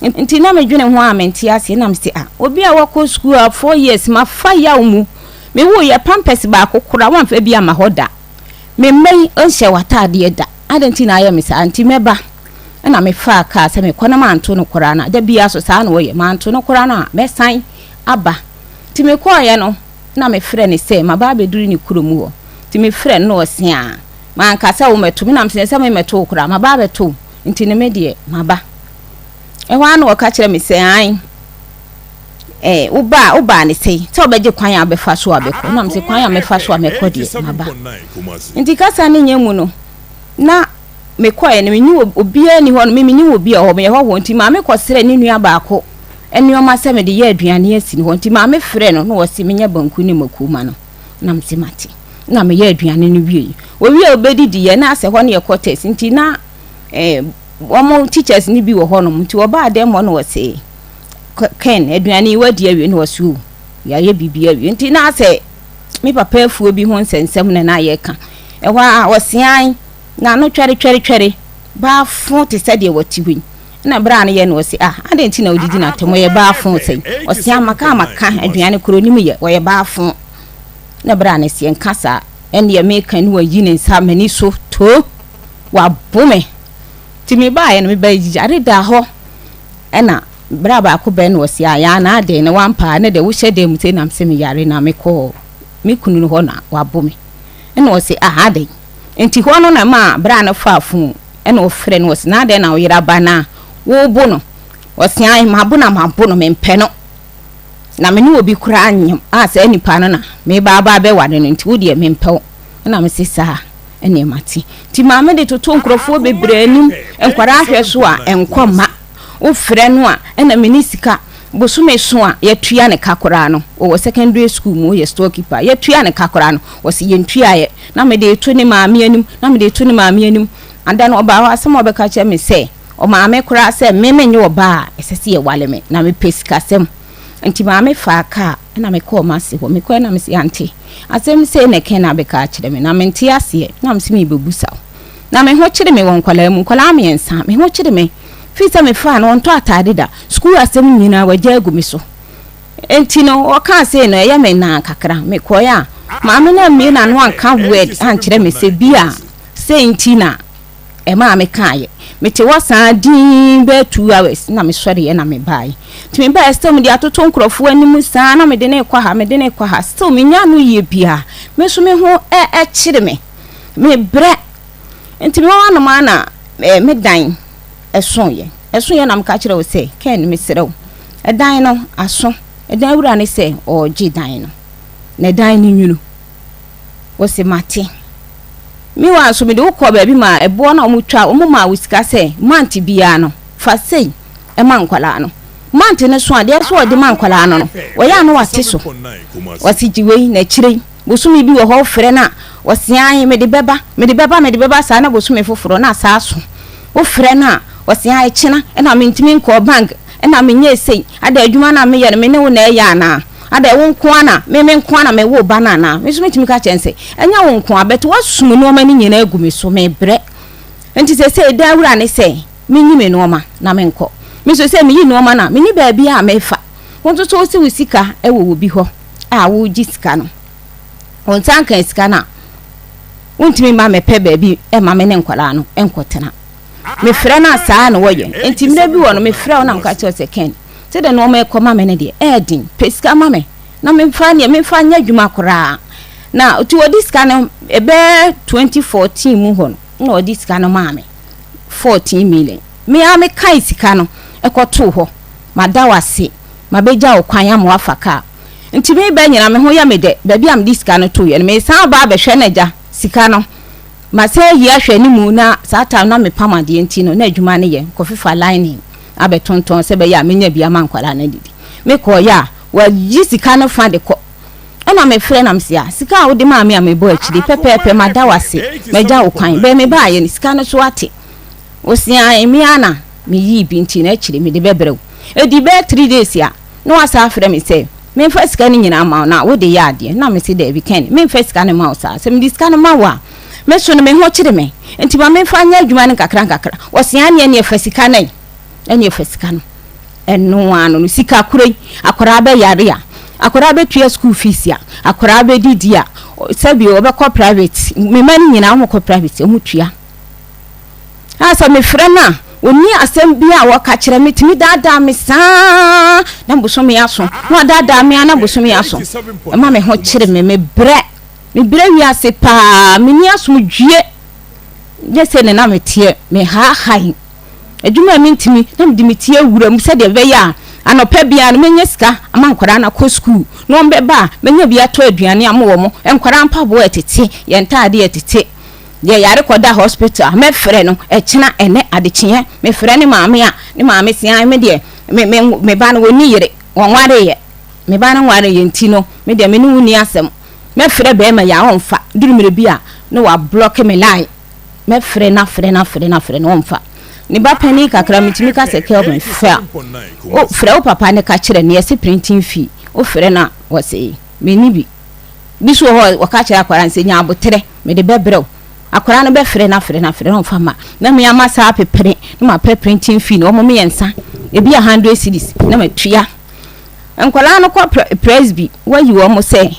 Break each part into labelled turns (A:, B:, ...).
A: nti na medwene ho a menti ase na mse obi a wako school 4 years ma fa ya mu me wo ye pampers ba kokora wan fa bi ama hoda me mai onhye watade da adenti na aye me sa anti meba na me fa ka se me kona manto no kora na da bia so sa na wo ye manto no kora na me san aba ti me ko ye no na me frɛ ne se ma ba beduru ni kuromu ho ti me frɛ no ose a man ka sa wo meto me na me se me meto kora ma ba beto nti ne me de ma ba wa na wo ka kire me se an uba ne sei te obeje kwan ya befa so abeko na me se kwan ya mefa so ameko de ma ba nti kasa ne nyemu no na me koye ne menyi obia ni ho no me menyi obi ho me ho nti ma me kosere ne nua baako enioma se me de ye aduane asi ni ho nti ma me frɛ no na wo se menya banku ni makuma no na me se mate na me ye aduane no wie owie obedidi ye na ase ho ne ye quarters nti na omo teachers ni bi wo ho no nti oba ade mo no wo se ken aduane wadi awie no wo se ya ye bibia awie nti na ase me papa afuo bi ho nsensem na ye ka ehwa wo se an na no twere ba fon te sɛ de wati hwi na bra ne ye no se ade nti na odidi na temo ye ba fon sei o se amaka aduane kronim ye wo ye ba fon na bra ne se nkasa ene ye meka ni wa yi ne nsa mani so to wa bome ti me ba ye no me ba yi are da ho ena bra ba ko be no se ya na ade ne wampa ne de wo hye de mu te na mse me yare na me ko me kunu no ho na wa bome ena o se ade enti ho no na ma bra na fafu ena ofre no se na de na oyira bana wo bo no o se ai ma bo no me mpe no na me ni obi kura anyem asa nipa no na me ba be wade no enti wo de me mpe na me se sa ene mati ti ma me de toto nkrofo bebre anim enkwara ahwe so a enkoma wo frɛ no a ena me ni sika bosume so a yetua ne kakora no o secondary school mu ye storekeeper yetua ne kakora no wo se yentua ye na me de etu ne maame anim anda no oba wa asem obeka che me se o maame kora se me menye oba esese ye wale me na me pesika sem nti maame fa ka na me ko ma se ho me ko na me se ante asem se ne ken na beka kire me na me nti ase na me se me bebusa na me ho kire me won kwala mu kwala me ensa me ho kire me fisa me fa no nto atade da school asem nyina waja agumi so enti no o ka se no ye me na kakra me ko ya maame na me na no anka word an kire me se bia se enti na e ma me kaaye me te wasa din be 2 hours na me sori ye na me bai ti me ba still me di atoto nkrofo anim sa na me de ne kwa ha still me nya no ye bia me so me ho kire me bre enti me wa no ma na me dan eson ye na mka kire wo se ken me serew edan no aso edan wura ne se o gi dan no na dan ni nwunu wo se mate mi wa so me de ukọ ba bi ma ebo na omutwa omuma wusika se manti bia no fa sei e mankwala no manti ne so ade so de mankwala no wo ya no wate so wasi jiwei na kire bosumi bi wo ho frɛ na wasi an me de beba sa na bosumi foforo na sa so wo frɛ na wasi an kina e na mentimi nko bank e na menye sei ada adwuma na me ye me ne wo na ya na ada wo nko ana me nko ana me wo banana me so metimi ka chense enya wo nko abeto wasum no ma ni nyina agumi so me bre enti se da wura ne se menyi me no ma na me nko me so se me yi no ma na me ni ba bia a me fa wonto so se wusika e wo bi ho a wo gi sika no won tanka sika na wontimi ma me pe ba bi e ma me ne nkwala no enkotena me frɛ na saa no wo ye enti me bi wo no me frɛ na mka che se ken se de no me koma me ne de edin pesika ma me na me fa nya dwuma kora na otu odiska no ebe 2014 mu ho no odiska no ma me 14 million me a me kai sika no ekoto ho madawase mabeja okwan ya mo afaka nti me ba nyina me ho ya me de ba bia me diska no to ye me san ba be hwe na ja sika no ma se yi ahwe ni mu na sata na me pamade nti no na adwuma ne ye kofifa lining abetonton se be ya menya bia mankwala na didi me ko ya wa yi sika no fa de ko na me frɛ na msia sika wo de ma me amebo akidi pepepe madawase meja okwan be me ba ye ni sika no so ate osia emi ana me yi bi nti na akiri me de bebrew edi be 3 days ya no asa frɛ me se me fa sika ni nyina ma na wo de ya ade na me se de bi ken me fa sika ni ma osa se me di sika no ma wa me so no me ho kire me nti ba me fa nya adwuma ni kakra osia ne fa sika nan ene fa sika no eno ano sika kure akora be yare a akora be tua school fees ya akora be didi a sabi obekọ private me mani nyina mo ko private mu tua asa me frena oni asem bia waka kire metimi dada me saa na boso me aso na dada me ana boso me aso e ma me ho kire me bre wi ase pa me ni aso dwie je se ne na me tie me ha hai adwuma me ntimi na me dimitie awura mu se de be ya anopa bia no menye sika ama nkwara na ko school no mbe ba menye bia to aduane amwo mo enkwara mpa bo etete ye ntaade etete ye yare koda hospital me frɛ no ekina ene adekye me frɛ ne maame a ne maame sia me de me ba no woni yire wonware ye me ba no nware ye ntino me de me no wuni asem me frɛ be ma ya onfa durumire bia no wa block me line me frɛ na no onfa ni ba pani kakra mitimi ka se kelvin fa o frɛ o papa ne ka kire ne yesi printing fee o frɛ na wo se me ni bi so ho wo ka kire akwara nse nya abotere me de bebrɛw akwara no be frɛ na on fama na me ama sa pepere no ma printing fee no mo me yensa e bi 100 cedis na matua enkwara no ko presby wayi wo mo se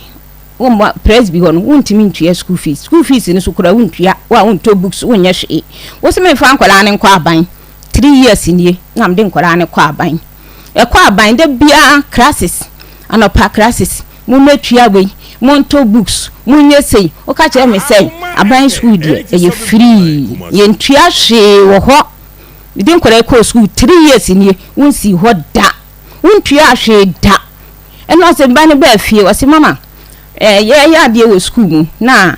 A: wo mo presby ho no wontimi ntua school fees ni so kura wontua wa wonto books wonya hwe wo se me fa enkwara ne kwa aban 3 years nie na me de enkwara ne kwa aban e kwa aban de bia classes anopa classes mo matua we monto books munye sei o ka kire me sei aban school die e free ye ntua hwe wo ho din kwara ko school 3 years ni wonsi ho da wontua hwe da eno se ba ne ba fie wo se mama ye ade wo school mu na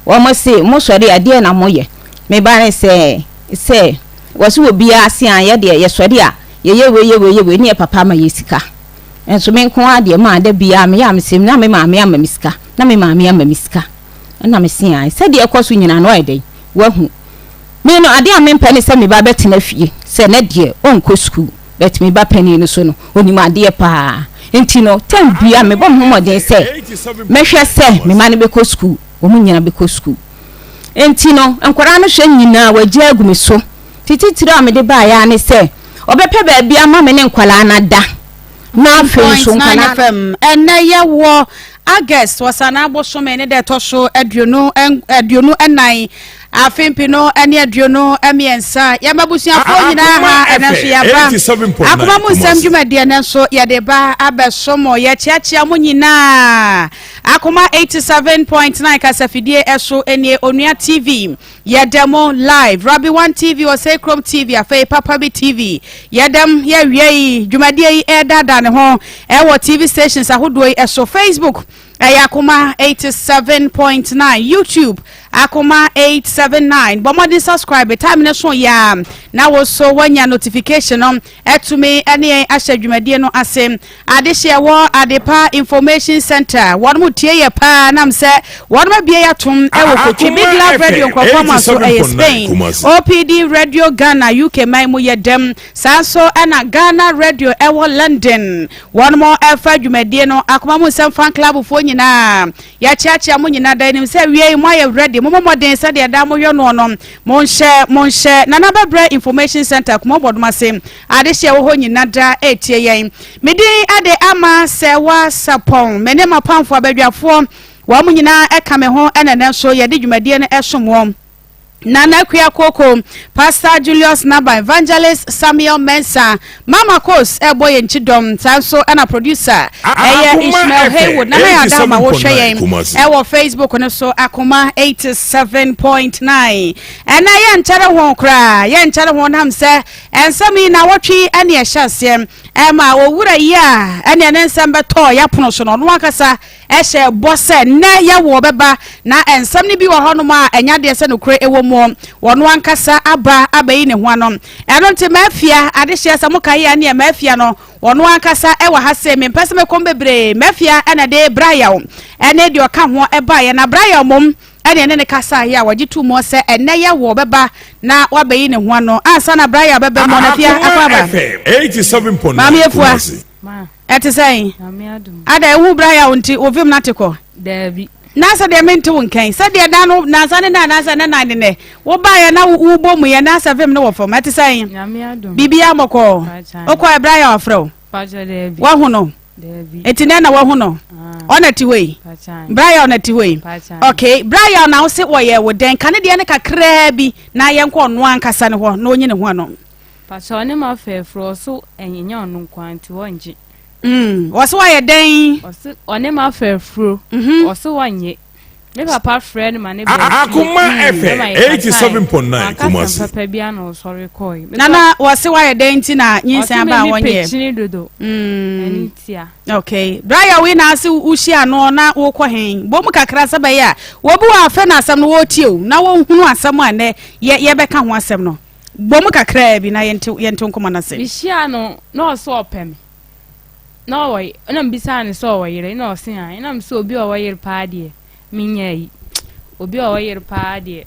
A: wo mo se mo sori ade na mo ye me ba ne se wo se obi ase an ye de ye sori a ye we ni papa ma yesika enso me nko ade ma da bia me ya mesem na me maame ama misika na me maame ama misika na me se an se de ekoso nyina no ede wahu me no ade a me mpani se me ba betena fie se na de onko school bet me ba pani no so no oni ma de pa entino tem bia me bom homodin se me hwe se me ma ne be ko school o mu nyina be ko school entino enkwara no hwe nyina wagye agumi so tititiro a me de ba ya ne se obepe ba bia ma me ne nkwala na da na fenso nkana
B: fm ene ye wo August wasana bosome ne de tosho aduonu enan afempino ene aduonu emiensa ya mabusuafo nyina ha enso ya ba akoma mu nsem dwumade ne so ya de ba abesomo ya chiachia mu nyina akoma 87.9 kasafidie eso ene onua tv ya demo live Rabi 1 TV or say Chrome TV afa Papa B TV ya dem ya wiei dwumade yi dada ne ho wo TV stations ahodo yi eso Facebook Akoma 87.9 YouTube Akoma 879 bomodi subscribe time na so ya na wo so wanya notification on etume ene ahadwumade no asem ade hye wo adepa information center won mu tie ye pa nam se won ma bie ya tum wo Kochi Big Love Radio kwakoma so Spain OPD Radio Ghana UK mai mu ye dem sanso na Ghana Radio ewo London won mo ahadwumade no akoma mu sem fan club fo nyina ya chiachia mu nyina da nim se wie mu aye ready mo modern se de da mo hwe no no mo nhye na na bebre information center kuma boduma se ade hye wo ho nyina da etie yen medin ade ama Serwaa Sarpong mene mapamfo abadwafo wa mu nyina eka me ho enene so ye de dwumadie no esomwo Nana Kuya Koko, Pastor Julius Naba, Evangelist Samuel Mensa, Mama Kos, boy and Chidom, Sanso, and a producer, Ishmael Haywood, Nana Adama, Woshayen, our Facebook, and also Akoma 87.9. And I am Chada won't cry, Yan Chada won't ham, sir, and some in our tree and your shasem, Emma, or would a ya, and an ensemble toy, Yaponoson on Wakasa, Eshe, Bosse, Na ya wobeba, na and some be Honoma, and Yadia no create a woman. One kasa aba abaine hwanom enonte mafia adehye samuka ye ane mafia no one kasa ewa hase me pese me kombebre mafia ena de braya ene de oka ho eba ye na braya mom ene ne kasa ya wajitu mo se ene ye wo beba na wabaine hwano ansa na braya beba mo na fia akaba
C: 87.9
B: mami efua ete sai ada ewu braya unti ovim natiko
D: Dabi
B: nasa de mente won kan se de da no nasa ne na nasa ne na ne wo ba ya na wo bom ye nasa fem ne wo fo mate sai bibia moko okwa Brian afro wa hu no etine na wa hu no ona ti we Brian ona ti we okay Brian na wo se wo ye wo den kan de ne kakra bi na ye nko no ankasa ne ho na onye ne ho no
C: pacho ne ma fe fro so enyenya onu kwanti wonji
B: What's why a day?
C: On him affair through, or so one ye. Never apart friend, my neighbor.
D: Akoma FM 87.9 Kumasi.
C: Pebiano, sorry, koi.
B: Nana was why a day tina, Nsem about 1 year. Okay. Brian, we now see Ushia no na walk hang. Bomuka Krasabaya. Wabu are fena some what you. Now who are someone there, yet ye become one sem no. Bomuka crab in I yentum come on a say.
C: Bishiano, no so pem. No way, and I'm beside so way, no sin, and I'm so be away party. Minya, obi away party.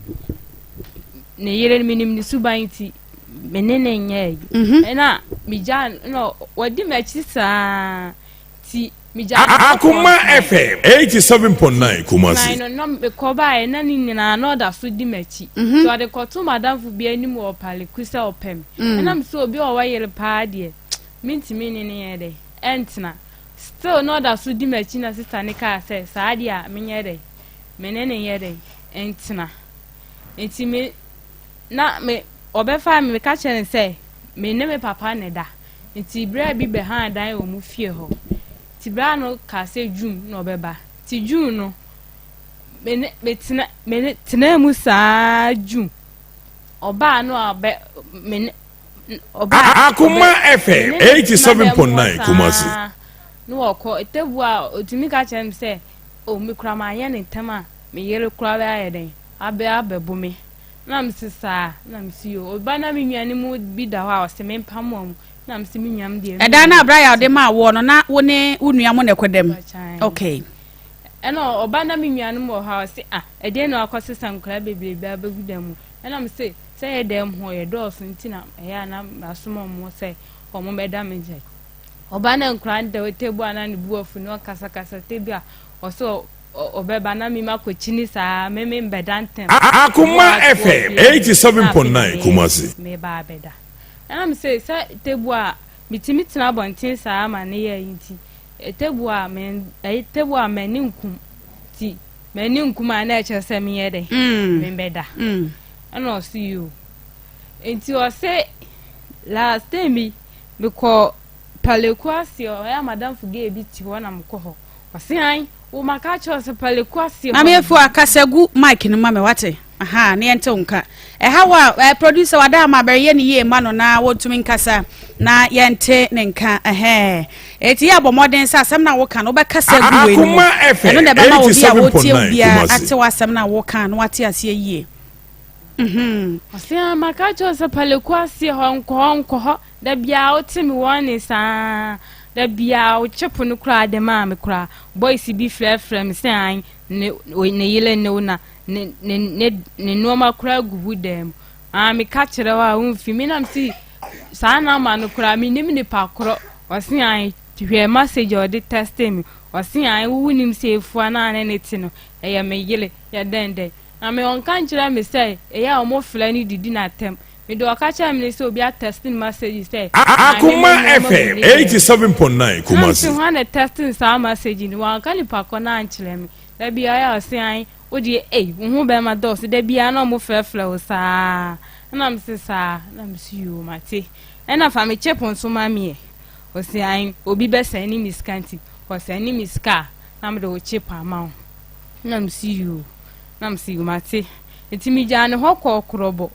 C: Near minim the subainti, menene ye. And I, Mijan, no, what do matches, see, Mijan.
D: Akoma FM 87.9 Kumasi.
C: I know the coba and none in another food dimechi. So I call to Madame for be any more pally, crystal pem. And I'm so be away party. Minty meaning ye day. Entina still no da so di machine sister ne ka say saadia menyede menene yede entina enti me na me obefa me ka chere say me ne me papa ne da enti bra bi be han dan o mu fie ho ti bra no ka say June no obeba ti June no me tina mu sa June oba no abe me
D: Akoma FM 87.9 Kumasi.
C: No oko etebu a otimi ka chem say o mi kura ma ye ne tema me yere kura ba ye den abebu me na msisa na msi o ba na me nnuane mu bi da ho a se me mpamo na msi me nnuam de
B: eda na Brian de ma wo no na wo ne unuam ne kodem okay
C: eno oba na me nnuane mu ho se ede no akosesa nkura bebrebe abegudam na msi say dem ho ye dos ntina eya na asomo mo say omo beda menje oba na nkran de tebu ana ne buafu no kasa tebia oso obeba na mi makochini sa meme beda ntem
D: Akoma FM 87.9 Kumasi
C: me ba beda na am say tebu a mitimi tina bontin sa ma ne ye yinti tebu a meni nkum ti meni nkum ana eche se me ye de me beda and I'll see you. Until I say last time because Palequasi or Madame forgave it to one am coho. Or say, oh, my catch was a Palequasi.
B: I'm here for a Casagu Mike in Mamma Watte. Aha, near Tonka. A how producer Adama Berry ye man on now want to mean Casa na yente nenka eti abo modern sa asem na wo kan obeka sagu we no eno na be ma obi a wotie obi a ate wasem na wo kan no wate ase yie
C: Osia makacho se Palequasi honko da bia otimi woni sa da bia o chepu no kra de ma me kra boys bi frɛ me se an ne yele ne una ne no ma kra gubu dem me ka kire wa unfi mi nam si sa na ma no kra mi nim ne pa kro osi an hwe message o de test me osi an wu nim se fu na ne ti no e me yele ya den na me on kan kire me say e ya o mo fla ni didi na tem me do ka kire me say obi a testing message say
D: Akoma FM 87.9 Kumasi
C: so han testing sa message ni wan kan pa ko na kire me da bia ya osi an o di wo be ma dos da bia na mo fla o sa na me say sa na me see you mate na fa me chepon so ma me osi an obi be say ni miskanti o say ni miska na me do chep ama na me see you mate etimi jane ho kokrobo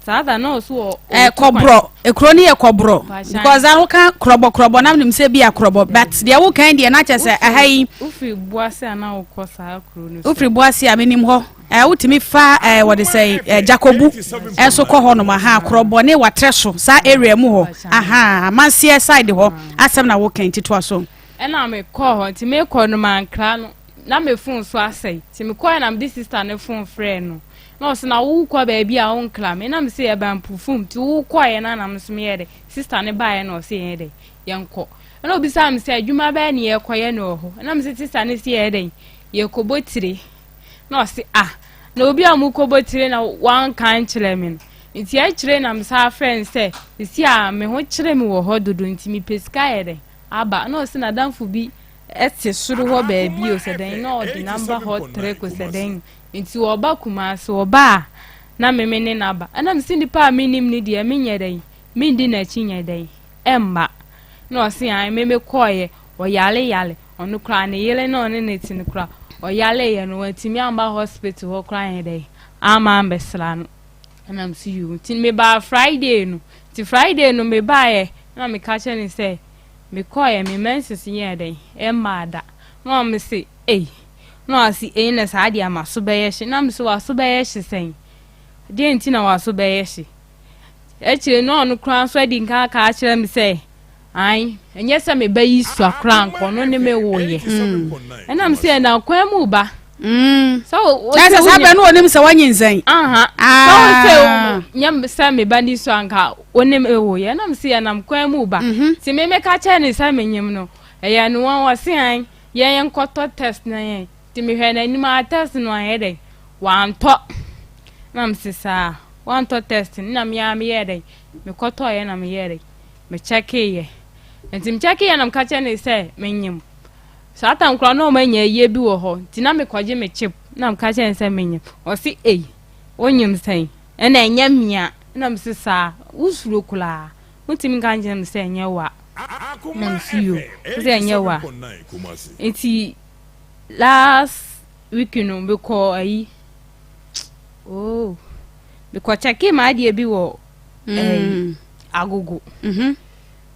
C: sada no so
B: kobro ekroni e kobro because I can krobo na nim se bia krobo but dia wo kan dia na chese ahai
C: ufri buase ana ukosa akro no
B: ufri buase aminim ho wotimi fa what they say jacobu so ko ho no ma ha krobo ne watreso sa area mu ho aha amansie side ho asem na wo kan tito so
C: na me ko ho ti me ko no man kra no na me phone so asai ti me ko na me sister ne phone friend no no so na wo ko ba bia on kla me na me say e ban perfume ti wo ko ye na me so me ye de sister ne ba ye no say ye de yenko na obi sa me say adwuma ba ne ye ko ye no ho na me say sister ne say ye de ye kobotire na o se na obi amu kobotire na wan kan kire me nti a kire na msa friend say si a me ho kire me wo hododo nti mi pesika yede aba na o se na danfo bi ete suru ho ba bi o se den na o di number hot 3 ko se den nti wo ba kuma so wo ba na memene na ba ana msindi pa minim ni de menye den mindi na chinya den emma na o se an meme koye o yale onu kra na yele na one na tin kra o yale ye no watimi amba hospital ho kra yen den ama ambesra no ana msi yu tin me ba Friday no ti Friday no me ba ye na me ka che ni say me koye me menses yen den emma da no me se no asi na sa dia maso beye hye na me se waso beye hye sen de nti na waso beye hye kire no onu kra so di nka ka kire me say ai enye se me bayi su akra nko no ne me wo ye na me se na kwa mu ba so
B: asa sabe no onim se wanyinsan
C: so se nyam se me bani su anka onim me wo ye na me se na kwa mu ba ti me ka che ne sa me nyim no eya no wan wase an ye nkoto test na ye ti me hwe na ni ma test no ayede wan to na me se sa wan to test na me ya me yede me koto ye na me yede me check ye ntim check ye na me ka che ne se me nyim sata nkra no ma nya ye bi wo ho ti na me kwaje me chip na me ka che ne se me nyim o si onyim sen na enya mia na me se sa usuro kula mutim kan je me se nya wa na me si yo se nya wa enti last week no be ko be ko check ma ade bi wo agogo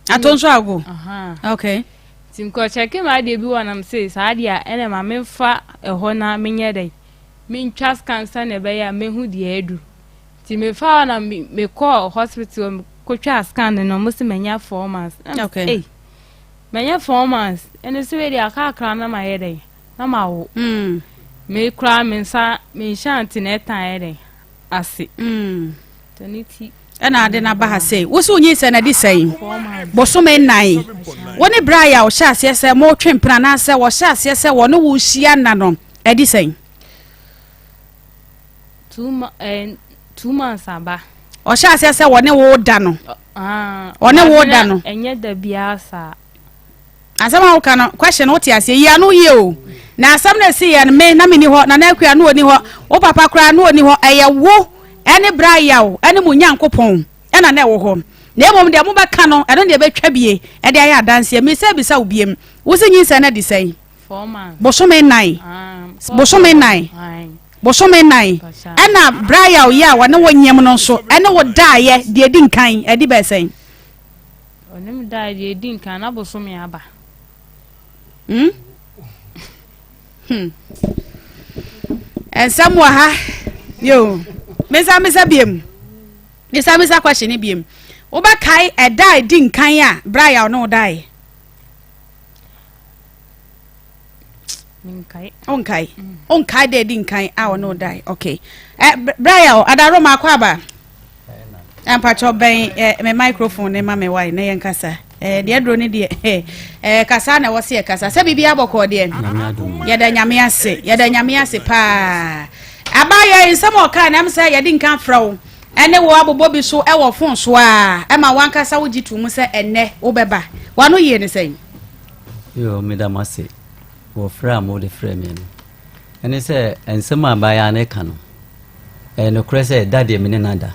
B: atonso ago okay
C: tim ko check ma ade bi wo na me say sa ade a ene ma me fa eho na menye dai min twas cancer ne be ya mehu de edu ti me fa na me ko hospital ko twa scan no mo se menya 4 months
B: okay
C: menya 4 months ene se we de aka na ma ye dai na ma wo me kra me sa me shanti na etan ye dai ase toniti
B: ana ade na ba ha sei wo so nyi se na di sei bosome nai woni braya o sha ase se mo twempra na se wo sha ase se wo no wo hia na no edi sei
C: 2 months aba
B: o sha ase se wo ne wo da no one wo da no
C: enye da bia sa
B: asama wo kana question wo ti ase ya no ye o na asam na se ya me na me ni ho na na akua no oni ho wo papa kra no oni ho eye wo ene braya o ene mu nyankopon ena na ewo ho na emom de mo beka no eno de betwa bie e de aya danse me se bisa obiem wo se nyi se na di sei
C: 4 months
B: bosome nai bosome nai ena braya o ya wa ne wo nyem no so ene wo daaye de edi nkan edi be sei
C: onim daaye de edi nkan na bosome aba
B: Nsem wa ha yo mesa biem mesa question biem wo ba kai e dai di nkan a braya no dai onkai de di nkan a no dai okay braya adaro ma kwa ba ampa cho ben me microphone ne ma me wai na yen kasa de dro ne de kasa na wo se kasa se bibia bokọ de yeda nyame ase pa abaya Nsem oka na msa yedi nkan frawo ene wo abobo bi so e wo fon so a e ma wan kasa wo jitu mu se enne wo beba wano ye ne sen
E: yo medamase wo fra mo de fra me ene se Nsem abaya na ka no no kure se dade me ne nada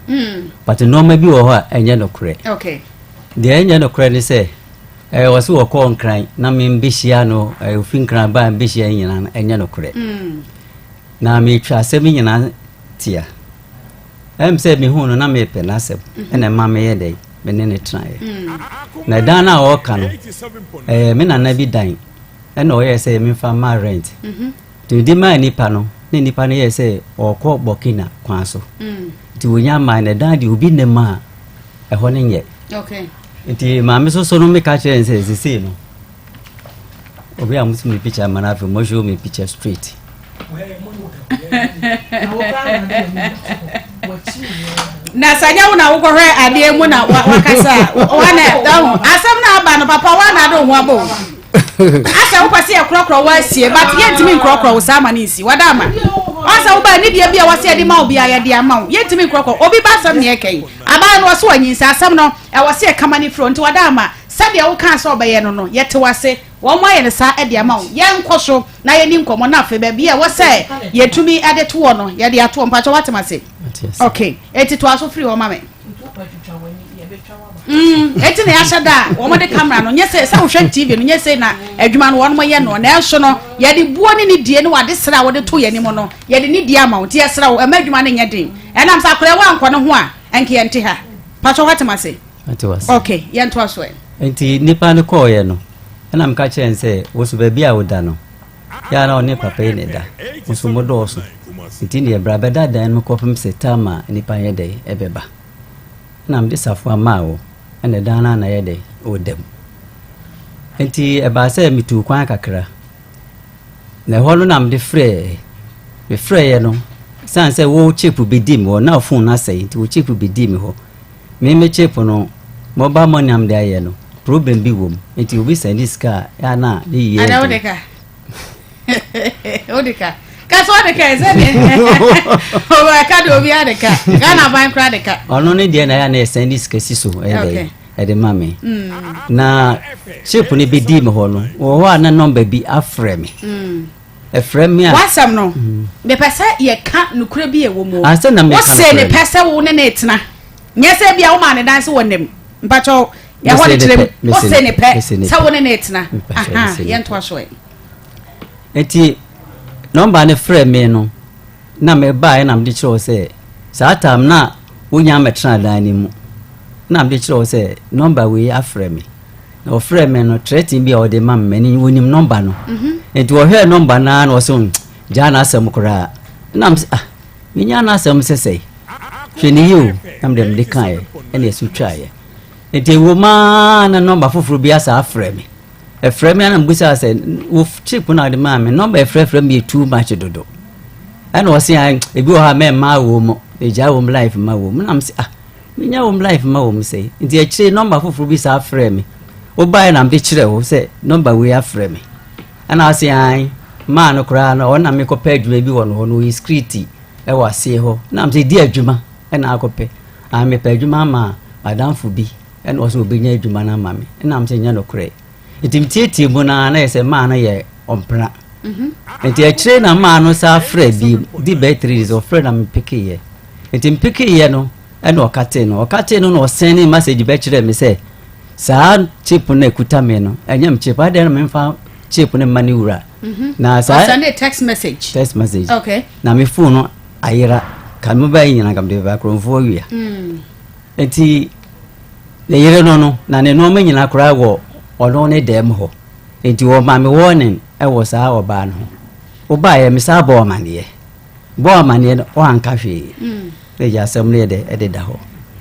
E: but no ma bi wo ho enye no kure
B: okay
E: de enye no kure ni se wo se wo ko nkran na me mbihia no ofin kran ba mbihia nyina enye no kure na me twa asem nyina tia say me hu no na me pe na asem ene ma me ye dai me ne trae na dan na o ka no me na bi dan ene o ye say me fa ma rent to di ma nipa no ne nipa ne ye say o ko Burkina kwan so ti wonya ma na dan di obi ne ma ho ne nye
B: okay
E: ti ma me so no me ka che say no obi amusu me picture manafe mo show me picture straight
B: na sanya una wo hwe ade mu na wakasa wana asam na aba no papa wana do ho abo asa wo pase e krokro wa sie but yentimi krokro wo sama ni si wadama asa wo ba ni dia bia wase de ma obi ya de ama wo yentimi krokro obi ba sam ne ekai aba no so anyinsa asam no e wase e kama ni front wadama sadia wo kan so obaye no no yete wase wo mo aye ne sa e de ama wo ye nkoso na ye ni nkomo na afa ba bia wo se yetumi ade to wo no ye de ato mpacho watemase okay eti to aso free wo mame eti na ya shada wo mo de camera no nyese sa wo hwe TV no nyese na adwuma no won mo ye no na enso no ye de buo ni die no wade sra wo de to ye ni mo no ye de ni die amount ye sra wo e ma adwuma no nye den enam sa kore wa nkɔ no ho a enke ye nte ha pacho watemase okay ye nto aso
E: enti nipa no ko ye no enam ka chen se wo so ba bia wo da no ya na oni papa ne da wo so mo do so enti ne bra be da dan mo ko pem se tama nipa ye de ebeba nam de safo amawo ene dana na ye de odem enti e ba se mitu kwan kakra na holo nam de frɛ ye no san se wo chip bi dim wo na phone na sei enti wo chip bi dim ho me chip no mobile money am de aye no problem bi wom enti obi send this car ya na de ye
B: ada odeka odeka kaso odeka zene o ba ka do bi adeka Ghana ban kra deka
E: ono ne de na ya na send this case so e de mame na chip ni bi dim ho no wo na number bi afrɛ me e frɛ me a
B: wasam no me pese ye ka nukura bi e wo mo
E: asa na me
B: ka no se ne pese wo ne na etena nyese bia wo ma ne dance wonem mpacho ya ho ne tirem wo se ne pe sa wo ne na etena aha ye nto aso e
E: enti number ne frɛ me no na me ba na me de kyerɛ se saa tam na wonya metra dan ni mu na me de kyerɛ se number we afrɛ me na ofrɛ me no threaten bi o de mam me ni wonim number no enti wo hwɛ number na na so jana asɛm kora na me nya na asɛm sesei hwene yo am dem de kan ene esu twae enti wo ma na number foforo bi asa afrɛ me e frɛ me na mbusa se wo chip na de ma me number e frɛ me too much dodo ana wo se an ebi wo ha me ma wo mo e ja wo life ma wo mo na me se me nya wo life ma wo mo se enti e kire number foforo bi sa afrɛ me wo ba na me kire wo se number we afrɛ me ana se an ma no kra na ona me ko pa adwuma bi wo no no security e wa se ho na me se di adwuma na akɔpɛ a me pa adwuma ma madamfo bi ɛna ɔso obenya adwuma na ma me na am sɛ nya no korɛ etimtietie mu na yɛ ma na yɛ ɔmpra enti akyire na ma no sa frɛ bi di batteries ɔfrɛ na me peke yɛ enti peke yɛ no ɛna ɔkate no na ɔsɛn message bɛ kyerɛ me sɛ saa chip na ekuta me no ɛnyam chip ade na me mfa chip na mani wura na saa
B: send a text message
E: okay na me phone no ayira kamu ba nyina kam de ba kronfo wia enti le yere no na ne no nyina kra wo ono ne dem ho enti wo ma me warning e wo saa wo ba no wo ba ye me saa bo mane no o anka hwe e ja sem ne de da ho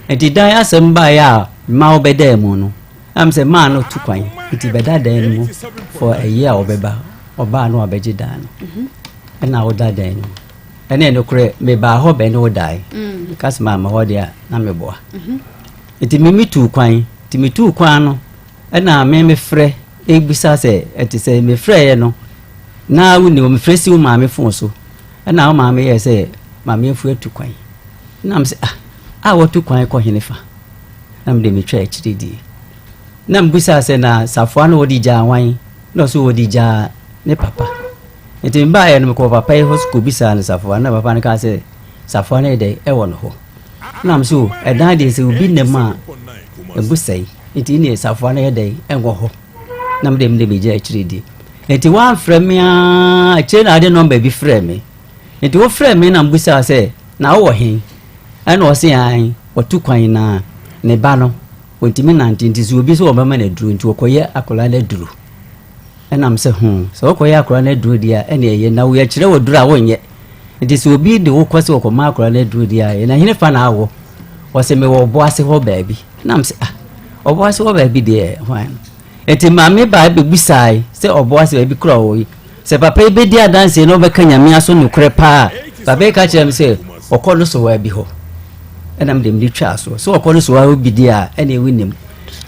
E: enti dan asem ba ya ma wo be da mu no am se ma no tu kwan enti be da dan mu for a year wo be ba oba no abeji dan no na wo da dan no ene no kure me ba ho be no dai kasma ma ho dia na me boa enti me tu kwan ti me tu kwan no ena me frɛ ebisa se eti se me frɛ ye no na wuni o me frɛ si o ma me fon so ena o ma me ye se ma me fu etu kwan na me se wo tu kwan ko hene fa na me de me twa akiri di na me bisa se na safo na odi ja wan na so odi ja ne papa eti mba ye no ko papa ye hosko bisa na safo na papa na ka se safo na de e wo no ho na me so e dan de se obi ne ma e busai eti ne safo na ye de e wo ho na me de me je akiri di eti wan frɛ me a che na de number bi frɛ me eti wo frɛ me na mbusa se na wo he ana o se an wo tu kwan na ne ba no wontimi na ntinti so obi so wo mama na duru nti wo koye akola na duru ana am se so wo koye akola na duru dia ene ye na wo ya kire wo duru a wonye nti so obi de wo kwase wo koma akola na duru dia ye na hine fa na awo wo se me wo bo ase ho baabi na am se obo ase ho baabi de hwan eti mame ba be busai se obo ase baabi kura wo yi se papa be dia dance no be kanya me aso no kure pa papa ka kire me se okolo so wa bi ho ena me dem di twa so okolo so wa bi dia ena winim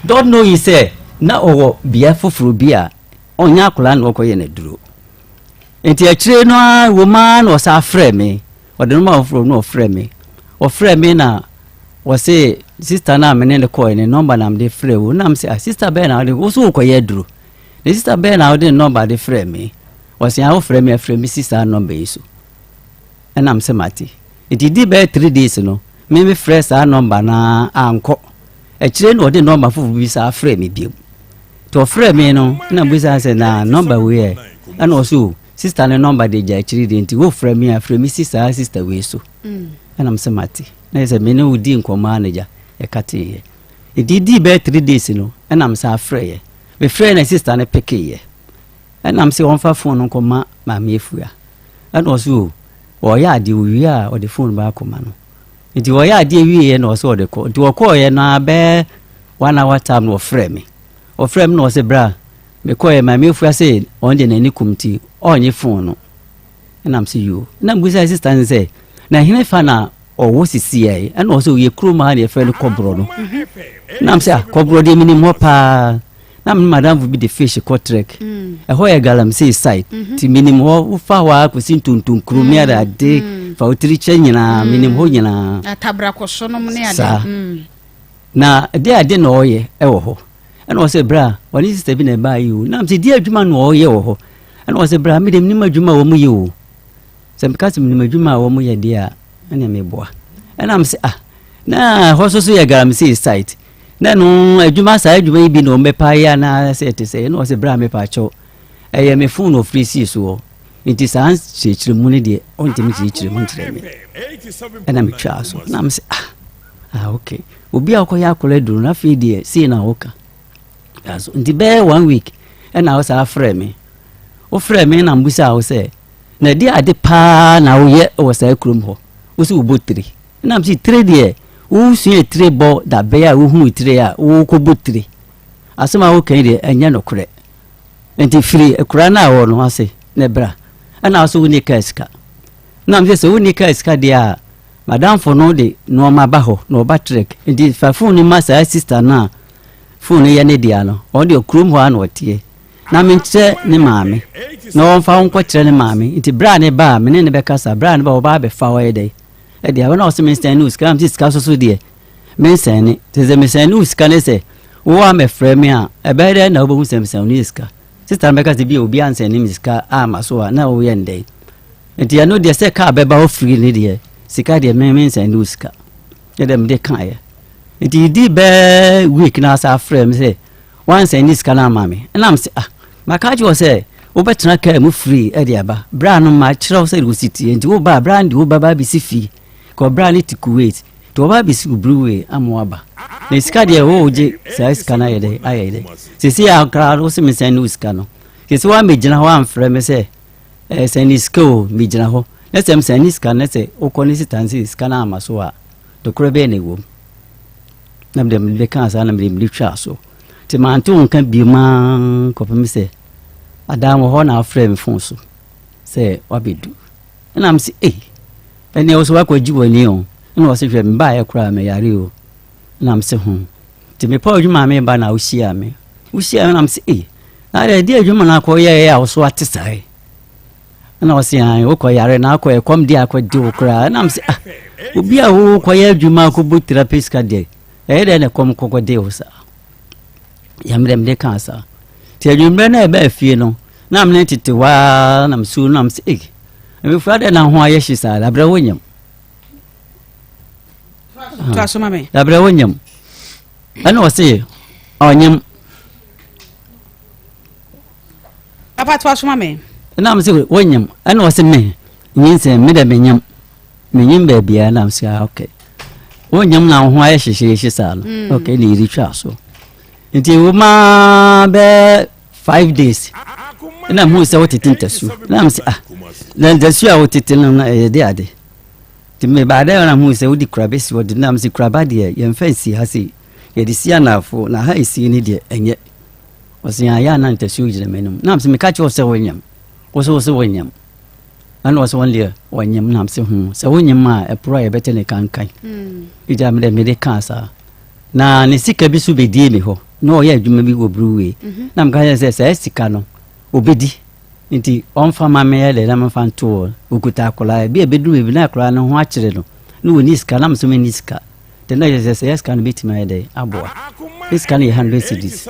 E: don't know you say na owo bia foforo bia onya akula na okoye na duro enti akire no woman was afre me ode no ma ofro no ofre me na wose sister na me ne call ne number na me de frɛ wo na me say sister be na wo so okoye duro the sister be na ode number de frɛ me wose ya ofre me sister number iso and am say mati it did be 3 days no me frɛ sa number na anko akire no ode number fufu bi sa frɛ me biem to frɛ me no na busa say na number we and also sister ne number de ja akire de nti wo frɛ me sister we so and am say mati na say me no udi nkoma na ja e kate ye it did be 3 days no and am say frɛ ye me frɛ na sister ne peke ye and am say on fa phone nkoma ma me efua and also o ya ade wi a o de phone ba akoma no nti o ya ade wi ye na o so o de ko nti o ko ye na be 1 hour time no frɛ me no say bra me ko ye ma me efua say on de na ni kumti onye phone no and am say you na mbusa sister say na hine fa na o wo sisi ye and also ye kroma na frɛ no kobro no na am say kobro de mini mo pa na madam will be the fish contract ho ye galam say side ti minim ho fa wa ko sin tuntun kromia da de fa utri chenyina minim ho nyina
B: atabra ko so no ne ade
E: na de ade no ye e wo ho and o say bra wani sister bi na ba yi o na am say de adwuma no ye wo ho and o say bra me dem nim adwuma wo mu ye o say because nim adwuma wo mu ye de a na me boa and am say na ho so ye galam say side na no adwuma sa adwuma bi no mepa ya na say te say no say bra me pa cho eye me phone of free see so nti san chechire mu ne de ontimi chechire mu ntire me na me twa so na me say okay obi akoya akole duru na fi de see na oka aso nti be 1 week na o sa frɛ me o frɛ me na mbusa o say na de ade pa na o ye o sa krom ho o si ubotri na me say 3 de wo sue 3 bo da be ya wo hu 3 a wo ko botri asema wo kan de anya no kore enti free ekura na wo no ase ne bra ana aso wo ni kaska na me say wo ni kaska de a madam for no de no ma ba ho no ba trek enti fa phone ni ma sa sister na phone ya ne dia no o de okrum ho ana otie na me nche ne maame na won fa won ko kire ne maame enti bra ne ba me ne be kasa bra ne ba wo ba be fa wo ye de e dia na o se me stand news kam ti ska so de me sene te ze me sene news kan se wo a me frɛ me a e be de na wo bu se me sene news ka sister me ka se bi obi an sene news ka a ma so a na wo ye ndai enti ya no de se ka be ba wo free ne de sika de me sene news ka e de me de kan ye enti di be week na sa frɛ me se wan sene news ka na ma me na am se ma ka jo se wo betena ka mu free e de aba bra no ma kire se wo city enti wo ba bra ndi wo ba bi si fi ko bra ni ti Kuwait to ba bi si Brewe amwaba na sika de wo je sa sika na yede ayede sisi akra wo se me send sika no sisi wa me gina ho amfrɛ me se send sika o me gina ho na se me send sika na se o ko ni sitansi sika na amaso a to kro be ne wo na me dem be kan sa na me dem twa so ti man to nka bi ma ko pe me se adam ho na afrɛ me fon so se wabedu na am se ene o so wa kwa jiwani o na o se hwe me ba ya kura me yare o na am se ho ti me pa odwuma me ba na o hia me na am se na de de adwuma na ko ye ya o so atesai na o se an o ko yare na ko e kom de akwa de o kura na am se obi a wo ko ye adwuma ko bu therapist ka de de ne kom ko de o sa ya me dem de kan sa ti adwuma na e ba fie no na am ne tete wa na am su na am se me fada na ho aye hisa la bra wonyam
B: to asoma me
E: la bra wonyam ana o se onyam
B: papa to asoma me
E: na am se wonyam ana o se me nyinse me da menyam menyim ba bia na am se okay wonyam na ho aye hisa no okay ni ri twa so nti wo ma be 5 days na mu se wotitinta su na am se then the sure what it na de ade ti me ba da na mu se wodi krabesi wodi na am se krabade ye mfansi ha se ye di sia na afo na ha isi ni de enye o se ya na nta su jire menum na am se me ka che o se wonyam o se wonyam ana o se wonle wonyam na am se se wonyam ma e pro ye bete ne kankan ija me de kansa na ne sika bi su be die me ho no ye adwuma bi wo Brewe na am ka se sika no obedi nti onfa mama ya le na mfa nto okuta akola bi ebedu bi na akola no ho akire no no woni sika na mso meni sika te na yes kan beti ma de aboa sika na 100 cedis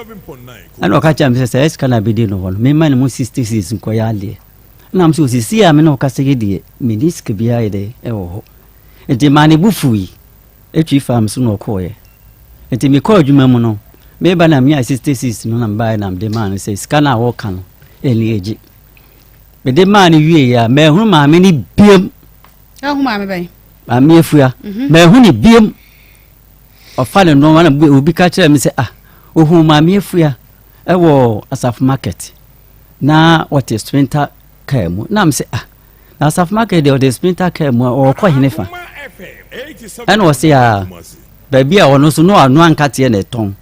E: ana okacha mse yes kan abedi no hono me man mu 66 nko ya le na mso sisi ya me no kasege de meni sika bia ide ewo nti mane bufui etwi fam so no koye nti me ko adwuma mu no me ba na me 66 no na mba na de man say sika na wo kan eni eji me de man wie ya me hu ma me ni biem
B: hu ma me bai
E: ma me afua me hu ni biem ofa le no na obi ka kire me say hu ma me afua ewo asaf market na what is sprinter car mu na me say na asaf market de sprinter car mu o ko hinefa and was ya baby a ono so no anu ankate na ton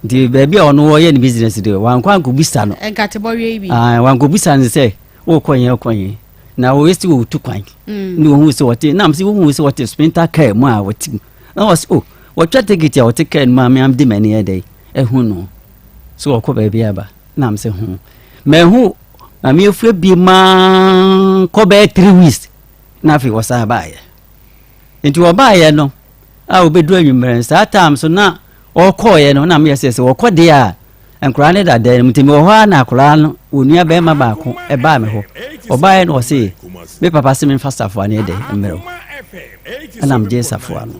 E: di baby a ono wo ye ni business de wan kwa nko bisa no
B: enkate bo wie bi
E: wan ko bisa ni say o konye na wo esti wo tu kwan ni wo hu se wote na msi wo hu se wote sprinter car mu a wote na was wo twa ticket ya wote car ma me am de mani e dey hu no so wo ko baby aba na msi hu me hu na me fu bi ma ko be 3 weeks na fi wo sa ba ye nti wo ba ye no obedu anwumere sa time so na okoye no na me yesese okode a enkura ne da da mtimi wo ha na akura no onua be ma ba ko e ba me ho oba ye no se me papa se me fast afo ane de emero ana am je safo ano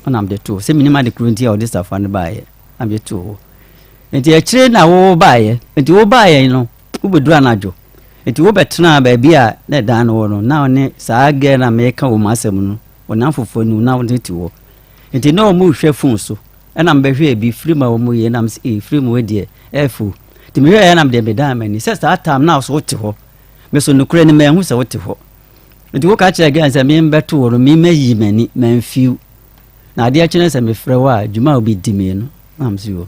E: ana am de to se minima de kurunti a o de safo ane ba ye am de to nti a kire na wo ba ye nti wo ba ye no wo bedu anajo nti wo betena ba bia na dan no no na one saa ge na me ka wo masem no wona fofo nu na wo tete wo nti na omu hwe fun so na mbehwe bi free ma omu ye na m free mu de efu ti me hwe na m de bedan mani se sa time na so wote ho me so nukure ni me hu se wote ho nti wo ka kire gan se me mbeto wo me mayi mani manfiu na ade a kire se me frɛ wa djuma obi di me no na m si wo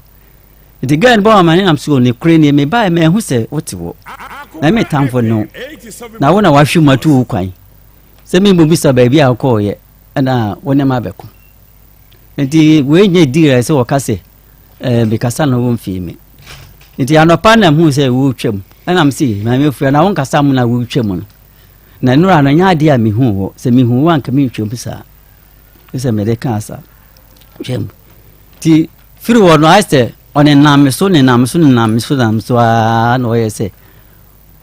E: nti gan bo mani na m si wo ne kure ni me ba me hu se wote wo na me tamfo no na wo na wa hwe matu wo kwan se me mu bisa ba bia ko ye na wo ne ma beko nti we nye dire se wakase bikasa no wo mfimi nti anopa na hu se wo twam na m si ma me fua na won kasa mu na wo twam no na nura no nya ade a me hu wo se me hu wanka me twam bisa se me de kansa twam ti firi wo no aste one nam so no ye se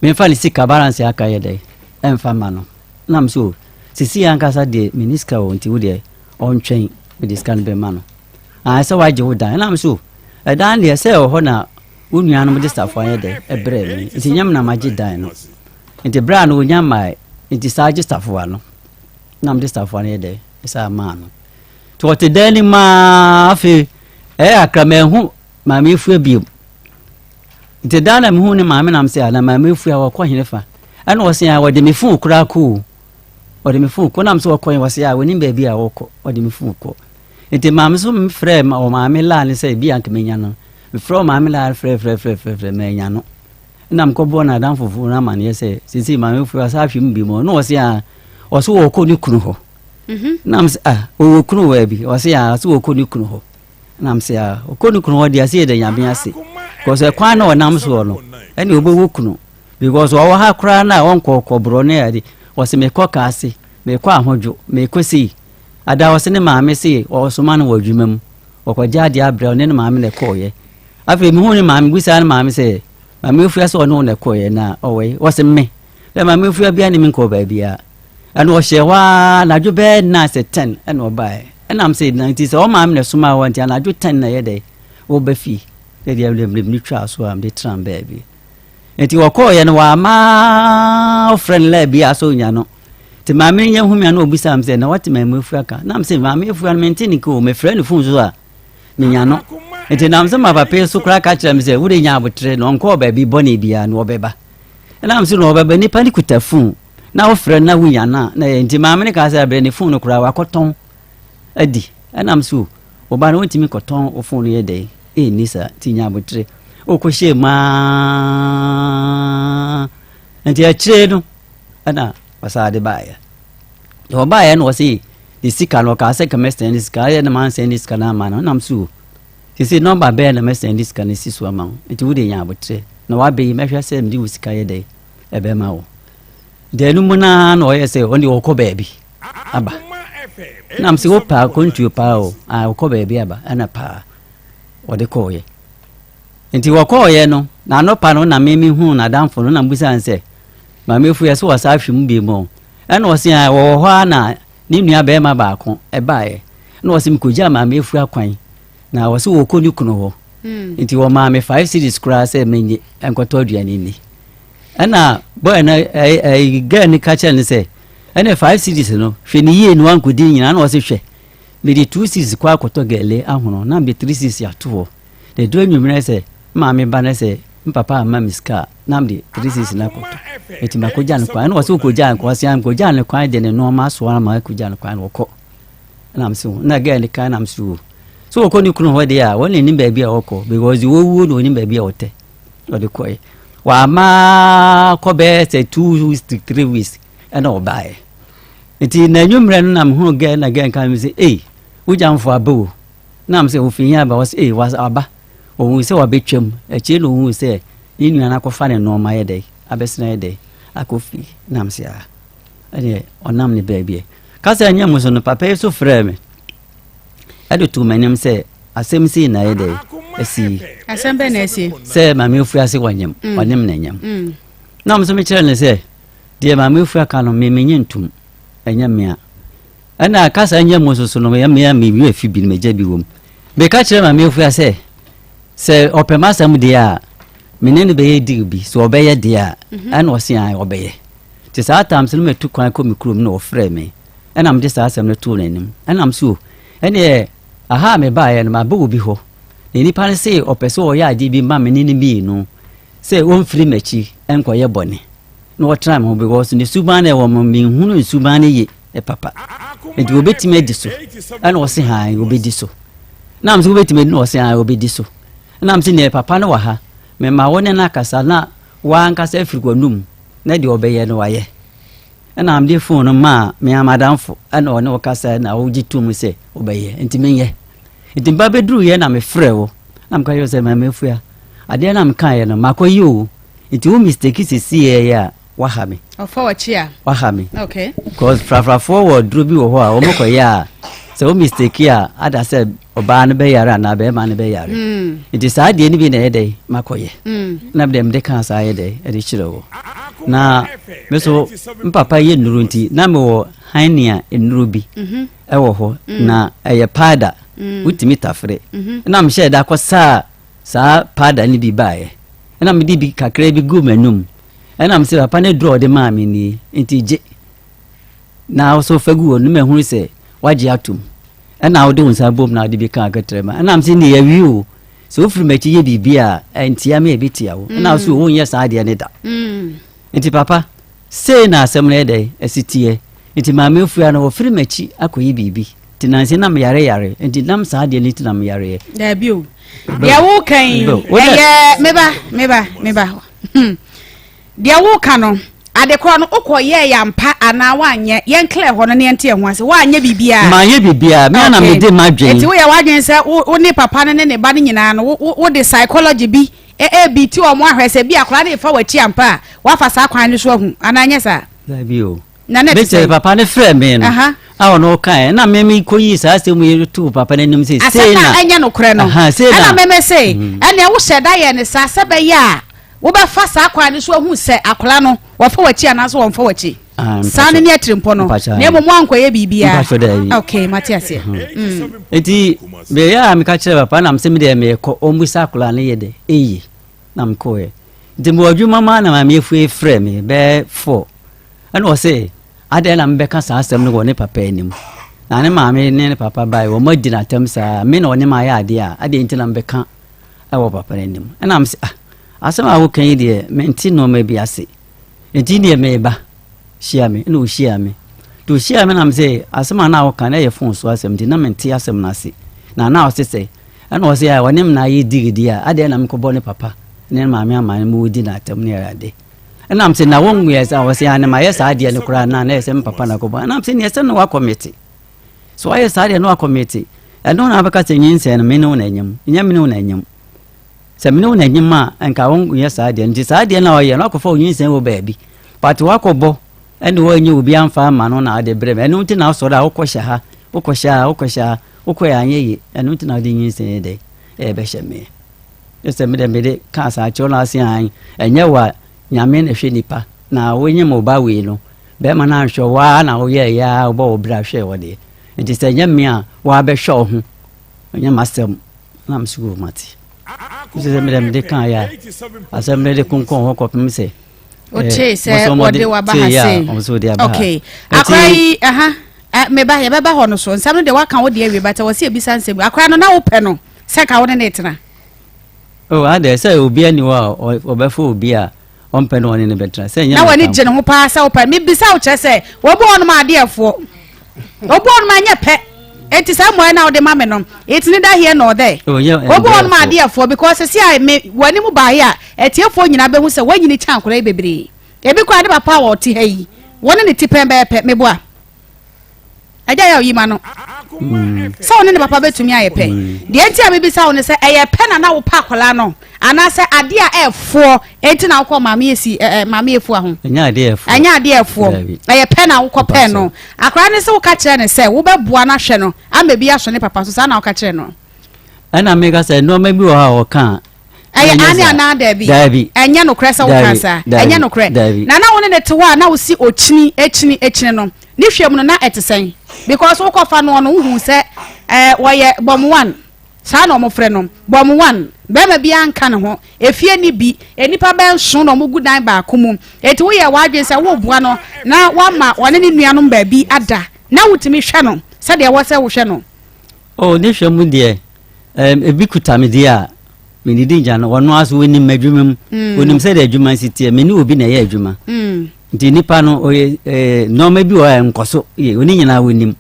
E: me fa li sika balance aka ye dai emfa ma no nam so sisi ankasa de miniska wo nti wo de on twen with this can be man so why you die na am so dan de say ho na onua no de staff an de ebre mi nti nyam na magi dan no nti bra no onya mai nti saje staff wa no na de staff an de isa man to what den ma afi akra me hu ma me fu abi nti dan na me hu ni ma me na am say na ma me fu a wo hinefa ana wo se a wo de me fu kura ku odi me fu ko nam so ko wase a woni ba bi a woko odi me fu ko enti mam so me frɛ ma o ma me la ne sɛ bi anka menya no me frɛ ma me la frɛ menya no nam ko bona dan fufu na ma ne sɛ sisi ma me fu asa hwem bi mo no wase a wase wo ko ni kunu ho nam sɛ o kunu wa bi wase a so wo ko ni kunu ho nam sɛ o ko ni kunu ho dia sɛ de nyame ase ko sɛ kwan na o nam so no ɛne obewu kunu because o ha kra na won ko bro ne ade wase me ko kaase me ko ahojo me ko si ada wase ne maame si o so man wo adwuma mu o ko jade abrɛ ne maame ne ko ye afi me hu ne maame gusa ne maame se maame ofua so no ne ko ye na o we wase me le maame ofua bia ne me ko ba bia ana o hye wa na dwo be na se 10 ana o bae ana am se 90 se o maame ne so ma wanti ana dwo 10 na ye de o ba fi de dia ni twa so am de tram ba bi enti wako ye no wa ma friend la bia so nya no ti ma me nya hu me na obisa am se na what ma me fu aka na am se ma me fu an maintain ko me friend fu so a me nya no enti na am se ma papa so kra ka kira me se wo de nya abotre no nko ba bi boni bia no obeba na am se no obeba ni pani kuta fu na wo friend na hu nya na enti ma me ne ka se bre ni fu no kra wa koton adi na am se oba no ntimi koton o fu no ye de ni sa ti nya abotre o ko she ma enti a kire no ana wasade baaya o baaya no wasi di sika no ka se kamester ni sika ya na man se ni sika na ma no nam su si number be na mester ni sika ni sisu ama enti wo de nya abotre na wabe mehwe se mdi usika ye de ebe ma wo de no mu na na oye se oni okọ baabi aba na msi wo pa kontu pa o a okọ baabi aba ana pa ode ko ye nti wokọ ye no na no pa no na memi hu na damfo no na mbusa nse ma mefu ye so wasa ahwem bi mo ana osi a wo ho na ni nua be ma ba ko e ba ye na osi mkoja ma mefu akwan na wasi wo kɔ ni kuno ho nti wo ma me 5 cities kura se menye enkoto aduane ni ana boy na ga ni ka chen se ana 5 cities no hwe ni ye ni wankodi nyina na wasi hwe me di 2 cities kwa akoto gele ahono na me 3 cities ato ho de do nwumre se ma me ba na se mpapa ma miska na me 3 cities na akoto eti makoja no kwa na wasi koja no wasi an koja no kwa de ne no ma so na ma koja no kwa no ko na mso na ga ni ka na mso so ko ni kunu ho de a woni ni baabi a woko because wo wu no ni baabi a wote o de koy wa ma ko be say 2 weeks to 3 weeks and o bae enti na nwumre no na ho ga na ga kan mi say ujamfo abu na mse ofinya ba was was aba o hu se wa betwam e che no hu se ni nua na ko fa ne no ma ye de abesina ye de akofi na mse a ene onam ni baabi ka se anya muso no papa so frame ado tu manem se asem si na ye de esi
B: asem be na esi
E: se ma me ofu ase wanyam onem na nyam na mso me kire ne se de ma me ofu aka no me menye ntum enya me ana kasa anya muso no me wi afi bi me ja bi wom be ka kire ma me ofu ase se opema sam de a menene be ye dig bi so obeye de a ana osi an obeye ti sa tamse no metu kwan ko mikrom na ofre me ana mde sa asem no tu nanim ana mso ene aha me ba ye no ma bo bi ho ni nipa ne se opeso o ya adi bi ma me ni bi no se won firi machi enko ye bone no otra me because ni suban e wo mo mi hunu suban ne ye e papa enti obetime di so ana o se han obedi so na mse obetime no o se han obedi so na mse ne papa no wa ha me ma wone na kasa na wa nkasa afirikwanum na de obeye no wa ye na am de phone ma me amadamfo ana o ne o kasa na o gitum se obeye enti menye enti ba bedru ye na me frɛ wo na mka yo se ma mefu ya ade na mka ye no makoyi o enti wo mistake sisi ye ya wa ha me
B: o forward chia
E: wa ha me
B: okay
E: cause fra forward dro bi wo ho a o mko ya se wo mistake ya ada se oba ne be yara na be ma ne be yara enti sa ade ni bi na ye dai makoye na dem de kan sa ye dai e de chire wo na meso mpapa ye nuru nti na me wo hania enuru bi e wo ho na eye pada utimi tafre na me she da ko sa pada ni bi bae na me di bi kakra bi gu manum na me se papa ne draw de ma me ni nti je na so fagu onu me hu se waje atum na wo de unsa bom na de bi kan akatrema na me se ni ya wiu so ofri machi ye bibia entia me ebitia wo na so wo nye sa de ne da nti papa sei na asem na ede esitie nti ma me fua na wo firi machi akoyi bibi ti nanse na me yare nti nam sa de ni ti na me yare
B: da bio dia wo kan eye meba dia wo kan no ade kro no okoye ya mpa ana wanye yen clear ho no ne ente ho ase wanye bibia
E: ma ye bibia me na me de madwen
B: nti wo ya wadwen se wo ne papa ne ne ba ne nyina no wo de psychology bi bi ti o mo ahwese bi akora na fa wachi ampa wa fa sa kwan ne so hu ananye sa
E: da bio
B: na ne
E: be papa ne frɛ me no a no kan na me koyi sa se mu tu papa ne nim se
B: na anya no kore no ana me se ene wo hyeda ye ne sa se be ya wo be fa sa kwan ne so hu se akora no wa fa wachi ana so wo fa wachi sa ne ne atrimpo no ne mo ankoye bibia okay Matias
E: eti be ya me ka kire papa na mse me de me ko ombusa akora ne ye de eyi na mkoe ndimo adwuma ma na ma me fu efrɛ me be 4 ana o se ade na mbe ka sa asɛm no wo ne papa anim na ne ma me ne papa bai wo madi na tam sa me na wo ne ma ya ade a ade nti na mbe ka wo papa anim ana am se asɛm a wo kan yi de me nti no ma bi ase nti ne me ba shia me no shia me to shia me na mse asɛm na wo kan na ye fon so asɛm nti na me nti asɛm na ase na o se ana o se ya wo ne na ye digidi a ade na me ko bo ne papa ne ma me ama mu di na tam ne ade na am se na won we sa wo se ana ma yes ade ne kura na se papa na ko ba na am se ne se no wa committee so ayes ade no wa committee no na baka se nyin se no me no na nyam nyam no na nyam se me no na nyima enka won ye saa de nti saa de na oye na akofo onyin wo baabi but wakobo ene wo anyi obi amfa ma no na ade brem ene nti na so da ukosha ha ukoya anyi ene nti na de nyin sen de e be sheme se me de me de ka sa cho na se an enye wa nyame na hwe nipa na wonye mo ba we no be ma na hwe wa na wo ye ya obo obra hwe wo de nti se nyame a wa be hwe ho onye masem na msugo mati se me de kan ya asem de kunkon ho kopim se
B: okay se wode wa ba ha se okay akwai me ba ya ba ho no so nsam de wa kan wo de awie bata wo se ebisa nsem akwai no na wo pe no se ka wo ne tena
E: oh ade se obi ani wa obefo obi a on pe no ne betra se nya
B: na wani gye no ho pa sa wo pa me bisa wo che se wo bo no ma ade afo wo bo no ma nya pe enti sa mo na wo de ma me no etini da here no there wo bo no ma ade afo because se ai me wani mu ba ya etiefo nyina be hu se wanyini chankora bebre ebi kwa de papa wo ti hayi woni ne tipen be pe me bo a aja ya oyima no so woni ne papa betumi ayepe de enti a bibi sa woni se eye pe na wo pa akola no ana se ade a efo enti na wo mama esi mama efu aho
E: anya ade efo
B: eye pe na wo pe no akra ne se wo ka kire ne se wo beboa na hwe no amba bi aso ne papa so sa na wo ka kire no
E: ana mega se no ma bi wo ha wo kan
B: ani ana dabi enya no kresa wo kansa enya no kre na woni ne te wa na wo si ochini echini no ni hwem no na etesen because wo kofa no no hu se woye bom 1 sa na omofre no bom 1 be ma bia nka ne ho efie ni bi enipa be nso no mugu dan ba akomu eti wo ye wadwen se wo bua no na wa ma wone ni nuanom ba bi ada na wutimi hwe no se de wo se wo hwe no
E: oh ni hwem de ebi kutame de a meni dinja no wono aso woni madwumam wonim se de adwuma sitie meni obi na ye adwuma nti nipa no oye no ma bi o enkoso ye oni nyina wonim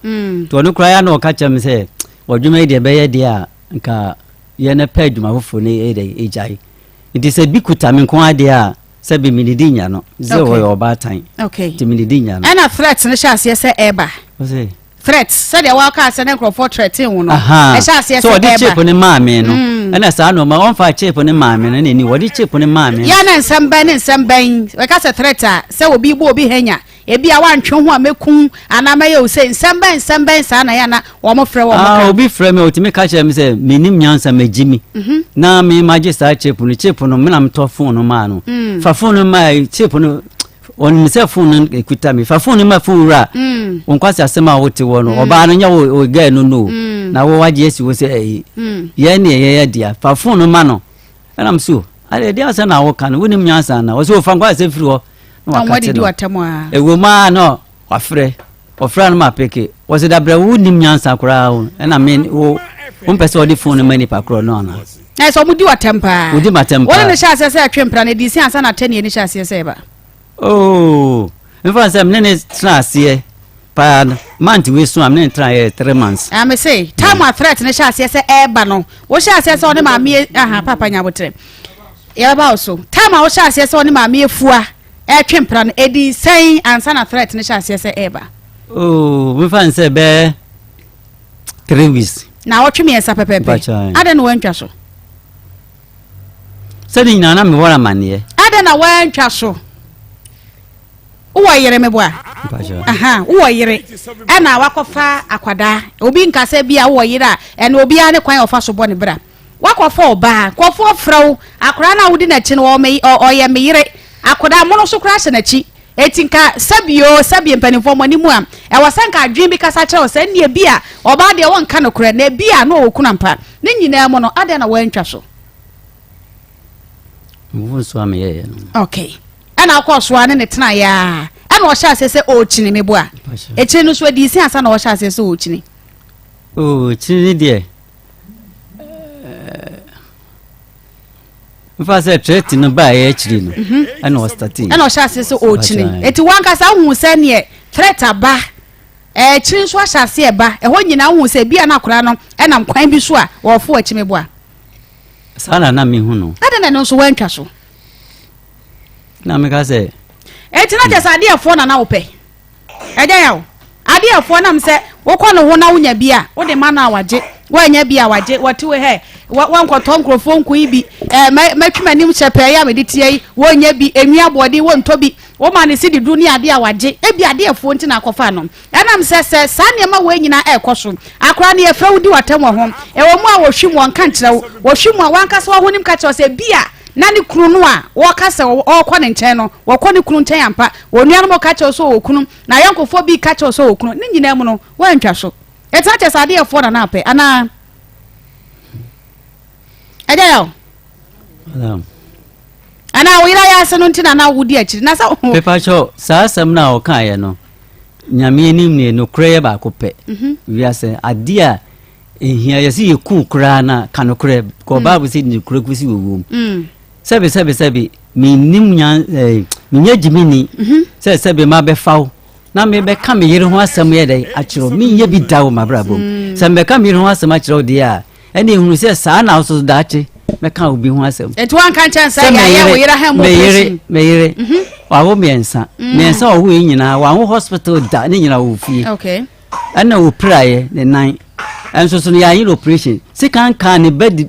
E: to no kra ya na o ka chem se odwuma de be ye de a nka ye na pa adwuma fofo ne e de ejai nti se bi kutame nko ade a se be meni dinja no ze wo oba tan nti meni dinja no
B: ana threat ne sha se eba
E: o se
B: threat said ya waka se ne crop threatin wo no
E: e sha se so di chip ne maame no ana sa no ma won fa chip ne maame no ne ni wodi chip ne maame
B: ya na nsem ban we ka se threat a se obi bo obi henya ebi a wantwe ho a mekun ana ma ye o se nsem ban sa na ya na wo mo frɛ wo mo ka
E: obi frɛ me otimi ka kyerɛ me se menim nyansa magimi na me magye sa chip no me na mto phone no ma no fa phone no ma chip no on me se phone ekuta me fa phone ma phone ra on kwase asema wote wo no oba no nya wo ga no na wo waje esi wo se ye ne ye dia fa phone ma no na mso ale dia se na wo kan wo nim nyansa na wo se wo fa kwase firi ho no wakati
B: no
E: ewo ma no wafre ofra no ma peke wo se dabra wo nim nyansa kora ho na me wo pese wo di phone ma ni pa kro no na
B: na so mu di watempa
E: wo di matempa
B: wo ne sha se atwempra na di si ansa na 10 ni sha se ba
E: oh mfa se mne trase pa month we so am 3 months
B: am say time a threat ne sha se eba no wo sha se one ma me papa nya botre ya ba so time a wo sha se one ma me efua twempra no edi sen ansa na threat ne sha se eba
E: oh mfa se be 3 weeks
B: na wo tweme esa pepepe ada no wantwa so
E: sadi na me wora mane
B: ada na wantwa so uwa yere meboa uwa yere na wakofa akwada obi nkase bia uwa yere na obi ane kwan ofa so bone bra wakofa oba kofo fraw akora na wudi na chi no oye me yere akoda mono so kra na chi etinka sabie mpanifo manimu a wasanka adwen bi kasa kire o se ne bia oba de won ka no kra na bia no okuna mpa ne nyina mo no ade na wantwa so
E: mvu so am ye
B: okay ana akoso ane ne tena ya ana o sha se o chini mebo a echi no so di si asa na o sha se o chini
E: chini de mfa se threat no ba ye chiri no ana o starting
B: ana o sha se o chini eti wanka sa hu se ne threat aba chini so sha se eba ho nyina hu se bia na akora no na mkwan bi so a wo fo achi mebo a
E: sana na me hu no
B: ada na no so wantwa so
E: na me ka se
B: na just ade afo na wo pe eja yawo ade afo na mse wo kɔ no ho na wonya bia wo de ma na waje wo anya bia waje wati we he wan kwato nkrofo nko ibi matwuma nim chepe ya meditie wonya bi enua body wonto bi wo ma ne sidi du ne ade a waje ebi ade afo nti na akofa no enam sese sa ne ma we nyina ekoso akora ne efra wudi watam ho ewo mu a wo hwim won kan kire wo hwim a wan kasa wo honim ka kire se bia na ne kunu no a wo kasa wo kɔ ne nkyɛn no wo kɔ ne kunu nkyɛn ampa wo nua no mo ka kire so wo kunu na yankofo bi ka kire so wo kunu ne nyina mu no wo ntwa so eta kire sa ade afo na na apɛ ana Ajayo. Ana wira ya sanu ntina na wudi akiri na sa
E: Pepa cho sa asem na o kan ye no. Nyame anim ne no kure ba ko pe. Wi ase ade a ehia ye se ye ku kura na kan kure ko Bible say ni kure kusi wo. Sebe mi nim nya mi nya jimini. Sebe ma be fawo. Na me be ka me yire ho asem ye dai akiro mi nya bi dawo mabrabom. Sebe ka me yire ho asem akiro de a ene hunu se sa na so dache me ka obi ho asem
B: etu an kan chan sa ya wo yira ha mo
E: me wa wo miensa o wo nyina wa wo hospital da ne nyina wo fie
B: okay
E: ana wo praye ne nan enso so ya yin operation se kan ne bed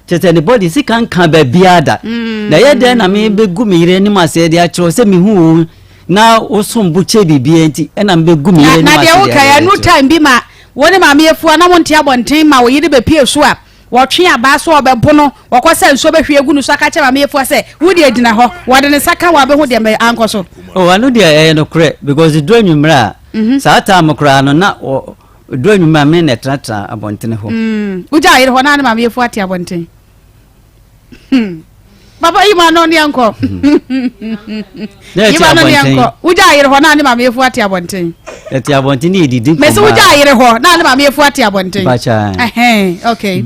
E: chete ne body se kan ba biada na ye de na me be gu me yire ni ma se de a chiro se me hu na wo sombu che bibie nti na me gu me yire ni ma se de na de wo ka ya
B: no time bi ma woni ma me efu na monte abonten ma wo yiri be pie so a wo twe aba so obebo no wo kwose nso be hwe egu no so aka che ma me efu se wo de adina ho wo de ne saka wa be hu de me anko so
E: oh anu de no kre because do anwumra sa ta amkra no na do anwumra me ne tratra abonten ho
B: uja yiri ho na ma me efu ati abonten Papa ima no ni anko ima no ni anko uja yiri ho na ma me efu ati abonten
E: eti abonten ni edidi
B: me se uja yire ho na ma me efu ati abonten
E: bacha
B: okay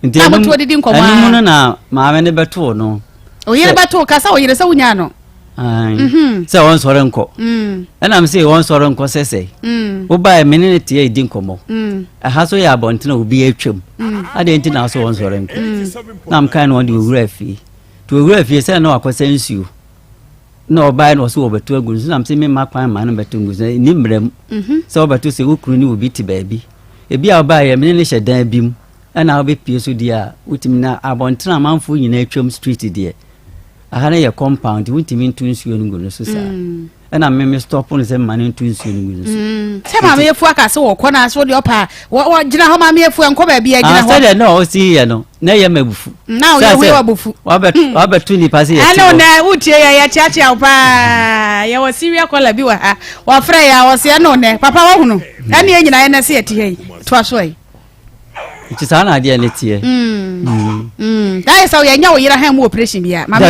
E: nti na mo edidi nkoma ani mu na ma me ne beto no
B: o yire beto kasa o yire se unya no
E: se won sore nko na me se won sore nko sese wo ba me ne tie edidi nkomo ha so ya abonten obi atwam ade nti na so won sore nko na am kan won de owura fi to owura fi se na akwasa nsuo na obai no so obeto agunzu na mse me makwan ma no beto agunzu ni mrem so obeto se wukuru ni obi ti baabi ebi a obai ya me ne hyedan bim ana obe pie so dia utimi na abontena manfo nyina atwam street dia aha na ye compound utimi ntu nsuo no gunzu so sa ana me stop no se mane ntu nsuo no gunzu
B: se ma me efu aka se wo kona so de opa wo gina ho ma me efu enko ba bia gina ho
E: se de no o si ye no na ye mabufu
B: na o ye wabufu
E: wabetu ni pase ye
B: ano na utie ya chiachi opa ye wo siria kola bi wa ha wo fra ya wo se no ne papa wo hunu ani ye nyina ye na se ye tie to aso yi
E: It's an idea let's hear.
B: That is how you know you're having operation here. Mamma,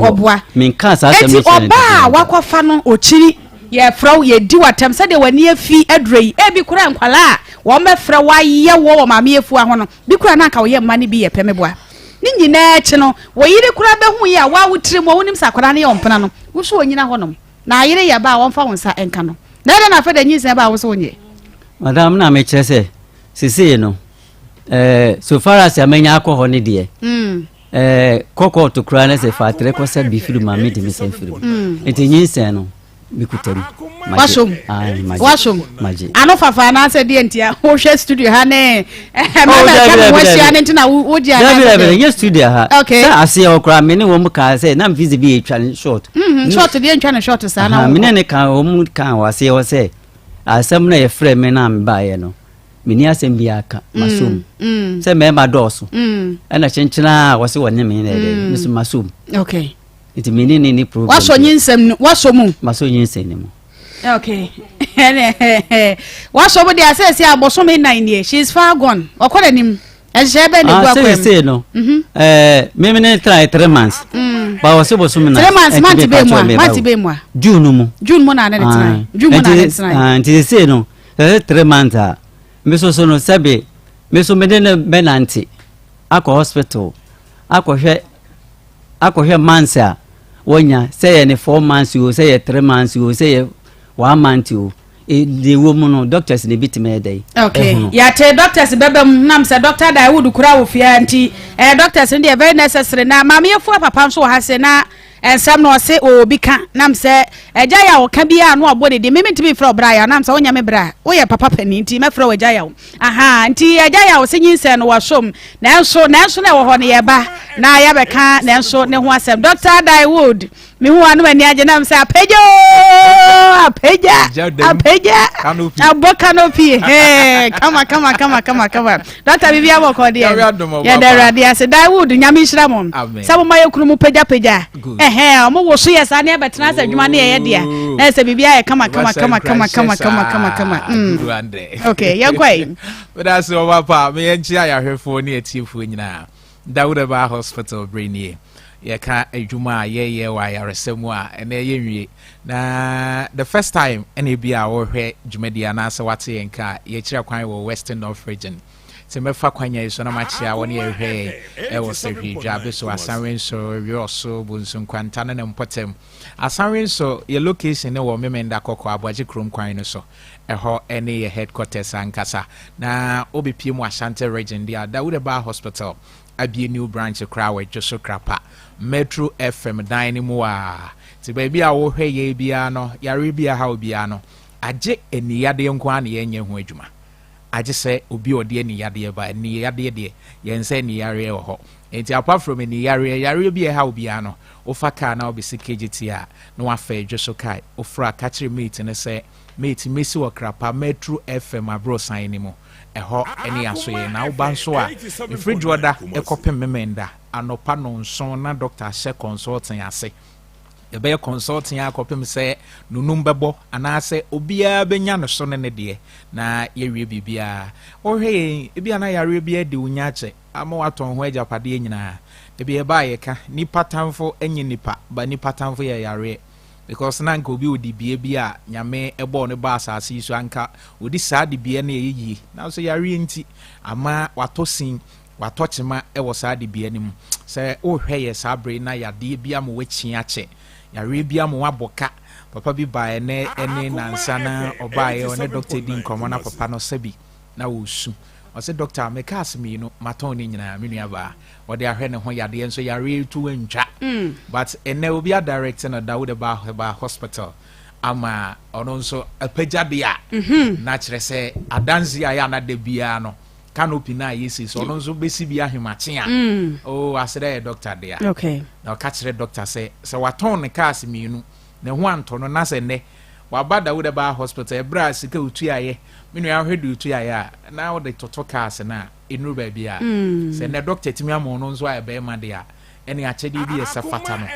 E: Obwa. Mean cancer.
B: Oba, wako fano o chiri. Ye fro ye do atem said they were near fee edre. Ebi kura nkwala. Wome fra wa ye wo mama ye fu ahono. Bi kura na ka wo ye mani bi ye pemeboa. Ni nyina eche no. Wo yire kura be hu ye wa wutire mo wonim sakora na ye ompena no. Wo so onyina honom. Na yire ye ba wonfa wonsa enka no. Na na fa da nyisa ba wo so onye.
E: Madam na me chese. Sisi no so far as amenya akọ ne de kokko to kra na se fatre ko se bi firu ma me de me se firu etinyi sen no bikutam
B: washom maji ano fafa na se de ntia ho hwe studio ha ne ma wo sia ne ntina wo dia
E: na ye studio ha sa ase okra me ne wo mu ka se na mfizi bi etwa short
B: short de ntwa ne short sa na
E: me ne ka wo mu ka wase wo se asem na ye frɛ me na me ba ye no mini asem bi aka masum se me ma doso na chenchina wase wonye me na de misu masum
B: okay
E: it mini ni program
B: waso nyinsem waso mu
E: maso nyinsem ni mu
B: okay waso mu de asese aboso me 9 years she is far gone okola nim ejebe ne gwa kwem
E: say no me me try 3 months ba wase boso me na
B: 3 months mati be mo
E: June
B: mu na ne try June mu na ne try
E: anti say no 3 months meso so no sabe meso medene benanti akọ hospital akọhwe months a wonya say ne 4 months o say 3 months o say 1 month o the woman no doctors ne bitime dey
B: okay ya te doctors bebem nam say doctor da would kura wo fia anti doctors dey very necessary na mama yefu papa so ha se na Nsem no se obi ka nam se eja ya wo ka bia no obode de meme ntimi fra obra ya na amsa wonya me bra wo ye papa pani nti me fra eja ya wo aha nti eja ya wo senyin no washom na enso na wo ho ne ye ba na ya beka na enso ne ho asem Dr. Daiwood mi hu anu ani age na msa apeja abo canopy kama Dr. Bibia wo ko de ya da dia se Daiwood nyame hira mo sabo ma ye kunu mu peja omo wo so yesa na betena sa adwuma na ye dia na se Bibia ye kama okay ya kwai
F: but as o papa me enchi ya hwefo ne atiefo nyina Dawuda ba hospital brain ye ka adwuma ye wa yaresemu a ene ye nwie na the first time ene bia wo hwe dwumadia na se wate ye nka ye kira kwan wo Western North region se mefa kwanya iso na machia woni ye hwe e wo se hwidwa be so asanwen so rioso bunsun kwanta na mpotem asanwen so ye location ne wo memenda kokko abwaje krom kwan no so eho ene ye headquarters ankasa na obepie mu Ashanti region dia Dawuda ba hospital abie new branch kra we joso krapa Metro FM dynamo a ti baby a wo hwe ye bia no yare bia ha obia no age eniyade nko an ye nya ho adwuma age se obi ode eniyade ba eniyade de yense eniyare wo ho enti apart from eniyare bia ha obia no ofa ka na obisi KGT a no afa joso kai ofra ka kire mate ne se mate mesi wo krapa Metro FM abro san ni mo eho eni aso ye na uba nso a ifridge order ekopem memenda anopa no nson na doctor she consulting ase ebe consulting akopem se nunum bebo anase obia benya no so ne de na yewie bibia ohwe ebia na yare bia de unya che ama waton ho agapade nyina ebia ba ye ka nipa tamfo enye nipa ba nipa tamfo ye yare because na nka obi odi bie bia nyame ebo ne ba asase so anka odi saa de bie na yeyi na so yare nti ama watosin watochema ewo saa de bie nim se o hwe ye saa bre na yade bia mo wachi ache yare bia mo waboka papa bi ba ene nansa na oba ye one doctor din komo na papa no sabi na wo su o se doctor me kas mi no maton ni nyina me nua ba o de ahwe ne ho yade enso yare tu antwa but ene obi a director na Dawuda ba hospital ama ono nso apagade a na kire se adanzi aya na de bia no canopy na yesi so ono nso besi bia hwemache a oh asere doctor there
B: okay
F: na ka kire doctor se waton ne kas mi nu ne ho anto no na se ne waba Dawuda ba hospital ebra sika utu aye menu ya hwedu utu aye a na wo de toto kas na enu ba bia se ne doctor timi amo no nso aye be ma de a ene achedi bi esa fata no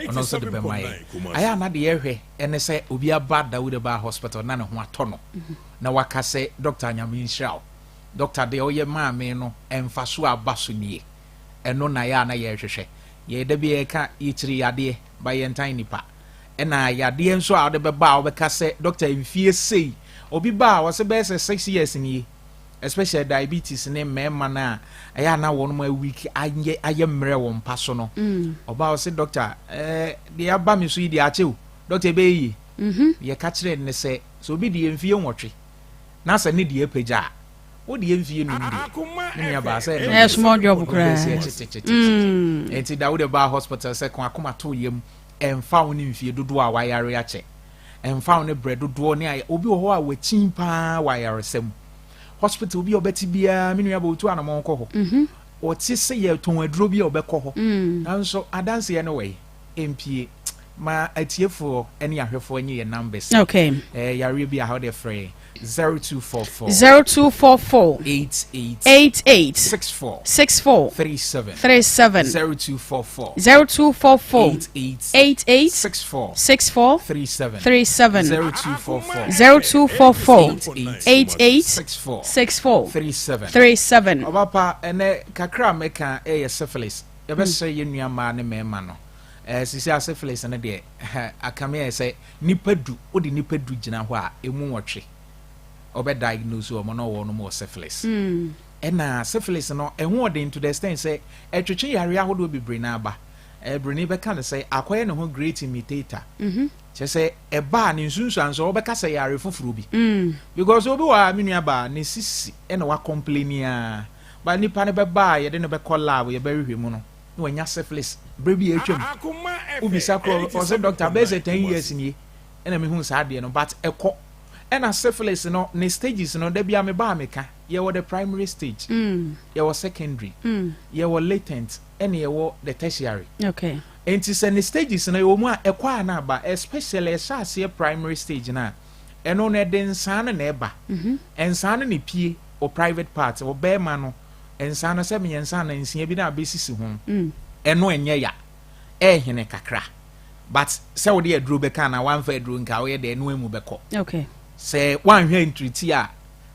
F: ono nso de be ma ye aya na de yehwe ene se obi aba Dawuda ba hospital na ne ho ato no na waka se doctor Nyaminshao doctor de oye ma me no emfa so abaso nie eno na ya na ye hwehwe ye de bi e ka yichiri yade ba ye ntan nipa ena yade nso a de beba obeka se doctor mfie sei obi ba wo se be se 6 years ni especially diabetes ne mema na aya na won ma week aye mre wo mpa so no oba wo se doctor de aba mi so yi de ache o doctor be yi ye ka kire ne se so obi de mfie nwotwe na se ne de epeja o de mfie no ndi ne ya ba se
B: small job kra
F: enti Dawuda ba hospital se kon Akoma to yem emfa woni mfie dodo a wayare ache emfa woni bread dodo ne obi wo ho a wachin pa wayare sem hospital bi obeti bia menu ya botu anamon ko ho o ti se ye ton aduro bi obekọ ho nanso adanse ye no we empie ma atiefo ene ahwefo anyi ye numbers
B: okay
F: yare bi a how they free 0244
B: 88
F: 64 37 0244
B: 88
F: 64 37
B: 88 64 37
F: obapa ene kakra meka syphilis ye be se ye nuama ne mema no sisi syphilis ne de akame say nipadu odi nipadu gina ho a emu wotwe obe diagnose o no wo no mo syphilis ena syphilis no ehu ode into the extent say etwetwe yare ahodo bebre na aba breni be kan say akoye ne ho great imitator che say eba ne nsunsuan so obe ka say yare foforo bi because obi wa menua ba ne sisi ena wa complain a ba nipa ne be ba ye de ne be call lab ye be hwehwe mu no no nya syphilis brebi etwem ubisa ko o say doctor be say 10 years ni ena me hu saa de no but ekọ ena syphilis no ne stages no da bia me ba meka ye wo the primary stage ye wo secondary ye wo latent ena ye wo the tertiary
B: okay
F: enti se ne stages no ye wo mu a ekọ na ba especially ese primary stage na eno na de nsan na eba ensan ne pie o private part o be ma no ensan no se me ensan na nsia bi na abesisi ho eno enye ya ehene kakra but se wo de aduro be kan na wan fa aduro nka wo ye de eno emu be ko
B: okay
F: se wan hwe entreaty a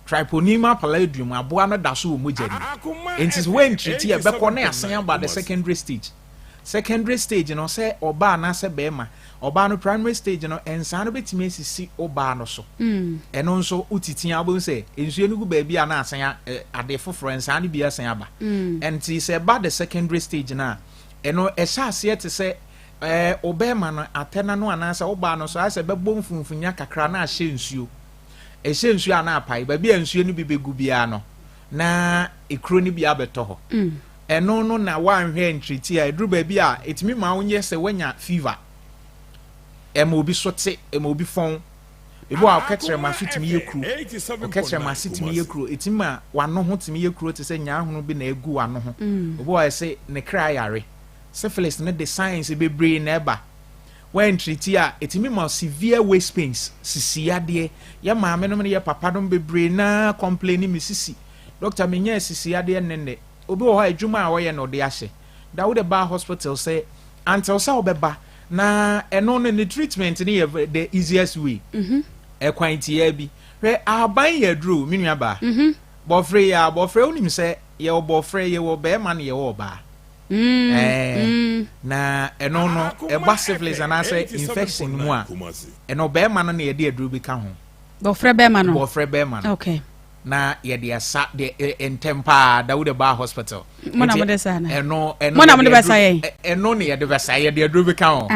F: Triponema palladium aboa no da so wo mogani enti we entreaty e be ko na asan about the secondary stage no se oba na se be ma oba no primary stage no ensan no betime sisi oba no so eno nso utitin abo se ensuo no gu ba bia na asan ade foforo ensan no bia asan aba enti se ba the secondary stage na eno ehya ase te se obema no atena no anasa oba no so ase be bom funfunya kakra na ahye nsuo ehye nsuo ana apai ba bia nsuo no bi begu bia no na ekro ni bia beto ho eno no na wanhwe entreaty a edru ba bia etimi ma wonye se wanya fever obi sote obi fon ebo a ketre ma fitimi yekru ketre ma fitimi yekru etima wano ho timi yekru te se nya hono bi na egu wano ho obo a se ne kra yare syphilis ne the science be brain eba when treaty a etimi ma severe waist pains sisiade ya maame no ye papa no be brain na complain mi sisi doctor me nya sisiade nenne obi wo ha adwuma a wo ye no de ahye da wo de ba hospital say until sa obeba na eno ne treatment ni the easiest way ekwanti ya bi hwe aban ya dru minua ba bofre onim se ye bofre ye wo be ma ne ye wo ba na eno no eba syphilis and say infection mu a eno be ma no na ye de adru bi ka ho
B: bofre be ma no okay
F: na ye de asa de entempa da wo de ba hospital
B: mona mo de sa na
F: eno
B: mona mo de besa ye
F: eno ne ye de besa ye de adru bi ka ho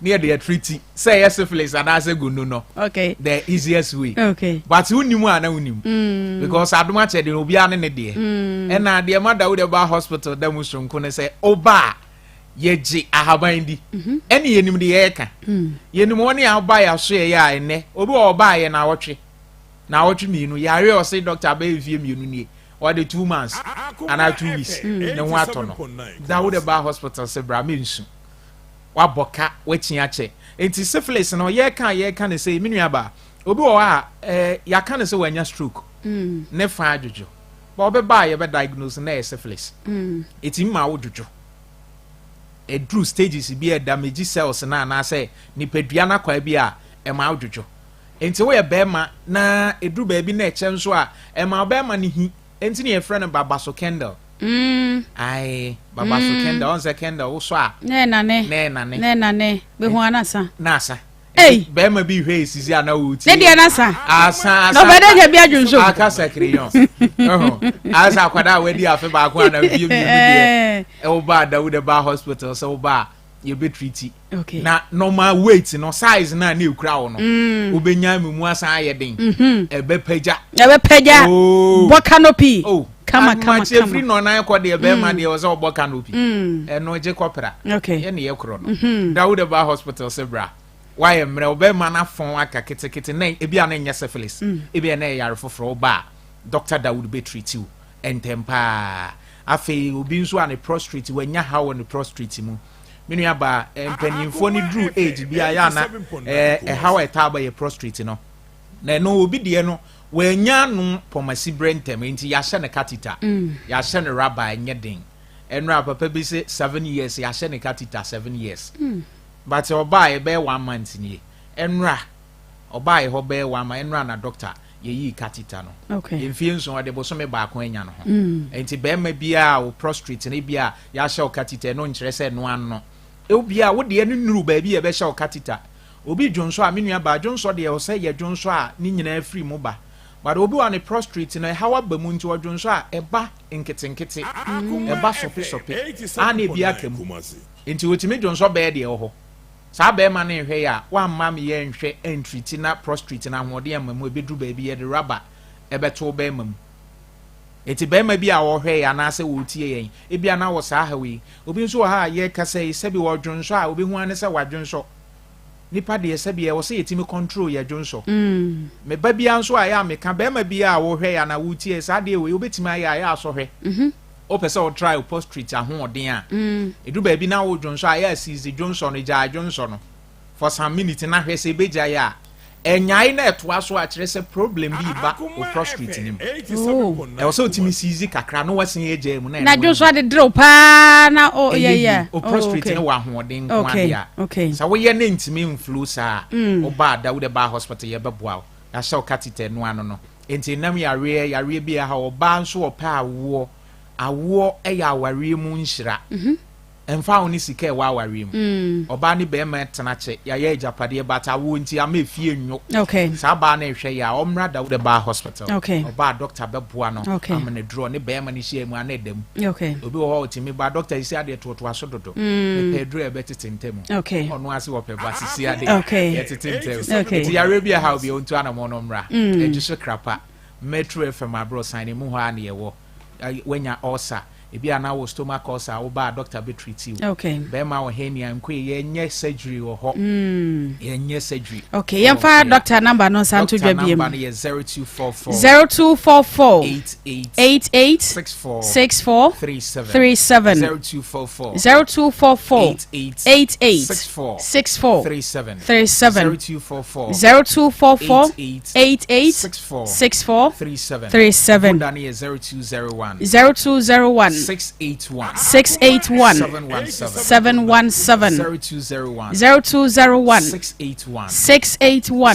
F: ne ye de treat say syphilis and say gunu no
B: okay
F: the easiest way
B: okay
F: but unimu ana unimu because aduma che de obi ane ne de na de ma da wo de ba hospital da mu sonko ne say oba ye ji ahaban di ene yenim de ye ka yenim woni aba ya so ye ya ene obi oba ye na wotwe minu yare o say doctor ba evie minu nie or the 2 months and 2 weeks ne ho atono da wo de ba hospital se bra me nsu wa boka wachia che enti syphilis no ye ka ne say minu aba obi wo ha ya ka ne say wanya stroke ne fa adwojo ba obi ba ye be diagnose na syphilis eti ma wo dwojo e drew stages bi e damage cells na say ni pedua na kwa bi a e ma adwojo enti wo ye bema na edru ba bi na eche nso a e ma bema ni hi enti ne ye frɛ no babaso candle ai babaso candle on se candle wo so a
B: ne nane be ho anasa
F: Hey, bema bi hwe sisi ana wuti.
B: Ne dia na sa.
F: Asa.
B: No bede je bia dwunso.
F: Aka sakriyon. Asa kwada wedi afi ba ko ana bie bi die. E wo ba da wo de ba hospital so wo ba ye be treat.
B: Okay.
F: Na normal weight no size na na ekura wo no. Wo benya mu asa aye den. E be pagya. Bo canopy. Oh.
B: Kama.
F: Free no na ko de be ma de wo so bo canopy. E no je kopra.
B: Okay.
F: Ye ne ye kro no. Da wo de ba hospital se bra. Why mre obema na fon aka ketekete na ebia na nya syphilis ebia na yare foforo ba Dr. Dawood be treat you entempa afi obi nso ane prostrate wanya how on prostrate mu menu aba empanimfo ni drew age bia ya na how etaba ye prostrate no na no obi de no wanya no pomasi brentem enti ya hye ne catheter ya hye ne rubber enye den enra papa bi se 7 years ya hye ne catheter 7 years but oba e be 1 month ni enra oba e ho be 1 month enra na doctor ye yi catheter no
B: okay
F: emfie nso ade bo so me ba ko anya no ho enti be ma bia o prostrate na bia ya hye o catheter no nkire se no anno e bia wo de anu nuru ba bia be hye o catheter obi dwonso a menua ba dwonso de o se ye dwonso a ni nyina free mu ba but obi wa ne prostrate na hawa ba mu nti o dwonso a e ba nkete e ba sopi ana bia kam enti wotime dwonso be de ho sa be ma na hwe ya wa ma me ye nhwe entreat na prostrate na hode am mu ebedru ba bi ye de rubber ebeto be mam eti be ma bi a wo hwe ya na se wo tie yen e bia na wo sa ha wi obi nso ha ye kasa yi se bi wo dwonso a obi hu ane se wa dwonso nipa de ese bia wo se yetimi control ya dwonso me ba bia nso aya me ka be ma bia wo hwe ya na wutie sa de we obetimi aya ya so hwe o pese o try post street ahoden a edu ba bi na wo dwonso aya seize dwonso no ja dwonso no for some minute na hwe se beja ya enyai na etoa so a kire se problem bi ba o prostrate nim e wo so timi seize kakra no wasen eja mu
B: na dwonso de drop pa na o yeah
F: o prostrate ne wa ahoden kwa dia so wo ye na ntimi influ sa o ba da wo de ba hospital ye beboa ya sha o catheter no ano no enti nam yare bi ha o ba nso o pa awo eya aware mu nhira emfa oni sika wa aware mu oba ni be ma tenache ya ye japade bata wo nti amefie nwo sa ba na ehwe ya omra da wo ba hospital oba doctor beboa no amene draw ne be ma ni hie mu ana edam obi wo timi ba doctor isi ade toto asododo ne pe draw e betete ntemu onu ase wo pe ba sisi ade ye tete ntemu ti yare bi ha obi ontu ana mo no mra ejiso krapa metro fm abro sign mu ho ana ye wo wenya ulcer ebi ana wo stomach ulcer wo ba doctor be treat you be ma wo henia nko ye nye surgery wo ho ye nye surgery
B: ye fa doctor number no santo dwa biem
F: number ye 0244 88 64 37 0244 88 64 88 64 37 Dani ye 0201 681 717 0201 681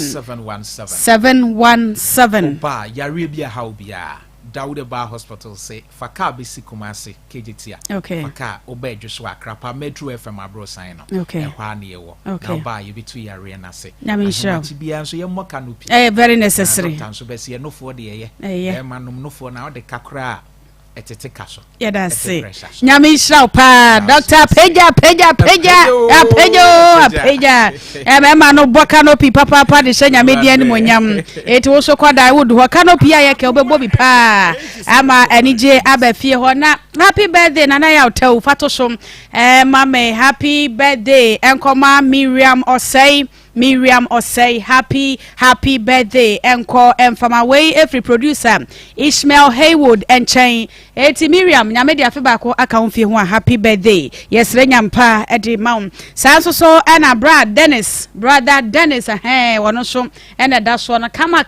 F: 717 ba yare bia how bia Dawude Ba Hospital say faka besi kumase kejitia faka obedwo so akrapa metro fm abro sign no ehwa na yewo na ba ye bitu yare na se ti bia nso ye moka no pi
B: very necessary
F: tanso besi ye no fo de ye manum no fo na o de kakra etete kaso
B: yeah that's it nyame shao pa doctor peja ma no boka no pi papa de hye nyame dia ni monyam eti wo so kwada wood ho canopy ya ke obebo bi pa ama anije abafie ho na happy birthday nana ya otaw fato so mama happy birthday enkoma Miriam Osei happy birthday enko emfama way every producer Ishmael Haywood and Chain eti Miriam nyame dia fe ba ko aka ho fie ho happy birthday yesre nyampa edi maum sanso so ana brother Dennis wono so ena da so no kama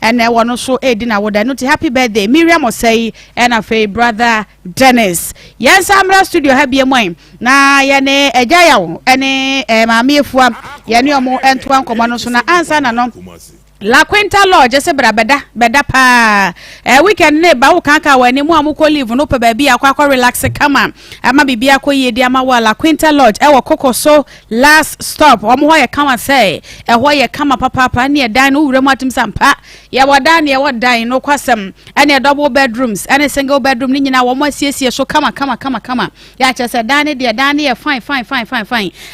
B: ena wono so edi na woda no ti happy birthday Miriam Osei ena fe brother Dennis yes amra studio ha bie moy na ye ne eja yawo ene maami efua yani omo entoa nkomo no so na ansa na no La Quinta Lodge se beda pa weekend ne ba wo kanka wani mu amuko leave no pe ba bia akwa relax kama ama bibia ko yedi ama wa La Quinta Lodge e wo kokoso last stop omo ho ye kama say ho ye kama papa ne dan no wura mu atim sampa ye wadan ye wadan no kwasem ene double bedrooms ene single bedroom ni nyina wo mo asiesie so kama ya che se dan ne ye fine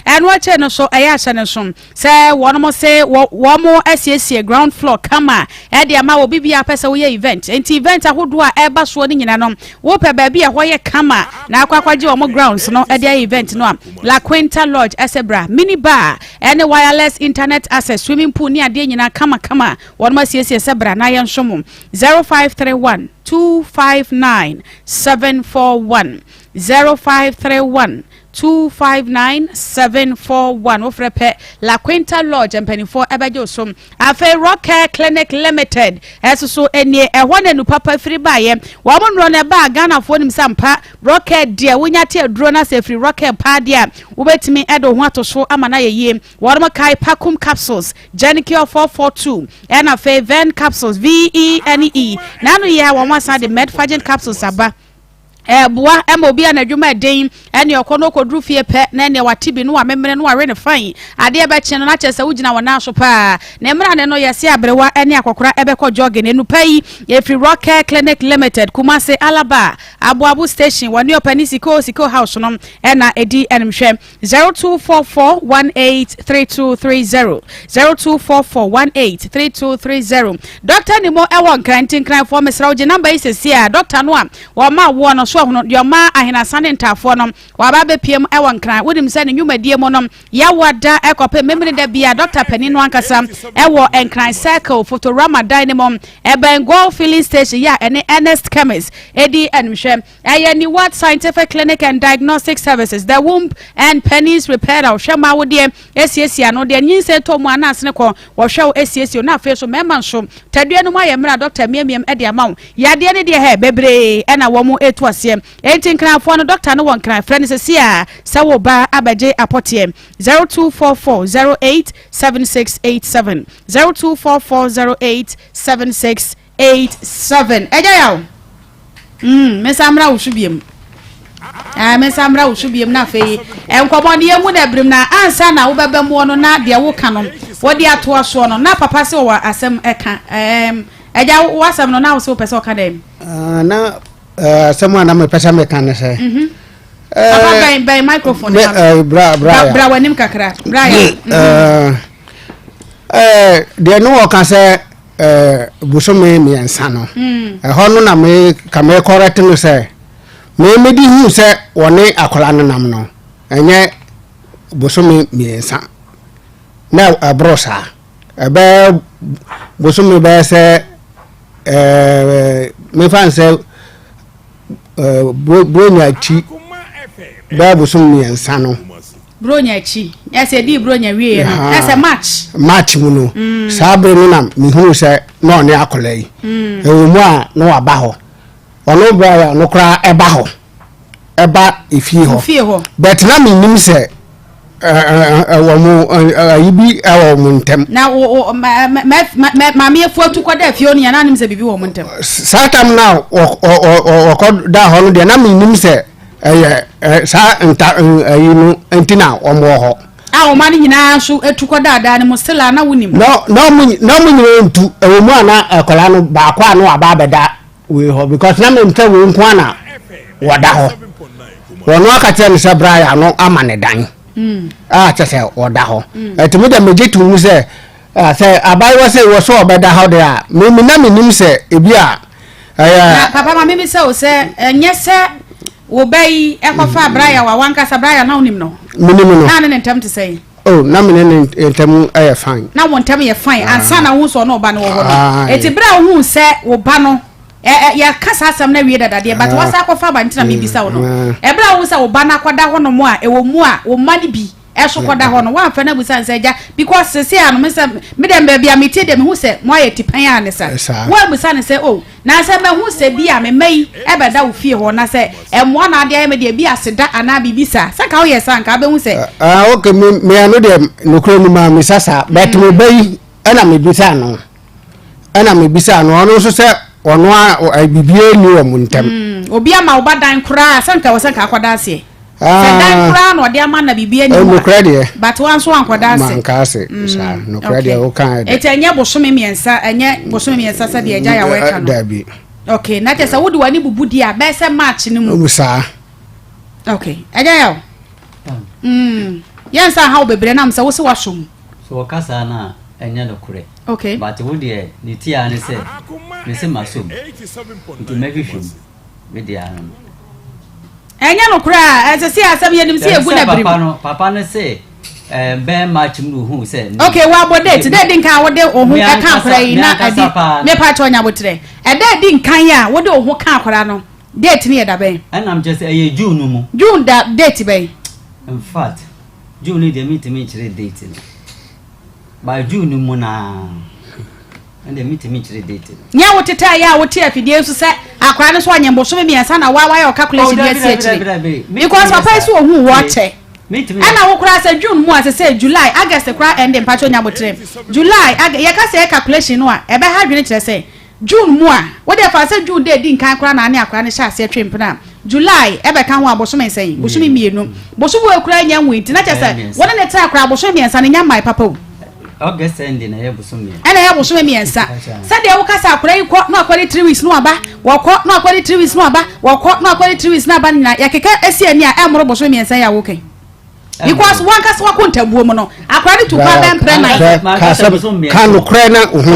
B: eno che no so ya che no so say wono mo say wo mo asiesie ground floor kama dia ma wo bibia pese wo ye event enti event ahodo a eba so ni nyina no wo pe ba bia ho ye kama na akwakwaje wo mo grounds no dia event no La Quinta Lodge Esebra mini bar any wireless internet access swimming pool ni ade nyina kama won ma siesie Esebra na ye nsomo 0531 259 741 0531 259-741 ofrepe La Quinta Lodge mpanifo ebajo so afa Rock Care Clinic Limited eso enie ehwana nu papa free baye wo monro ne ba Ghana fo nim sampa Rock Care dia wonya te aduro na se free Rock Care pa dia wobetimi edo ho atoso amana yeye wo mo kai Pacum capsules Genicure 442 and afa Ven capsules VENE nanu ye wo mo sa de Medfagin capsules aba boa obi anadwuma den ene okono kodru fie pe na ene watibi no amemre no are ne fan ade e be kye no na kyese wugina wona so pa na emra ne no yese abrewa ene akokora ebe ko joge ne nu pai ye free Rock Care Clinic Limited Kumase Alaba Abu station wani opani siko house no ena edi enmhwe 0244183230 0244183230 Dr. Nimo ewon krantin kran for mesra oje number is here Dr. Noa wo ma wo no so no de ma ahena sane ntafo no wa ba be piem e won kran wonim se ne nwumadie mo no ya wada ekope memre da bia Dr. Penny no ankasa e wo enkran circle photo Ramadan ne mom e ben go filling station ya ene Ernest Chemist edi enhwe eye ni what scientific clinic and diagnostic services the womb and pennies repair hwema wo de esiesia no de nyinse to mu anase ne ko wo hwe esiesia na afi so mema nso tadua no ma ye mra Dr. Miemiem e de ama ya de ne de he bebre e na wo mu etu ase enti kranfo no doctor no won kran friend se sia se wo ba abaje apotie 0244087687 0244087687 eja yawo mesamra usubiem mesamra usubiem na fe enkomo ne yemu na brim na ansa na wo beba mu no na de wo ka no wo de ato aso no na papa se wo asem eka eja wo asem no na wo se wo pese oka dem
G: na asem na me pese me kan ne se
B: papa by microphone bra wanim kakra bra
G: de no wo ka se busome mi ensa no ho no na me ka me correct no se me di hu se woni akola nanam no enye busome mi ensa na abrosa ebe busome be se me fan se bronya chi ba busome mi ensa no
B: bronya chi ese di bronya wie no ese match
G: mu no sabre no na mi hu se no ne akola yi ewo mu a no aba ho ono bra no kra eba ho eba ifie ho but na mi nim se ewo mu ayibi ewo mu ntem
B: na ma me efu atu da fie oni na nim se bibi wo mu ntem
G: satam na o ko da ho no de na mi nim se sa nta ayinu entina omo ho
B: o mani nyina so etu da ne musela na wonim
G: no nyina ntu ewo mu ana akola no ba kwa no aba beda we ho because na me nta we nko na wada ho wono akate ne se bra no amane dan chese wada ho etimi da mejitu mu se se abai wo se wo so obeda ho de a me na me nim se ebi a
B: papa ma me se o se enye se wo bai ekofa braya wa wanka sa braya na onim no
G: minimum
B: na ne ntam te say
G: oh na me ne ntam fine
B: na won ntam ye fine ansa na hu so no ba no wo no eti bra hu se wo ba no ya kasa asam na wie dada de but wasa akofa ba ntina me bisa wo no e bra hu se wo ba na kwada ho no mo a e wo mu a wo mani bi eso kwada ho no wa fa na busa nsa ja because se anu me dem ba bia me tie dem hu se mo aye tipan ya ne sa wa busa ne se oh na se me hu se bia me mai e beda wo fie ho na se e mo na ade me de bia seda ana bibisa se ka wo ye sa nka be hu se
G: okay me anu de no kro ni ma me sasa but me bai ana me bisa no ono so se ono a bibie ni o muntem
B: obi ama oba dan kura se nka wo se nka akwada ase dan kura no de ama na bibie ni
G: no credit
B: but wan so akwada ase
G: man ka ase sa no credit o kan
B: enye bosome miensa enye bosome miensa se de eja ya weka no
G: dabi
B: okay na te se wodi wani bubudi a be se match ni mu
G: sa
B: okay eja ya yensa ha bebre na mse wo se washom
E: so kasa na enye no kure
B: okay
E: but wo de ni tia ne se me se masom to make you me dia
B: enya no kura ese si asem yenim si egu na brim
E: papa no say ben match mu hu say
B: okay wa bo date de din kan wo de ohu e kan kura yi na adi me pa cho nya botre e de din kan ya wo de ohu kan kura no date ni e da ben
E: and I'm just June no mu
B: June da date ben
E: in fact June ni de meet me chire date ni by June mu na and the meet me chire date
B: nya wo teta ya wo tia fidie su se akwa ne so anyembo so me miensa na wa your calculation dey say chire because papa is ohu wo che ana wo kura se June mu as say July August kura end in patcho nya botre July ya ka se calculation no a e be ha dwene chire se June mu a wo dey fa se June dey din kan kura na ne akwa ne sha se twemp na July e be kan ho aboso me sen boso me mienu boso wo kura nya nwinti na che se wo ne ta kura aboso miensa ne nya mai papa
E: August ending na yeboso me
B: ana yeboso me miensa se de wo kasa akura yi ko na akwari 3 weeks no aba wo ko na akwari 3 weeks no aba wo ko na akwari 3 weeks na aba na ya keke esi ani a emro boso miensa ya wo kan because one cast walk on to woman according to Papa Prena
G: can Ukraine because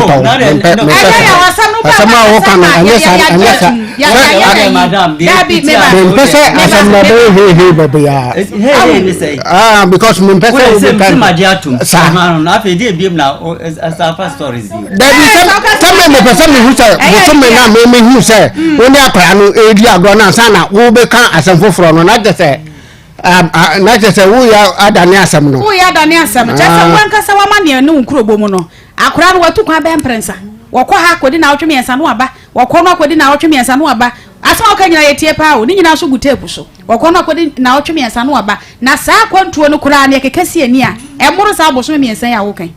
G: na je se wo ya adane asem no
B: wo ya adane asem je se wan kasa wa mane no nkrobo mu no akora no watu kwa be mprensa wokọ ha kodi na otwe miensa no aba wokọ no kodi na otwe miensa no aba asema ka nyina yetie pa o ni nyina so gutepu so wokọ no kodi na otwe miensa no aba na saa kwantuo no kura ne kekesi ani a emoro saa boso miensa ya wo kan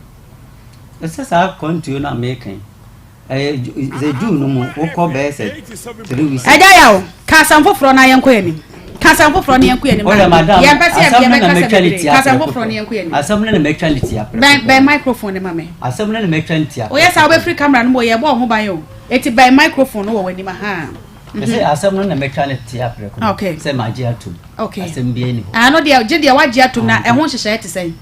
E: ese saa kwantuo na me kan ze du no mu wokọ be se 3 weeks
B: aja ya o ka samfoforo na yenko yani Kasampo from Yanku and Kasampo from Yanku.
E: Assembly mechanity.
B: By microphone, mamma.
E: Assembly mechanity.
B: Oh, yes, I'll be free camera and boy, who by you. It's by microphone or when you hand.
E: Assembly mechanity.
B: Okay,
E: say my dear too.
B: Okay,
E: assembly.
B: I know the Jidia what you to now, and won't you say to say.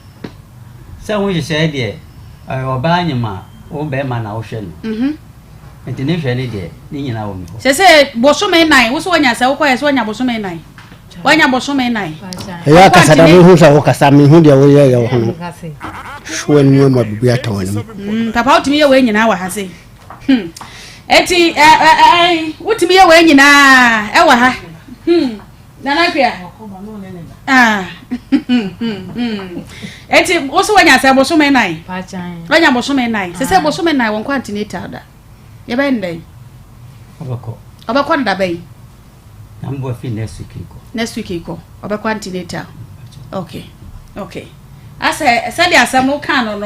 E: So, when you say, dear, I will buy you ma, or bear man ocean. And the nation, dear, you know.
B: Say, Bosome nine, what's one yes, I'll quite as one Bosome nine. Wanya bosome nai
G: ya kasada mu hu sa wo kasa me hu de wo ye ho no shwe nwe ma bibia ta wonu
B: papa utimi ye we nyina wa ha se eti utimi ye we nyina e wa ha nana kwia eti oso wanya sa bosome nai wanya bosome nai se bosome nai won kwantinator da ye ba ndai obako nda bai
E: Nambo fi
B: next week iko obekwa antinatal okay asa said asam no kan no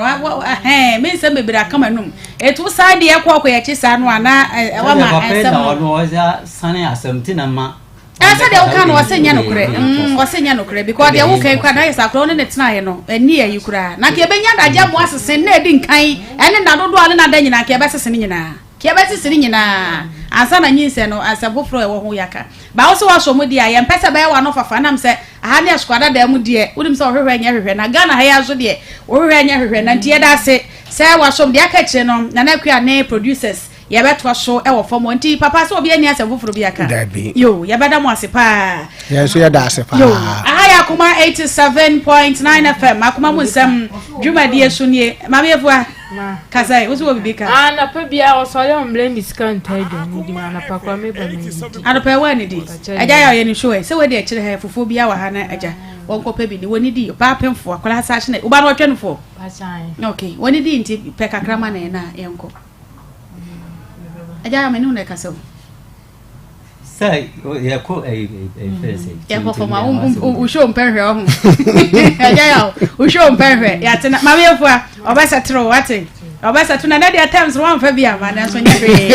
B: me nsem bebira akama num etu side ye kwa ye chisa no ana wa ma nsem
E: no oza sane asam tinama
B: asa de kan no wasenya no kure wasenya no kure because de wo kan kwa na yesa kro ne tena ye no ani ya yikura na ke benya da gya mo asese na edi nkan ene na dodo ale na da nyina ke besese ne nyina kiabati siri nyina ansa na nyinse no asabofro e wo ho yaka ba wo so wa so mu dia ye mpesa ba ye wa no fafa nam se aha ne askwada da mu die wonim se ohwehwe nya hwehwe na Ghana ha ya zo die ohwehwe nya hwehwe na die da se wa so dia ka kire no na na kwa ne producers ye beto so e wo fom nti papa so obi ani asabofro bi aka yo ye beda mo asepa
G: ye so ye da asepa
B: yo aha ya Akoma 87.9 FM Akoma mu nsem dwuma die so nie mama yefua Kasai, what's what we can?
C: Na pebia o so le omble miskan taido ni di na pakwa me ba ni.
B: Ano pe wa ni di. Aja ya ye ni show se we de kire ha fufu bia wa ha na aja. Wonko pebi ni woni di pa pemfo akola sa hye na uba no twemfo.
C: Pa chan.
B: Okay, woni di nti pe kakrama na na yenko. Aja ya me nu na kaso.
E: Say, ya ko first.
B: Ya ko fo ma u show mpenhwe o hu. Aja ya u show mpenhwe ya tena ma me fo obasa tro wate obasa tuna na dia times one fa bia ma na so nyahwe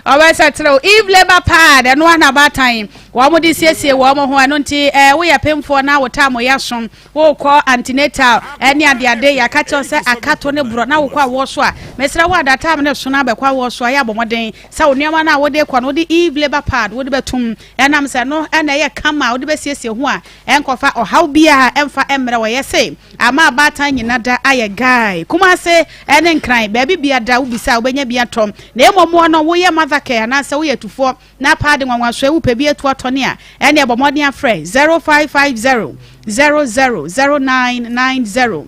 B: obasa tro if labor pad and one about time wo mo di siesie wo mo ho ano nti wo ya pemfo na wo ta mo ya som wo ko antenatal ene ade ya ka cho se akato ne bro na wo kwa wo so a mesra wo ada time ne so na be kwa wo so ya bomoden sa wo niam na wo de kwa no di if labor pad wo de betum enam se no ene ye kama wo de be siesie ho a enkofa ohaw bia emfa emre wo ye se ama about time nyina da aye guy kuma se ene nkran ba bia da wo bisa wo benya bia tom na emomo no wo ye mother care na se wo ye tufo na pad nwanwa so wo pe bia tu Tonia, any abomodian friend 0550 000990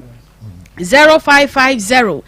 B: 0550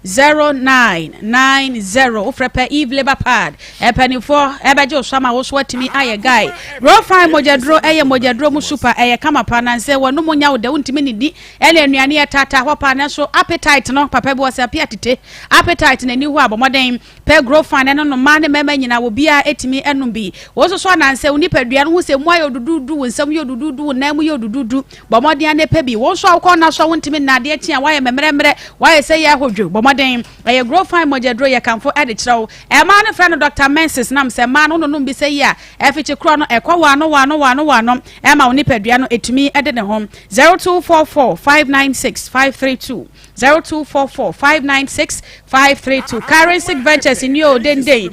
B: 000990 Frepe Eve Labor Pad Penny for Ebajo Sama was what me aye guy Raw fine mojadro mojadro mu super kama pana and say no munya wo de untimi di ele nuane tata hopa na so appetite no papa bo se apiatite appetite na ni hu abomoden pe grow fine no no man mema nyina wo bia etimi enum bi wo so na nse unipadua no hu se mu ayo dududu wo nsam yo dududu na mu yo dududu bomoden ne pe bi wo so akọ na so untimi na de tia wa ye memremre wa ye se ya hodwo bomoden I grow fine mojadro ya kan fo edit chiro e ma ne friend Dr. Mensis nam se ma no no bi se ya e fichi kro no e kwa wano e ma oni padua no etumi ede ne hom 0244 596 532 0244-596-532 currency ventures in your day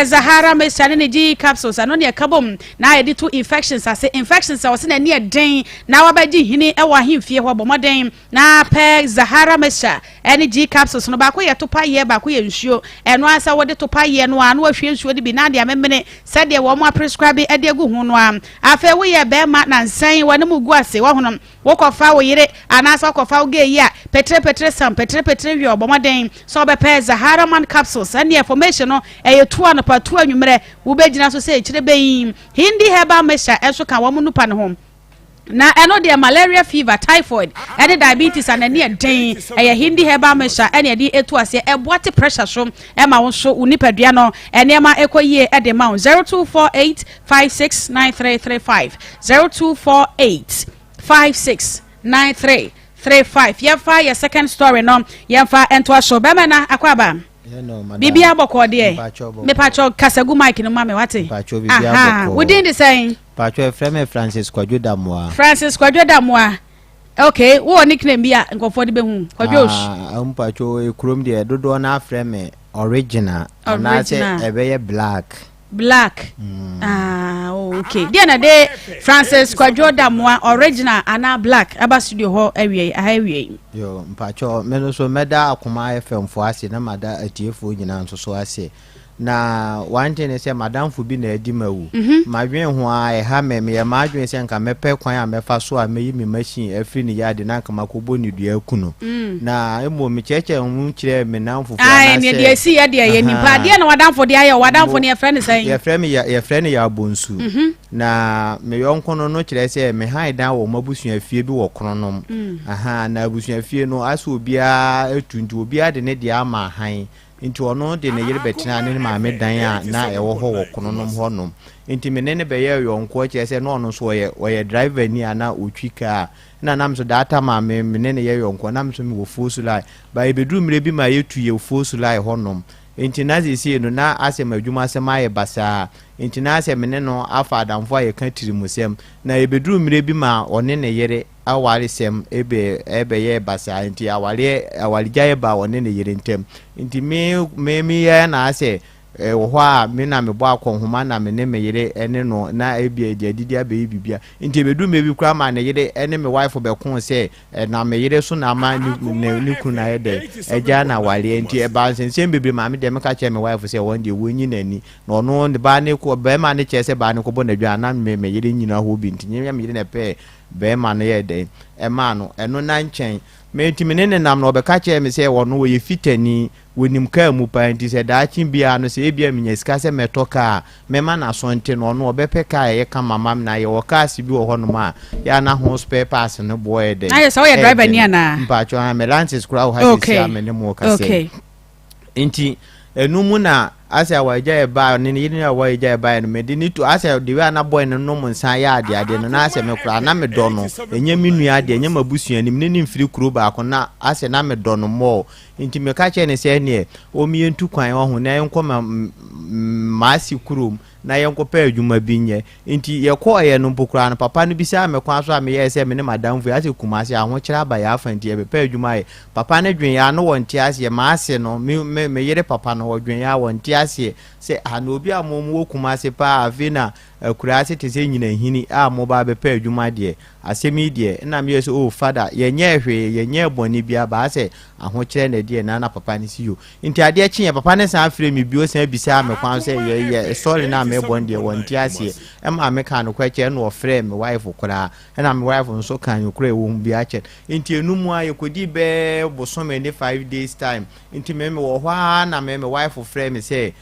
B: Zahara mixture ne G capsules ano ne kabom na yedi to infections ase infections a wose na ne den na wabaji hini ewa himfie ho bomoden na pe Zahara mixture ene G capsules no ba ko ye to paye ba ko ye nsuo eno asa wode to paye no anu ahwe nsuo de bi na de amemene said de wo mo prescribe e de gu hu no am afa we ye be ma na nsan wone mu gu ase wo honom wo kofa wo yire anasa kofa wo ge yi a petre sam petre wi obomoden so be pe Zahara man capsules and information no e yetu no pa tu anwumere wo be gina so se kire be hindi herbal mixture eso ka wo mu nupa ne ho na eno de malaria fever typhoid and diabetes and any den e hindi herbal mixture and e etu ase e boate pressure so e ma wo so unipadua no ene ma ekoyie e de ma 0248569335 0248569335 yefa your second story no yefa ento aso be na akwaba bibi aboko de me pacho kasagu mic no ma me wate aha within the saying
H: pacho frame Francis Kwadwo Damoa
B: okay wo nickname bia nkofo de be hu Kwadwo
H: pacho e krom de dodo na frame original na say ebeye black okay dia na de Francis Kwadwo Damoa original ana black aba studio ho awie yo mpacho meno so meda Akoma FM fo ase na mada atiefo nyina nso so ase na one thing say madam fu bi na edi mawu madwen ho a ha me ye madwen say nka mepe kwan a mefa so a meyi mi machine afri ni yade na nka makobo ni dua kuno na emo me cheche hu kire me na mfufu na say
B: ne de si ye de ye nipa de na wadamfo de aye wadamfo ne friend say
H: ye friend ya bonsu na me yonkono no kire say me han dan wo mabusua fie bi wo kronom aha na abusua fie no aso obia etuntu obia de ne de ama han inti ono de ne yire betina ne maame dan a na ewo ho wo kononom honom inti menene be ye yonko che se no ono so ye driver ni ana otwika na namso data maame menene ye yonko namso mi wo fosulai ba e bedru mire bi ma yetu ye fosulai honom inti na si no na asem adwuma asem aye basa inti na asem ne no afa adamfo ye kan tirimusem na e bedru mire bi ma one ne yere awari sem ebe ye basa inti awali jaye ba one ne yere ntem inti me ya na ase wo a me na me bo akonhoma na me ne me yere ene no na ebia didi abe bibia inti bedu me bi kra ma na yere ene me wife be kon se na me yere so na ma ni kuna ede eja na wale inti e ba sense bebre ma me de me ka che me wife se won de wonyi nani no no de ba ne ko be ma ne che se ba ne ko bo na dwa na me yere nyina ho bi inti nyam me yere na pe be ma ne ye de e ma no eno na nchen me timenene nam no be ka che me se wono wo ye fitani wonim ka mu pa nti se da chin bia no se bia menya sika se metoka me ma na so nte no no obepe ka ye ka mamam na ye wo ka si bi wo hono ma ya na ho spare pass no boy de
B: aye so ye driver ni ana
H: mpa cho ha melances kura ho ha si amene mu ka se nti enumu na asa waja e ba ni yini ya waja e ba no me di to asa de we na boy no no mun san ya ade no na asa me kura na me do no enye minu ade enye mabusua ni me ni mfiri kuro ba ko na asa na me do no mo nti me ka che ne se ne o mi entu kwan ho na enko ma si kurom na yenko pa adwuma binye nti ye ko ye no mpokura no papa no bisa me kwan so a me ye se me ne madam fu ase kumase aho kira ba ya afa nti ye pa adwuma ye papa ne dwen ya no wonti ase ma ase no me yere papa no dwen ya wonti ase se ana obi amomo kumase pa avina kura ase te se nyina hini a mo ba be pa adwuma de asemi de na me se oh father ye nye hwe ye nye boni bia ba ase aho kira na de na papa ne si yo nti ade chi ye papa ne san afre me bio san bisa me kwan se ye sorry na me bon de wonti ase ma me kan kwa che no ofre me wife kura na me wife nso kan kura wo bi a che nti enumu aye kodi be bosome ne 5 days time nti me wo hwa na me wife frɛ me se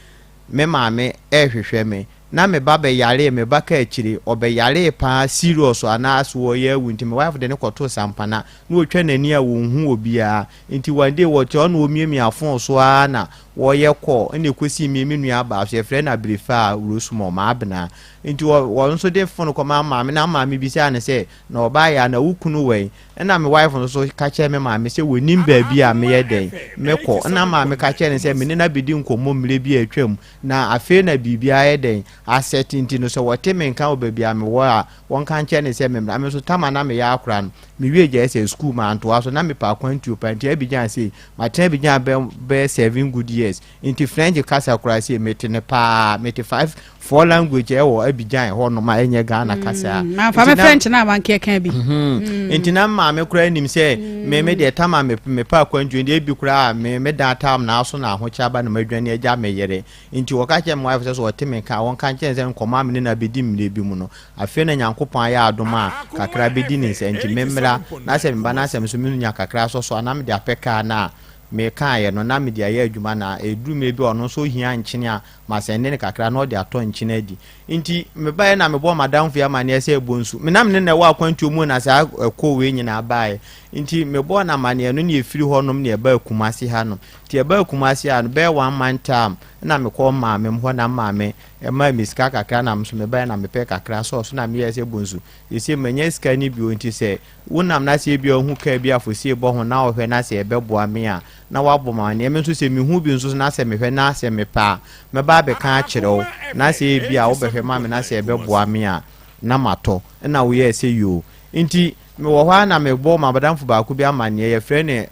H: me ma me ehwehwɛ me na me ba be yare me ba ka akiri obe yare pa serious ana aso ye wunti me wife de ne kɔto sampana na otwa nani a wo hu obia nti one day wo che ono omiemi afon so ana wo ye ko ene kosi mi nua ba so friend na brifa urosumo ma abna nti wo nso de fon ko ma me na ma me bi say na say na oba ya na wukunu we na me wife no so ka che me ma me say wonim ba bi a me ye den me ko na ma me ka che ne say me na bedi nkomo mre bi atwam na afi na bibia ye den asset nti no so wote me nka oba bi a me wo a won kan che ne say me na me so tama na me ya akra no me wie je say school ma anto aso na me pa kwantu pa nti abigyan say ma ten abigyan be 7 good years nti French kasa kra say me te ne pa me te 4 language e wo abigyan ho no ma enye Ghana kasa
B: na fa me French na wan ke kan bi
H: nti na ma me kra nim say me de tama me pa kwantu ndi ebi kra me da tam na aso na ho chaba na madwane agya me yere nti wo ka che mo wife so wote me ka won kan che nse nkoma me na bedi mle bi mu no afi na nyankopon ya adoma kakra bedi ni nse nti memra na se mba na se me so me nya kakra so na me de apeka na me kan ye no na me de aye adwuma na eduru me bi ono so hia nkyene a ma se ne kakra na o de ato nkyene adi nti me bae na me bo madam fia ma ne se ebonsu me na me ne wa kwantu mu na sa ko we nyina bae nti me bo na ma ne no ne efiri honom ne ba kumase ha no ti ba kumase ha no be 1 month time na me ko ma me ho na ma me e ma miska kakra na mso me bae na me pe kakra so na me ye se ebonsu ese manya ska ni bi onti se wonam na se bi ohu ka bi afosi ebo ho na ohwe na se ebe boa me a na wabo ma ne me nso se me hu bi nso na se me hwe na se me pa me ba be kan akyerew na se bi a wo be hwe ma me na se ebe boa me a na mato na wo ye se yo nti me wo hwa na me bo ma badamfo ba ku bi amane ye frɛ ne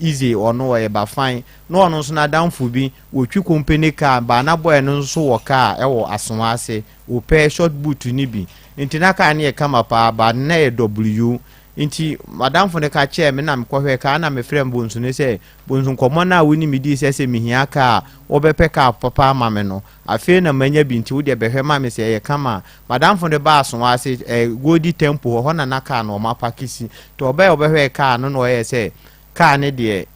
H: easy ono ye ba fine no ono nso na damfo bi wo twi company car ba na boy no nso wo car e wo asonwa ase wo pɛ short boot ni bi nti na ka ne ye kama pa ba na ye w nti madam fo ne ka che me na me kwohwe ka na me frem bonsu ne se bonsu komo na woni mi di se me hia ka obepe ka papa ma me no afi na manya bi nti wo de behwe ma me se ye kama madam fo ne ba so ase godi tempo ho na ka na o ma pakisi to obehwe ka no no ye se ka ne de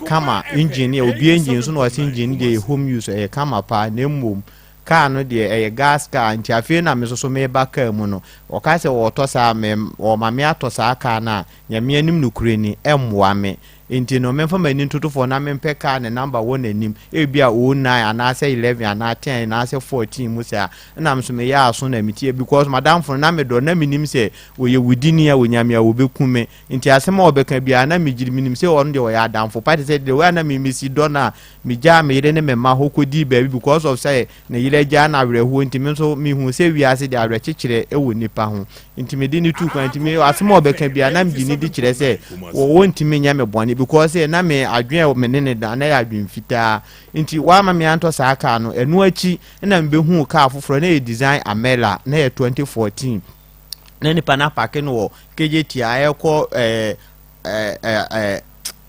H: kama engine obi engine so no ase engine de home use kama pa na mmom car no de gas car nti afie na me so me ba car mu no o ka se wo to sa me o ma me ato sa car na nya me anim nukure ni emwa me nti no me fama ni tutufo na me mpe car ne number 1 anim e bia 09 ana se 11 ana 10 ana se 14 mu se na me so me ya aso na mitie because madam fo na me do na minim se wo ye wudini ya wonyame a wo bekume nti asema obeka bia na me giri minim se on de wo ya damfo party se de wa na me misi do na me ja me yire ne me ma hokodi ba because of say na yire ja na awerɛho nti me so me hu se wiase de awerɛkyekere e wo nipa ho nti me di ni tu kwan nti me asema obeka bia na me gini di kire se wo wonti me nya me bɔne because na me adwen me ne da na ya adwen fitaa nti wa ma me anto sa aka no enu achi na mbe hu ka afoforo na design Amela na 2014 na ni pana park no KJT ayeko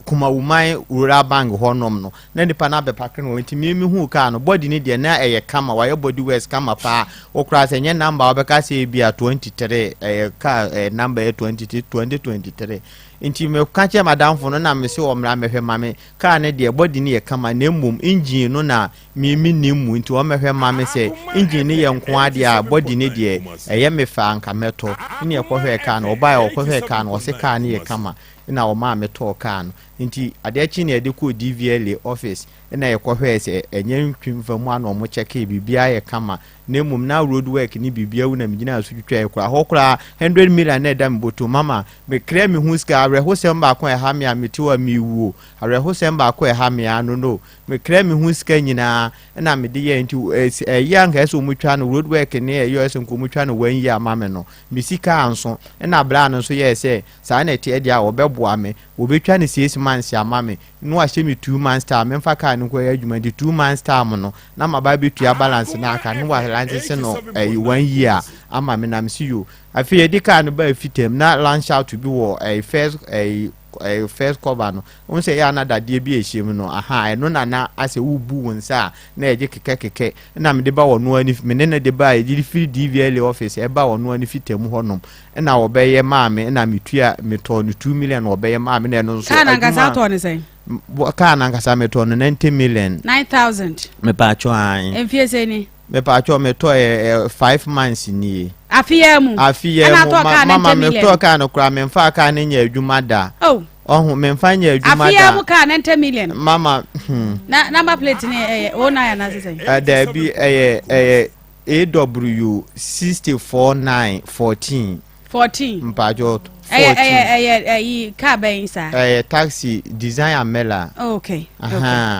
H: kuma umai ura bang honom no na nipa na be park no nti me hu ka no body ni de na kama wa body west kama pa okra se nye number obeka se bia 23 ka number 2023 nti me kache madam fo no na me se o mra mehwe mame ka ne de body ni kama na mmom engine no na me nimu nti o mehwe mame se engine ni ye nko ade a body ni de me fa anka meto ni ye kohwe ka no oba ye kohwe ka no o se ka ni ye kama na o ma meto ka no nti ade achi na ede ko DVLA office na ye kohwe se enye ntwimfa mu ana o mo check bibia ye kama na mmom na road work ni bibia wu na me gina asu twetwa ekura ho kura 100 million na dam boto mama me kra me hu ska areho sem ba ko ha me ametiwa mi wuo areho sem ba ko ha me anu no me kra me hu ska nyina na me de ye nti yang ha so mu twa no road work ni e yo sem ko mu twa no wan yi amame no me sika anso na bra no so ye se sa na tie dia obeboa me obetwa ne 6 months amame no a she me 2 months time me mfa ka no ko ya adwuma di 2 months time no na ma ba betua balance na aka no wa lanse no 1 year ama me na me see you afi edika no ba fitem na launch out to be wo first cover no on say ya na dade bi ehiem no aha no na ase wubu wonsa na eje keke na me de ba wo no ani me ne de ba eje fi DVLA office e ba wo no ani fitem honom na wo be ye maame na metua meto no 2 million wo be ye maame na no so
B: kana ngasa to ne say
H: kana ngasa meto no 90 million
B: 9000
H: me pa cho an
B: enfie se ni
H: me pa cho me to 5 months ni
B: afia mu
H: mama me to ka no kra me mfa ka ne nya adwuma da oh memfanya adwuma
B: afia mu ka 90 million
H: mama
B: na number plate ni ona ya na sese
H: there be AW 64914 mpajo
B: 14 ka ben sa
H: taxi design amela
B: okay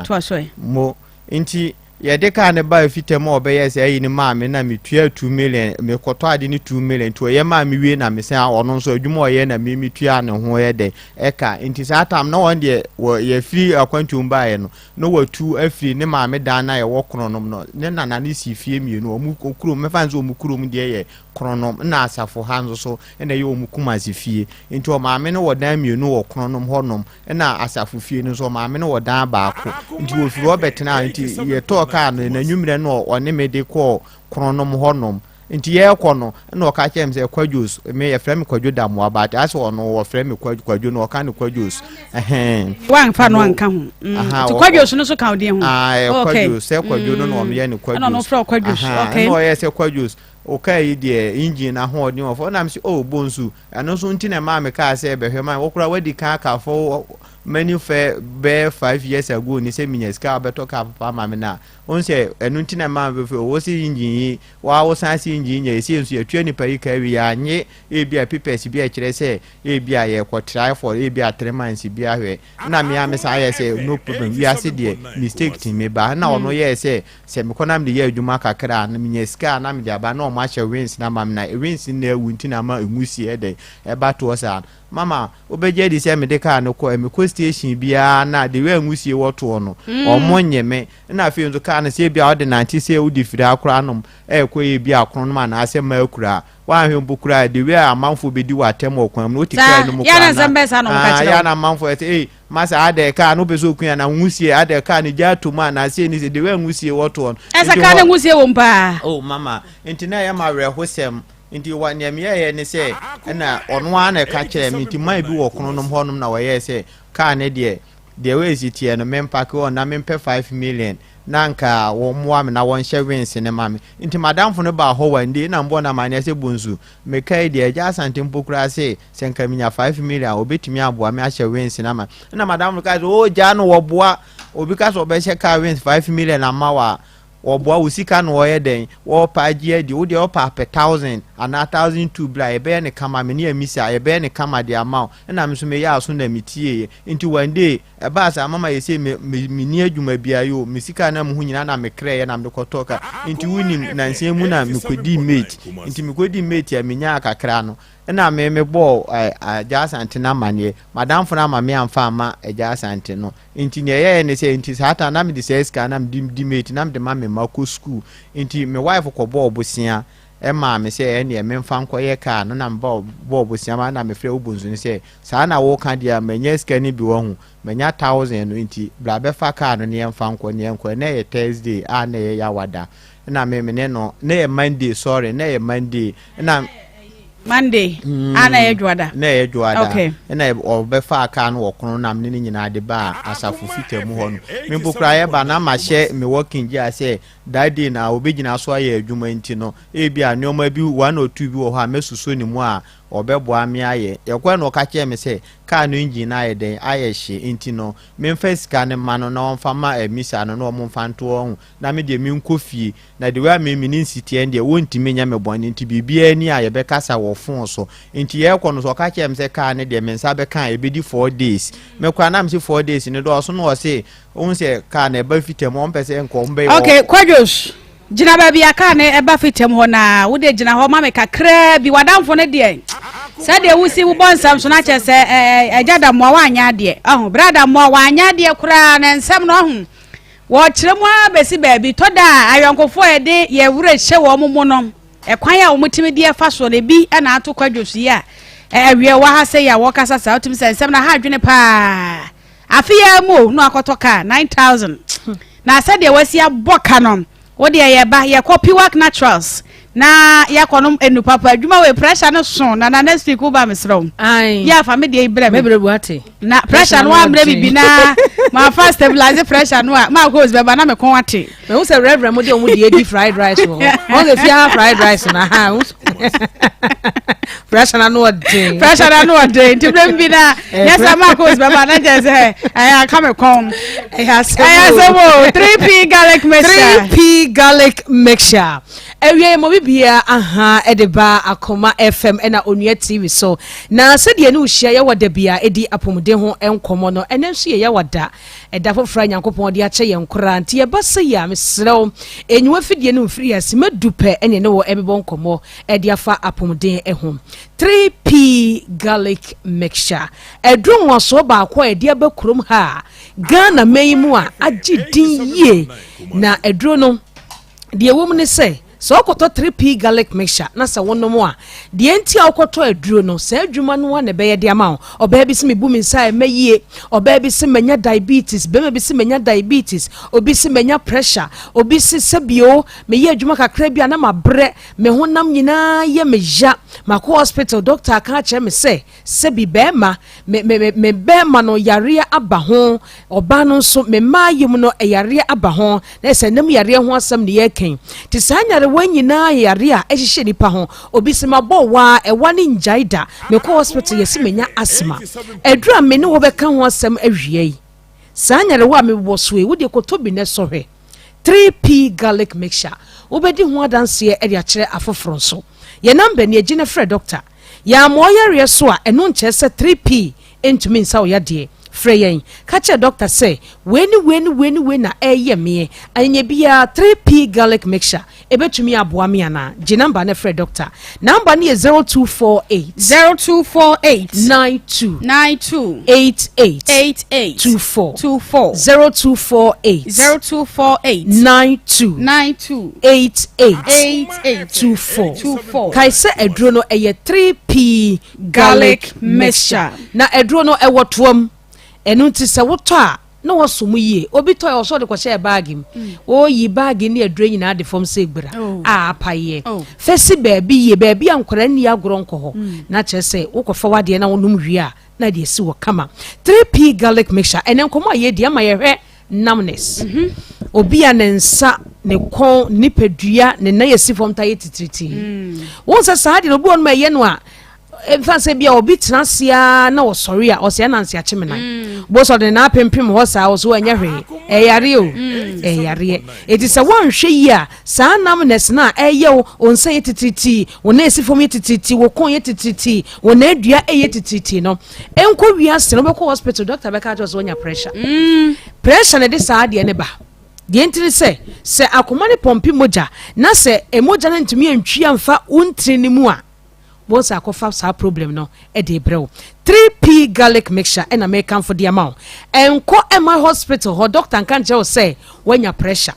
B: to so
H: mo inti yede ka ne ba fitem obeye se ayi ni ma me na me tua 2 million me koto ade ni 2 million to ye ma me wie na me se ono nso adwuma oye na me tua ne ho ye de eka inti sa tam na won de ye free akwantum ba ye no watu afri ne ma me dan na ye wo kronom no ne nana ne si fie mienu omu okuro me fanzo omu kurom de ye kronom na asafo hanzo so na ye omu kumazi fie inti o ma me no wo dan mienu wo kronom honom na asafo fie no so ma me no wo dan baako inti wo firi obetena inti ye to ka no na nwumre no one me de ko kronom honom nti ye ko no na o ka chem se kwadjus me ye frem kwadjo da mo abate ase ono wo frem kwadjo no o ka ne kwadjus
B: wan fa no anka ho to kwadjus no so ka odi ho
H: kwadjus se kwadjo no no ye ne kwadjus
B: no fro kwadjus okay
H: no ye se kwadjus o ka yi de engine na ho ni ofo na me se o bonsu ano so nti na ma me ka se be hwe man wo kura wadi ka fo many fair bear 5 years ago ni say minya ska beto ka papa ma me na on say enu nti na ma be wo si engine wa wo san si engine ye si ensu etua ni payi ka wi anye e bia pipes bia kire say e bia ye ko try for e bia 3 months bia hwe na me am say ye say no problem we ase de mistake ti me ba na ono ye say me ko na me ye adwuma kakra na minya ska na me dia ba na o ma hye wins na ma me na wins na ewu nti na ma engusi e de e ba to sa mama obeje di se me de ka no ko me ko station bia na de we angusie woto no omonye me na afi nzo ka na se bia ordinance se udi firi akora nom ko ye bia akoro no ma na ase ma akura wa hwe mbukura de we amanfo bedi watem okwan no otika no mu
B: ya na zambe sa no ka kire
H: ya na amanfo ete masa ade ka no beso okun na ngusie ade ka ni jato ma na se ni se de we angusie woto no
B: esa ka na ngusie wo mpa
H: mama ntina ya ma we hosem nti wa nyame ye ne se na ono ana ka kire mi nti mai bi wo kronom honom na we ye se ka ne de we zitie no mempa ke on na mempe 5 million nanka wo moa me na won hye wins ne mame nti madam fo no ba ho wande na mbo na mane se bunzu me kai de ja asante mpokura se senka minya 5 million obetimi aboa me ahye wins na ma na madam ka o ja no wo boa obi ka so be hye ka wins 5 million na mawa oboa usika no ye den wo pa gie di wo de opa per 1000 ana 1002 bla e be ne kama me ne amisa e be ne kama de amount na me so me ya so na mitie nti one day e ba sa mama ye se me ni adwuma bia yo me sika na me hu nyina na me kre ye na me kotoka nti wuni na nsem mu na me kodi mate nti me kodi mate ya me nya akakra no na me bo aja asante na manye madam fo na ma me amfa ma aja asante no nti ne ye ne se nti sata na me de se ska na me di mate na me de ma me mako school nti me wife ko bo obusia ma me se ene me mfa nko ye ka no na mba bo obusia ma na me frɛ obunzu ni se sa na wo ka dia menya ska ni bi wo hu menya 1000 no nti bla be fa ka no ne mfa nko ne nko na ye Thursday na ye ya wada na me ne no na ye Monday sorry na ye Monday na
B: Monday ana edwada
H: na edwada na obefa aka no wokono nam ne nyina de ba asafu fitamu ho no me bukra ye ba na ma hye me working gi ase daddy na obegina so aye adwuma nti no e bia neoma bi 1 or 2 bi wo ha mesuso ni mu a obeboa me aye yekwa no ka kye me se ka no engine na aye den aye hye nti no me first ka ne ma no na onfa ma emisa no na omo mfa nto ho na me de me nkofie na de wa me ni city en de wontimi nya me boni nti bibia ni aye be kasa wo fon so nti yekwa no so ka kye me se ka ne de me nsa be kan e be di 4 days me kwa na me se 4 days ni do so no o se on se ka na e ba fitem on pese nko mbe
B: okay kwadwos jina ba bia ka ne e ba fitem ho na wo de jina ho ma me kakra bi wadamfo ne de sade wusi wo bonsam so na che se ejada mo wa anya de brada mo wa anya de kura na nsem no ho wo kire mo abesi ba bi to da ayonkofo e de ye wure hye wo mo no ekwan a wo mutimi de fa so le bi na ato kwadwosu ya awie wa ha se ya wo kasa sa otimi se nsem na ha adwene pa afia mo no akotoka 9000 na sade wasi aboka no wo de ye ba ye copy work naturals na yakonom enu papa adwuma we pressure no so na next week uba mesro ya fa me de ibre me
I: buate
B: na pressure no amre bibi na ma fast stabilize pressure no ma ko be ba na me kon ate
I: me who say reverend mo de omu de edi fried rice wo on the fia fried rice na ha pressure na no dey tibre bi na yes ma ko be ba na je say I come kon
B: yes 3p garlic mixture
I: 3p garlic mixture ewie mo bibia aha edeba Akoma FM ena Onua TV so na se de ne uhia ye wada bia edi apomde ho enkomo no ene nso ye wada eda fofra nyankopon de ache ye nkora nti ye base ya mesrew enyiwa fidie ne mfiri ase madupe ene ne wo emebo nkomo edi afa apomde ho 3p garlic mixture edru nwoso ba akwa edi abakurom ha Ghana meyimu a agidin ye na edru no de wom ne se so okoto 3p garlic mixture na se wonomo a de enti a okoto aduro no se adwuma no na be ye de ama oba bi se mebu mi nsa mayie oba bi se manya diabetes be bi se manya diabetes obi se manya pressure obi se sebio me ye adwuma kakra bia na mabre me honam nyina ye meja mako hospital doctor aka che me se sebi be ma me be ma no yare aba ho oba no so me mayim no yare aba ho na se nam yare ho asam ne ye ken ti sanya wanyina yare a ehihye nipa ho obi se mabɔ wa ɛwa ne njaida me ko hospital yesi menya asma edura me ne wo bɛka ho asɛm awie yi sanyare wa me wo so e wo de kotobi ne sohwe 3p garlic mixture wo bɛdi ho adanse e de akyerɛ afoforo so ye number ne agine frɛ doctor ya mo yare so a ɛno nkyɛ sɛ 3p entumi nsa wo yade Freyen kache doctor say weni na eye me anya bia 3p garlic mixture ebetumi aboa me ana gi number na frɛ doctor number ne 0248 92 88 24 0248 92 88 24 kai se edro no eye 3p garlic mixture na edro no ewotoam enu ti se woto a na wosomu yie obi to o so de kwose bag im o yi bag ni adure nyina de fom se gbira a paye fesi baabi ye baabi ankora ni agoro nko na kyese wokofa wade na wonum hwi a na de si wo kama 3p garlic mixture enen komo aye de ama ye hwe numbness obi anensa ne kon ni pedua ne na yesi fom taye titriti won sa sa de obi on ma ye no a fanse bia obi transia na wo sorry a o se na nsia chemena bo so de na pempem ho sa wo so anya hwe eyare o eyare eti se won hwe yi a sa namness na eye wo onsa yetitriti wo na esi fom yetitriti wo kon yetitriti wo na adua yetitriti no enko wiase no be ko hospital doctor be ka just wonya pressure pressure na de sa de ne ba de ntiri se Akoma ne pompi moja na se emoja na ntumi antwi amfa untri ni mu a once akofa sa problem no e de brew 3p garlic mixture and American for the amount enko ema hospital ho doctor kan je o say wanya pressure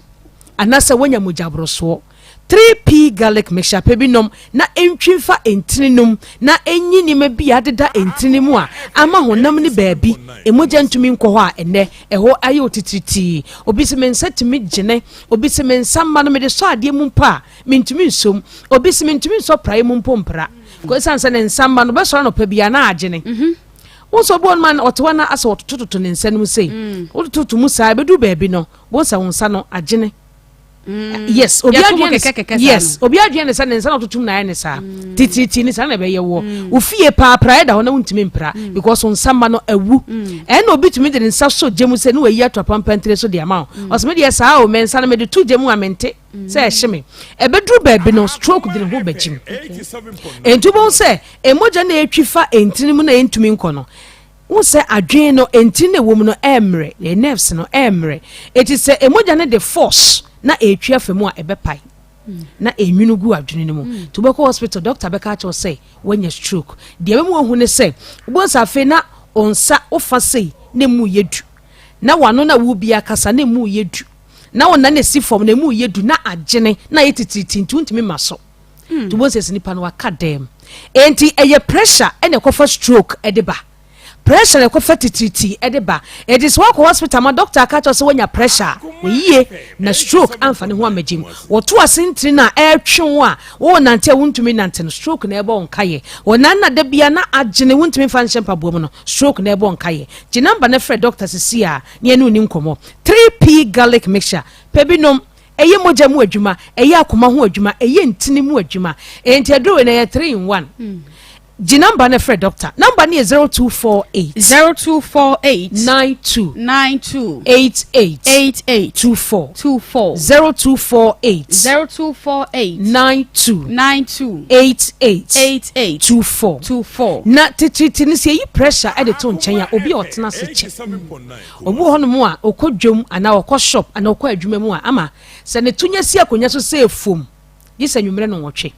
I: anase wanya mujabroso 3p garlic mixture pebinom na entwimfa entrinum na enyi ni ma bia deda entrinimu a ama honam ni baabi emoja ntumi nko ho a ene eho aye otitriti obi se mensa timi gene obi se mensa ma no me de so ade mu mpa mentumi nsom obi se mentumi nso prae mu mpompra ko sansa ne nsamba no be so no pa bia na agene won so bon man otwana asa otototo ne nsanum sei otototo mu sa bedu baabi no won sa won sa no agene yes obi adwene sa ne nsa no totum na ne sa tititi ni sa na be ye wo ofie pa prae da ho na wuntimi mpra because on samba no awu en obi tumi de nsa so gemu se no wayi atopa mpantre so de ama osme de sa o mensa na me de tu gemu amente se ehime ebedru baabi no stroke de ho bagim entubon se emoja na etwifa entinimu na entumi nkono won se adwen no entini na wom no emre the nerves no emre it is emoja na the force na etwa femu a ebepai na enwunu gu adwene mu to beko hospital doctor beka cha say when stroke de mu ohu ne say bonsa fe na onsa ofa sei na mu yedu na wano na wo bia kasa na mu yedu na wona na si form na mu yedu na agene na yetititintu ntimi maso to bonsa sinipa no aka dem enti eye pressure ene kofa stroke edeba pressure e ko fatititi e de ba it is work hospital ma doctor ka cho se wonya pressure yie na stroke amfa ne ho amagim wo to asentri na e twon a wo nante wuntumi nante no stroke na e bo nkaye wo nanna da bia na agene wuntumi fa nshempa bo no stroke na e bo nkaye ji number na frɛ doctor sisia ne enu ni nkomo 3p garlic mixture pebinom eye moja mu adwuma eye akoma ho adwuma eye ntini mu adwuma enti aduro na ye 3 in 1 G number ne Fred doctor. Number ni 0248 92 88 24 0248 92 88 24 na titi ni se yi pressure e de to nchen ya obi otena se che obi ho no mu a okodwom ana okọ shop ana okọ adwuma mu a ama se ne tunya si akonya so se efom This anwumre no wotwe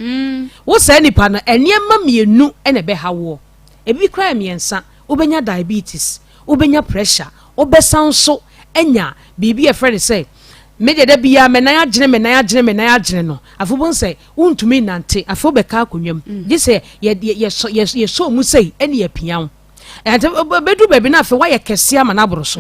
I: wo sa nipa no eniema mienu ene be hawo ebi kra miensa obenya diabetes obenya pressure obesan so enya bibi e friend say media da bia menan agene no afobon say untumi nante afo be ka akonwam this ye so mu say ene ye pian ente bedu baby na afa wa ye kese ama na boro so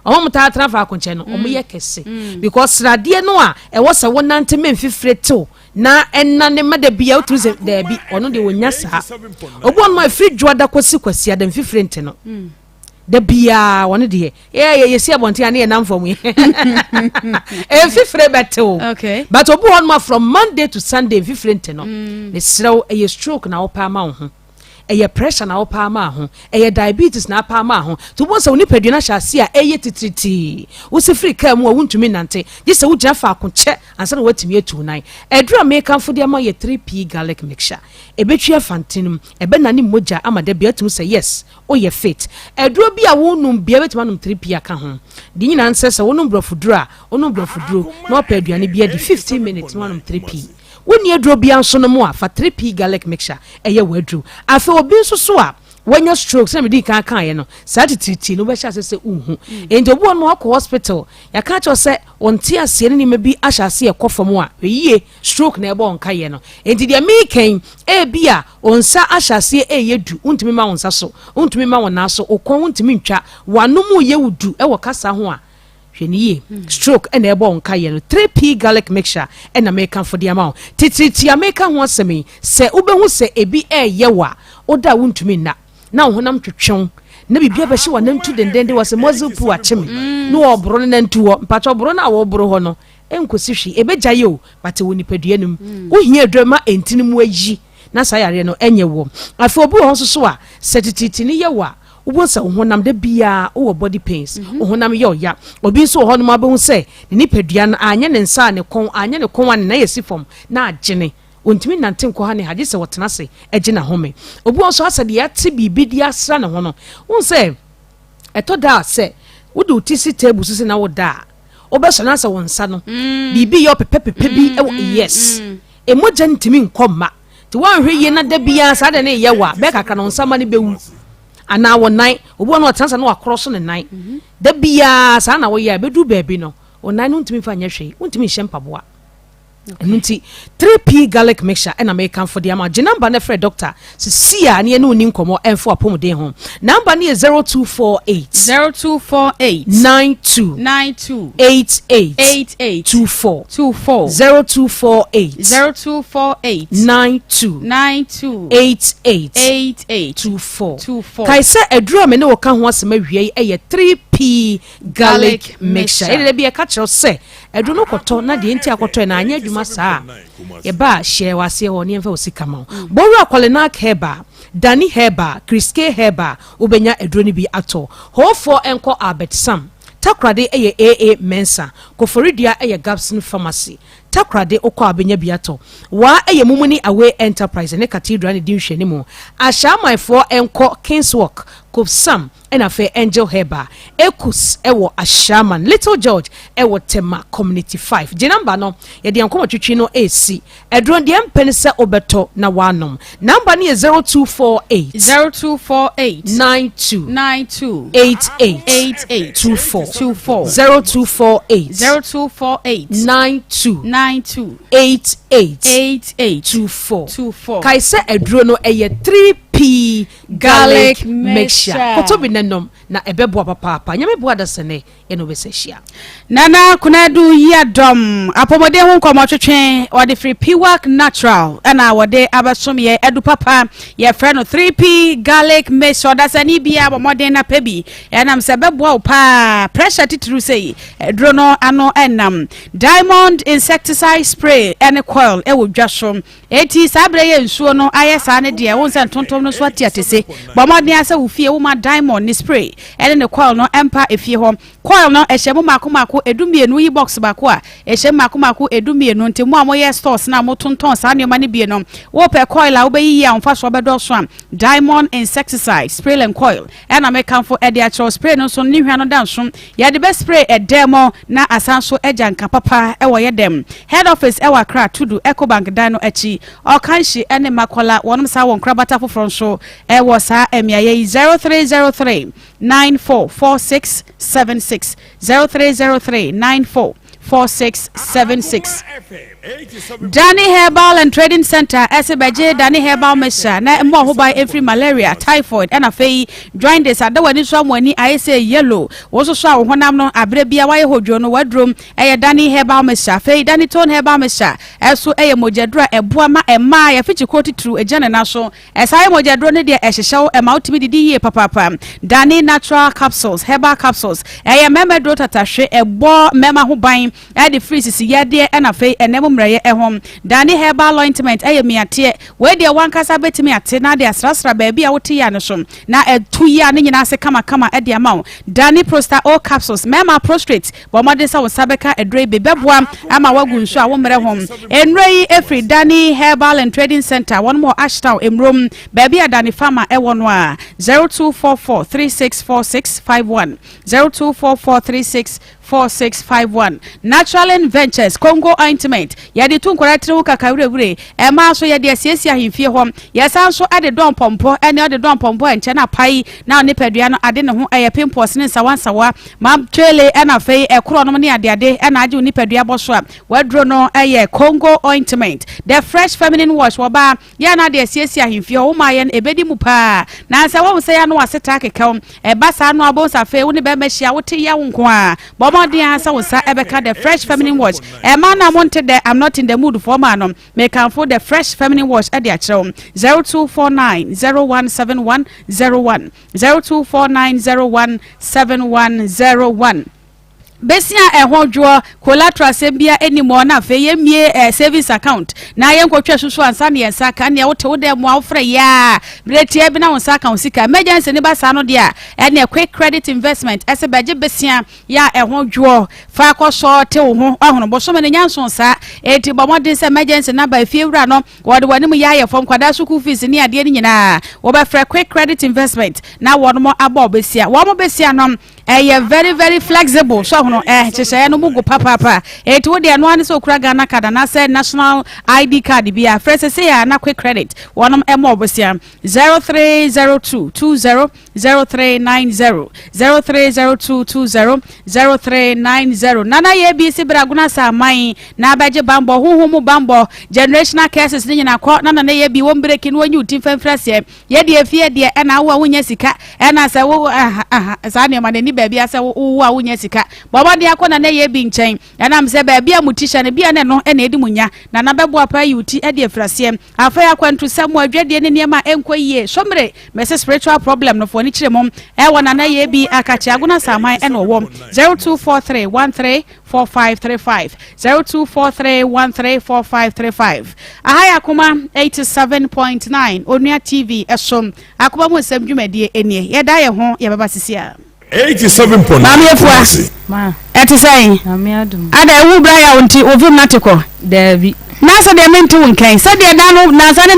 I: omo mta transfer akonche no omo ye kese because radie no a e wo se wo nante memfifre to na enna ne mada bia utuze da bi ono de wonya sa obo on my free dwada kwasi adam fifrent no da bia wona de ye si abonte ane na mfom e fifre beto
B: okay
I: but obo on ma from Monday to Sunday fifrent no ne srew e stroke na opa ma ho eye pressure na opa ma ho eye diabetes na opa ma ho to bo se onipadua na hyase a eye titriti wo se free ka mu a wuntumi nante je se wo gina fa akonche ansa na watimi etu nan edura me kanfo de ma ye 3p garlic mixture ebetwa fantinum ebe na ne moja amade bia tum se yes o ye fit edura bi a wonum bia betima num 3p aka ho de nyina nse se wonum brofuduro a wonum brofuduro na opaduane bia di 15 minutes wonum 3p woni eduro bia nso no mu a fa 3p garlic mixture eye wadru afa obi nso so a wanya stroke se me di kan ye no satititi no be sha se unhu enti obo no akọ hospital ya ka cho se onti ase ne ma bi ahyase ye kofam a yie stroke na ebe onka ye no enti dia me ken e bia onsa ahyase e yedu untimi ma onsa so untimi ma wona so okon untimi ntwa wanom ye wudu e wo kasa ho a hweniye stroke ene ebe onka ye no 3p garlic mixture ena me kan for dia ma tititi ameka ho asemi se ubehu se ebi yewa oda wuntumi na honam twetwon na bibia be hye wanantu dendende wase mozupu achemi no obro na ntu ho mpacho obro na wo obro ho no enkosi hwi ebeja ye o bate woni paduanum wo hia adwama entinimu ayi na sayare no enye wo afa obu ho so a setititi ni ye wa ubosa honam de bia wo body pains honam ye oya obi so ho no ma be hu se ni paduan anya ne nsa ne kon anya ne kon wan na yesifom na agene ontimi nante nko ha ne hage se wotena se agina home obi onso asade ya ti bibi di asra ne ho no won se eto da se wudu utisi table so se na woda obeso na se wonsa no bibi yo pepepe bi yes emoja ntimi nkoma ti wan hwe ye na da bia sa de ne ye wa be kakra no nsa ma ne bewu ana wonnan obi ono otena se no akroso ne nan da bia sa na wo ye bedu baabi no onan no ntimi fa nya hwe untimi hyempaboa Nunti 3p garlic mixture and American for the amount. Number ne Fred doctor. Sia ni enu ni nkomo enfo apomden ho. Number ni 0248 92 88 24 0248 92 88 24 Kaisa edro me ne wo ka ho asema wie eye 3p garlic mixture. Ele bi e ka kire se edro no koto na de enti akoto na anya adwuma saa ye ba share wase ho ne mfa osika ma boru akwalena heba dani heba kriske heba ubenya edro ni bi ato ho for enko Albert Sam takrade eye AA Mensa koforidia eye Gabson Pharmacy takrade okọ abenya biato wa eye mumuni away enterprise ne cathedral ne dinhwe mu ashamanfo enko Kingswalk Kofsam enafe Angel Heba Ekus ewo Ashaman Little George ewo Tema Community 5 jinamba no ye de ankomo twetwe no AC edron de empense obeto na wanom number ni 0248 92 88 24 0248 92 88 24 kaisa edro no eye 3p 3p garlic mixture koto bi nenom na ebebo papa nyame bo adasene eno besehia
B: nana kunadu ya dom apomode hu nkomotwetwe ode free piwak natural ana wode abasom ye edu papa ye frɛ no 3p garlic mixture dasani bia bomode na pebi enam se bebo pa pressure titru sei edro no ano enam diamond insecticide spray ene coil e wo dwaso eti sabre ye nsuo no ayesa ne de wo nse tontom no so atiatese bomode asa wo fie wo ma diamond ni spray ene ne coil no empa efie ho coil no ehyemu makomako edumienu yi box bako a ehyemu makomako edumienu ntemu amoye stores na motonton sa ne mane bie no wo pe coil a wo be yi a onfa so be do so am diamond insecticide spray and coil ena me kanfo e de a spray no so ni hwa no dan so ya de be spray e demo na asanso ejanka papa e wo ye dem head office e wa kra tudu ecobank dan no achi o kanshi ene makola wonum sa won krabata foforo so e wo sa emiaye 0303 944676 0303 944676 Danny Herbal and Trading Center SBJ Danny Herbal Mesha na mo ho by every malaria typhoid and afei join this adawani so amwani I say yellow wo so so honam no abre bia wa ye hodwo no wadrom Danny Herbal Mesha afei Danny Tone Herbal Mesha eso mojadro eboa ma ema ya fichi koti tru ejane na so esai mojadro ne de ehyehyɛw ema utimi didi ye papa Danny Natural Capsules Herbal Capsules memedro tatahwe ebo mema ho ban the freeze si yade and afei enemo mreye ehom Danny Herbal Ointment miate we de wankasa betimi ate na de asrasra ba bia wote ya no so na etu ya ne nyina se kama de ama Danny Prostate O Capsules mema prostrate bo mode sa wo sabeka edre bebeboa ama wagu nso a wo mre hom enrei efri Danny Herbal and Trading Center one more Ashtown emrom ba bia Danny Farmer no a 0244364651 0244364651 Natural Ventures Congo Ointment yadi tunkora tru kakawure ema so yadi asiesia himfie hom yesa so ade don pompo ene ade don pompo enche na pai na ne padua no ade ne ho pimples ne sawansawa ma twele ena fei ekro no ne ade ena age ni padua boso a wadro no Congo Ointment the fresh feminine wash woba ya na ade asiesia himfie ho ma ye ebedi mu pa na sa wo se ya no aseta kekam eba sa no abosa fei wo ne be mehia wote ya wo nko a dia sa wosa ebeka the fresh feminine wash man na wanted there I'm not in the mood for man make am for the fresh feminine wash e dia kire 0249017101 0249017101 Besia ehojwo collateral sembia anymore na fe yemie savings account na yenkotwa susu ansa ne yensa ka ne wote wode mo afre ya bretie bi na wonsa account sika emergency ne basa no dia ene quick credit investment esebeje besia ya ehojwo fa ko so te wo ho ahono boso me nyanso sa eti bomodin se emergency na ba fiewura no wode wanim ya ye fom kwada school fees ne ade ni nyina wo ba fra quick credit investment na wono mo aba obesia wo mo besia no very very flexible so no chese no mugo papa eti wo de no an so kura Ghana card na say national ID card bia fresh say ya na quick credit wonom emo obosia 0302200390 0302200390 nana ye bi si braguna sa mai na abaje bambo huhumu bambo generational cases ni nyina ko nana ye bi wo break no anyu tin fanfrase ye de afie de na wo wonya sika na say wo sa ne ma ni baabi asa wo a wonya sika baba de akona na ye bi nchen na mse baabi a mutisha ne bia ne no na edi munya na bebo apa yuti e de frase afa ya kwantu samu adwade ne niam enkoyie somre mese spiritual problem no fo ni kiremom wona na ye bi akachi aguna saman e no wom 0243134535 0243134535 ahaya Akoma 87.9 Onua TV esom Akoma mo nsem dwumadie enie ye da ye ho ye baba sisia
D: 87.9
A: Mami efua
C: Ma
A: eti sai
C: Mami adum
A: ada ewu bra ya wonti ovim natiko
C: Davi
A: nasa de menti wonkan sa de da no nasa ne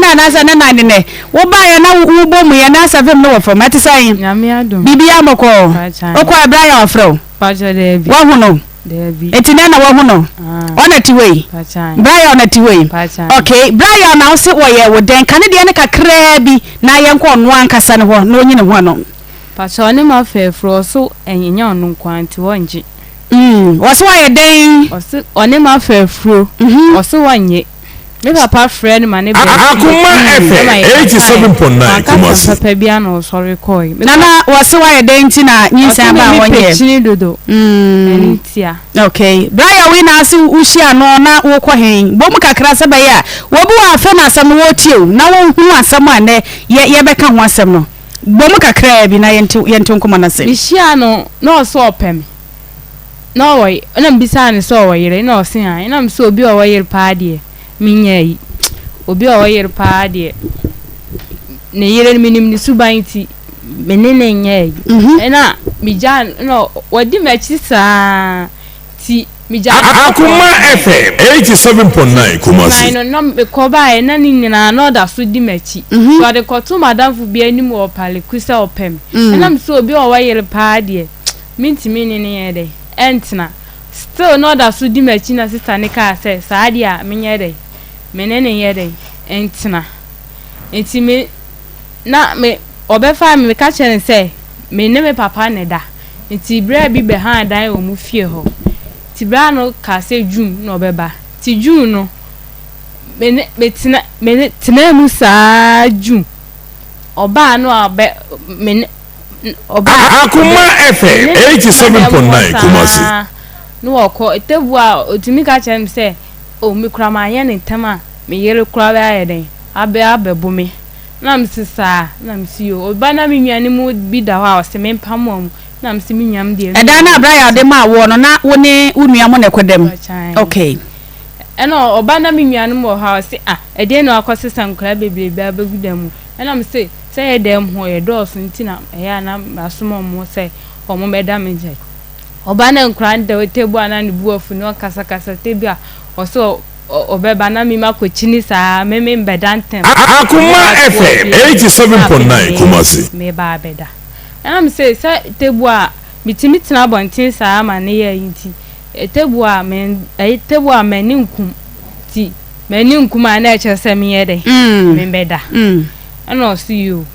A: na ne wo ba ya na wo bom ya nasa fem no wofam eti sai
C: Mami adum
A: bibia moko okwa bra ya ofro
C: Pacha Davi
A: wa huno
C: Davi
A: eti na wa huno ona tiwei
C: Pacha
A: bra ya ona tiwei okay bra ya na wo se wo ye wo den kan de ne kakra bi na ye nko no ankasa ne ho na onyi ne ho no
C: Pacha oni ma fefro so enyenya onu kwanti wonji
A: waso wa ye den
C: oni ma fefro oso wanye me papa friend man e
D: Akoma FM 87.9 Kumasi.
C: Papa bia no sorry koi
B: Nana wase wa ye denti na nyinsa ba wonye
C: chini dodo entia
B: okay Brian we na ase uhia no na wo kɔ hen bom kakra se ba ya wo bu wa afa na asam wo tiew na wo hu asam ane ye beka ho asam no bom kakra bi na yente nkoma na se
C: bihia no na so opem na wo na mbisa ne so wo yire na osin an na mso obi wo yire pa de minya yi obi wo yire pa de ne yire minim ni suban ti menene nya yi na mijan no wadi machi sa ti mijan
D: Akoma FM 87.9 Kumasi.
C: No me ko ba na ni nyina na oda so di machi so de ko to madam fu bi anim o pale kusa opem na mso obi wo yire pa de minti menene ye de entina still no da so di machi na sister ne ka say sa dia menye de menene ye de entina enti me na me obefa me ka chere say me ne me papa ne da enti bra bi be han dan o mu fie ho ti bra no ka say June no obeba ti June no me tina mu sa June oba no abe me oba
D: Akoma FM 87.9 Kumasi.
C: no okọ etebu a otimi ka chere say o mi kura ma ye ne tema me yere kura ba ye den abe me na msisa na msio oba na minwane mu bi da wa o se me mpamom na msi minwam de
B: eda na Brian de ma wo no na wo ne unua mo ne kodam okay
C: eno oba na minwane mu ha o se ede no akosesa nkura bebrebe abegudam na msi se ye dem ho ye dos ntina ya na asomo mo se omo beda menje oba na nkura de tebu ana ne buafu no kasa tebia o so obeba na mi makochini sa meme mbedantem
D: Akoma FM 87.9 Kumasi.
C: me ba beda am say tebu a mitimi tina bontin sa ma ne ye yinti tebu a meni nkum ti meni nkum ana eche se me ye de me beda ana see you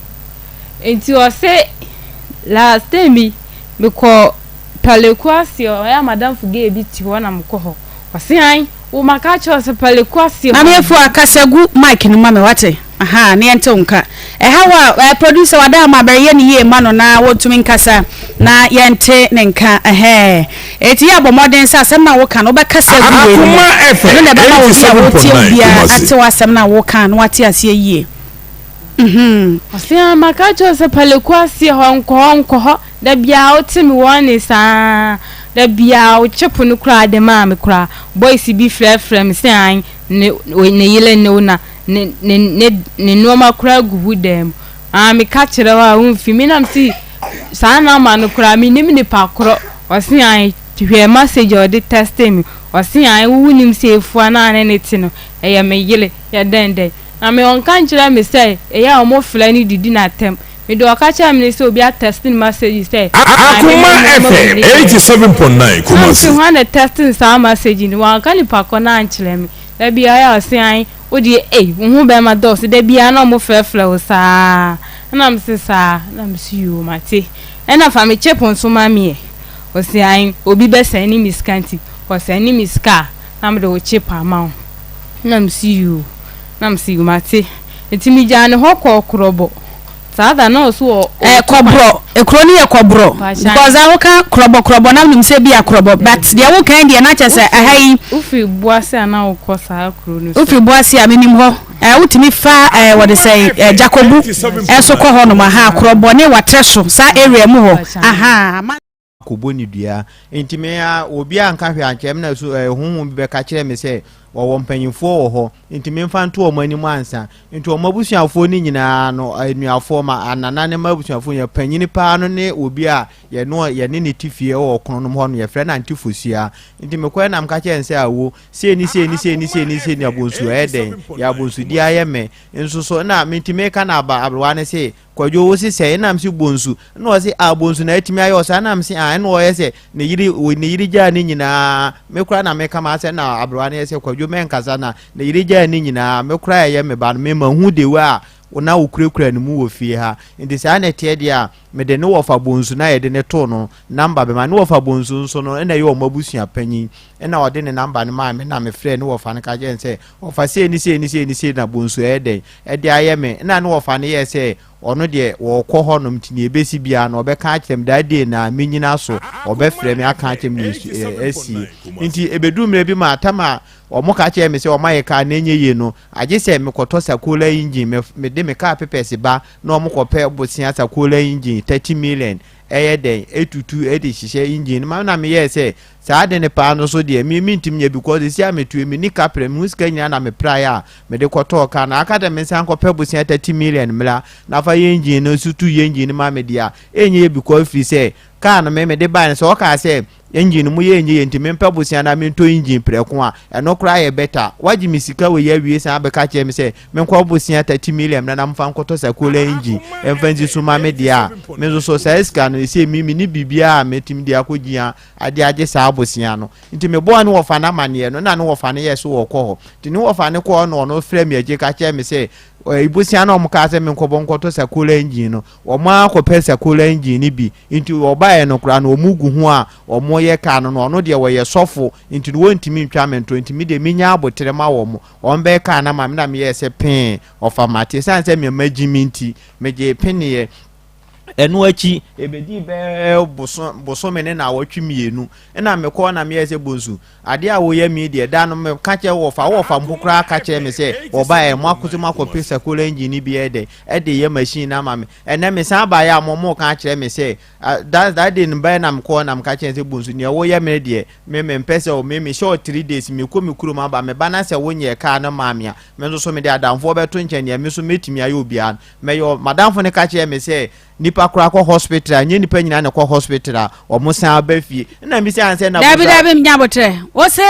C: enti o say last time me ko palekwasi o ya madam fuge bi ti ho na mko ho o say an wo makacho se palekwasi
B: na me fu akasagu mic no ma me wate aha ne ente unka hawa producer wada ma bere ye ne ye ma no na wotumi nkasa na yente ne nka eti ya bomodin sa asem na wo kan wo be kasa gu we
D: Akoma FM 87.9
B: ate wasem na wo kan no wate ase yie
C: Osia makacho se palekwasi honko da bia otimi woni sa da bia o chepu no kra de ma me kra boys bi frem se an ne yele ne una ne noma kra gubu dem me ka kire wa unfi mi nam si sa na ma no kra mi nim ni pa kro osi an hwe message o de test me osi an wunim se efu na ne ti no eye me yele ya dende na me on kan kire me say eya o mo fla ni didi na tem me do ka kire me say obi a testing message say
D: Akoma FM 87.9 Kumasi.
C: so when the testing sa message ni wan kan ni pa ko na kire me da bia ya osi an odi hu be ma dos da bia na mo frefre o sa na mse sa na mse you mate na fa me chepon so ma me o se an obi be san ni miskanti o san ni miska na me do chepa ma na mse you mate etimi jane ho ko krobo sada na so
B: kobro ekro ni ekobro because I can krobo na nim se bia krobo but dia wo kan dia na chese ahai
C: ufi boase na wo ko sa kro no
B: ufi boase a menim ho utimi fa what they say jacobu enso ko ho no ma ha krobo ne watreso sa area mu ho aha
H: koboni dua intime ya obi anka hwe ankem na so honhom bi be ka kire me se wo mpanyimfo wo ho intime mfa nto o mani mu ansa nto o mabusuafo ni nyina no anuafo ma anana ne mabusuafo ya panyini pa no ne obi a ye no ye ne tifie wo kono no ho no ye frɛ na antifosia intime ko na mka kire nse awo se ni abonsu eden ya abonsu di ayeme nso so na intime ka na abrowa ne se kwajo wo si se na msi bonsu na wo si abonsu na etimi ayo sa na msi na wo ye se ne yiri ja ni nyina mekura na meka ma se na abrowa ne se kwajo men kasa na ne yiri ja ni nyina mekura ye me ba me mahu de wa na ukurekura ne mu wo fie ha nti saa na tie dia me de ne wo fa bonsu na ye de ne to no number be ma ne wo fa bonsu so no na ye o mabusua panyin na o de ne number ne ma me na me frɛ ne wo fa ne ka je nse o fa se ni na bonsu e de aye me na ne wo fa ne ye se ono de wo kɔ hɔ nom ti ne ebesi bia na obɛka akyem da de na menyina so obɛfrɛ me aka akyem ne esi nti ebedu mre bi ma atama omo ka kyem me se o maye ka na enye ye no agye se me kɔtɔ sakola engine me de me ka pepesi ba na omo kɔpɛ bosia sakola engine 30 million eye den etutu ede hihye engine ma na me ye se saa de ne pa no so de mi ntim nya because sia metu mi ni kapre mi uska nya na me praia me de kɔtɔ ka na aka de me san kɔpɛ bosia 30 million mla na fa engine no sutu engine ma me dia enye because free say ka na me de ban so ka say engine mu ye enye ntimi mpa bosia na me to engine preko a eno kra ye better waji mi sika we ya wie san be ka che me say me nkɔ bosia 30 million na mfa nkɔtɔ sakola engine emfanzi so ma me dia me so sa iska no say mi ni bibia metim dia kɔgia ade agye sa bosia no nti me bo ane wo fa na mane no na ne wo fa ne yeso wo kɔ hɔ nti ne wo fa ne kɔ no no frɛ me agye ka che me say ibusia na omo ka se me nkɔbɔ nkɔtɔ sakola engine no omo akɔpɛ sakola engine bi nti wo ba no kra no omugu ho a omo ye ka no no de wo ye sɔfo nti wo ntimi ntwa me nto ntimi de minya abotere ma wo mo on be ka na ma me na me ye se pen ofa mate san se me magimi nti me je pen ye enu achi ebedi be boso me ne na awotwe mienu na me ko na me yese bonsu ade a wo ye mi de da no me ka che wo fa mpokra ka che me se wo ba e mo akoto makopɛ sakola engine bi ede ye machine na ma me ena me san ba ya mo ka che me se that day no ba na me ko na me ka che se bonsu ne wo ye me de me mpese o me short 3 days me ko me kuro ma ba me ba na se wo nye ka na ma me me so me de adamfo beto nche ne me so metimi ayo bia me yo madamfo ne ka che me se nipa kura ko hospital nye nipa nyina ne ko hospital o mo san ba fie na mi se anse na
B: David nyabotre wo se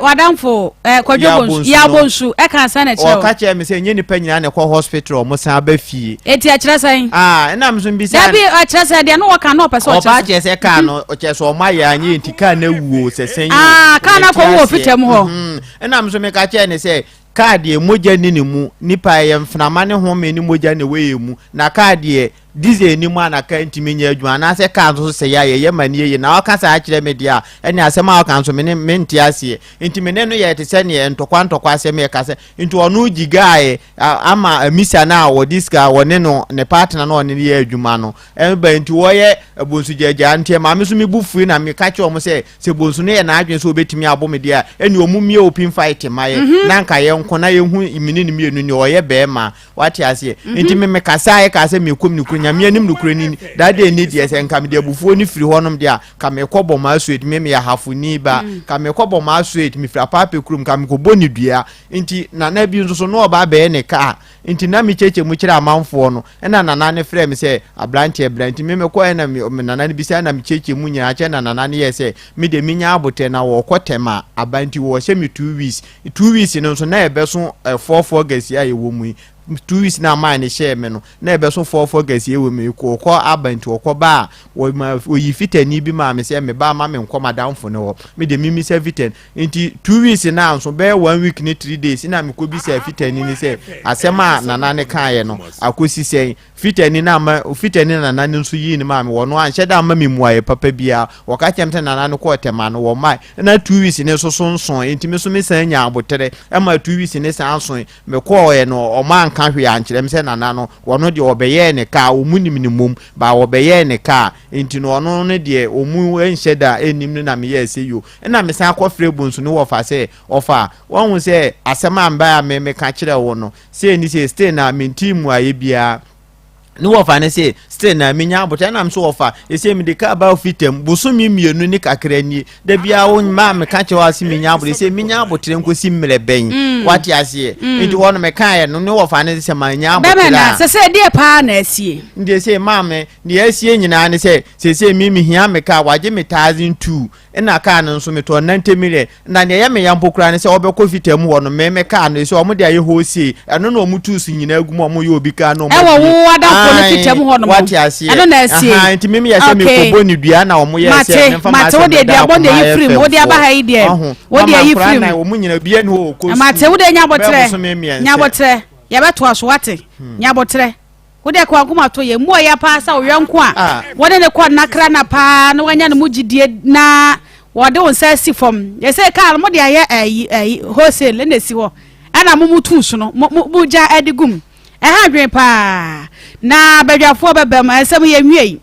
B: wadamfo kwadwo ya bonsu e kan san na che
H: o ka che me se nye nipa nyina ne ko hospital o mo san ba fie
B: eti a kire san
H: na mi so bi se
B: David a kire san de no wo kan no pese
H: o ba che se kan no o che so ma ya nye ntika na wuo se sen
B: kan na ko wo fitem ho
H: na mi so me ka che ne se kaadie moja ni mu nipa ye mfnama ne ho me ni moja ne we mu na kaadie dize ni mu anaka ntimi nya adwuma na se ka so se ya ye mani ye na aka sa akire me dia ene asema aka so me nti ase ntimi ne no ye te se ne ntokwa asema ye ka se nti onu gigae ama amisa na wo diska wone no ne partner no ne ye adwuma no ba nti wo ye bonsu jaja nti ma me so me bufu na me ka che o mo se bonsu ne ye na adwen so obetimi abo me dia ene omu mie open fight maye na nka ye nkona ye hu imini ni mienu ni oye be ma wati ase nti me kasa ye ka se me kom ni kunya me anim nukure ni dade ni die se nka me de bufuo ni firi honom dia ka me kɔbɔ ma suet me ya hafuni ba ka me kɔbɔ ma suet me fira papa krum ka me ko boni dua nti nana bi nso no oba be ne ka nti na me cheche mu kira amanfo no na nana ne frɛ me se abrantie me kɔ na me nana ne bi se na me cheche mu nya ache na nana ne ye se me de minya abote na wo kɔtema abanti wo hye me 2 weeks no so na ebe so 44 gasi aye wo mu 2 weeks na man share me no na ebe so 44 gasi ewo me ko abanti wo ba wo yi fitani bi ma me se me ba ma me nko madamfo ne wo me de mimi se fitan nti 2 weeks na so be 1 week ni 3 days na me ko bi se fitani ni se asema nana ne kan ye no akosi sen fitani na ma fitani na nana nso yi ni ma me wo no anhye da ma me muaye papa bia wo ka kyemte nana ne ko tema no wo mai na 2 weeks ne so nti me so me san nya abotere e ma 2 weeks ne san so me ko ye no o man kan hwe ankyerem se nana no wono de obeye ne ka omunim ni mum ba obeye ne ka nti no ono ne de omu enhye da enim na me ye se yo na me san akɔfrɛ bonsu no wo fa se ofa won se asema mba ya me ka kyerɛ wo no se ni se stay na me ntimu aye bia ni wo fa ne se stay na minya abote na mso wo fa ese mi de ka ba fitem busu mi mienu ni kakra ni da bia wo ma me ka chewa si minya abote se minya abote nkosi mmere ben wati ase enti wo no me ka ye no ni wo fa ne se manya abote la
B: se de pa na asie
H: ndi se ma me ni asie nyina ne se mi hia me ka waje me 1002 na ka no nso me to 90 million na ne ye me yampokura ne se obekɔ fitem wo no me ka no se o mo de aye hosi eno no mu tu su nyina agum o mo ye obi ka no mo
B: fitem ho no ano na asie
H: nti mimi ya se me ko boni dua na omo ye se me fa ma
B: mate wo de dia boni yi free wo de aba ha yi wo de yi free
H: na omo nyina bia ne ho ko
B: mate wo de nya botre ya beto aso wate nya botre wo de kwa Akoma to ye mu ya pa sa wo yonko a wo de ne kwa nakra na pa na wanya ne mugidie na wo de won sa si fom ye se ka mo de aye wholesale na si wo ana mutu so no mu ja adigum ha dwen pa na badwafo bebem asem ye nwie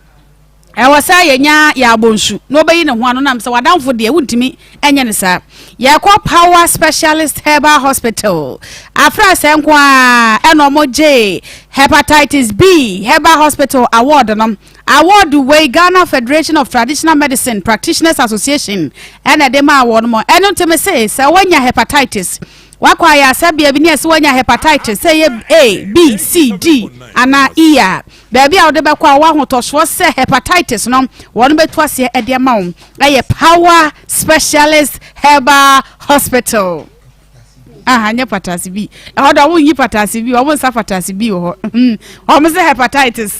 B: wasa yenya ya abonsu no bayi ne ho ano nam se wadamfo de wuntimi enye ne sa ya kwa Power Specialist Herbal Hospital afra se nkwa eno mo je hepatitis B Herbal Hospital award no award we Ghana Federation of Traditional Medicine Practitioners Association ena de ma award mo eno nteme se wanya hepatitis wakwa ya sabia bi ne se wanya hepatitis say A B C D ana E a baby a wo de be kwa wa hotoso se hepatitis no won betu ase e de ma wo Power Specialist Herbal Hospital anya patasi bi hoda wo yi patasi bi wo nsa patasi bi ho o mo se hepatitis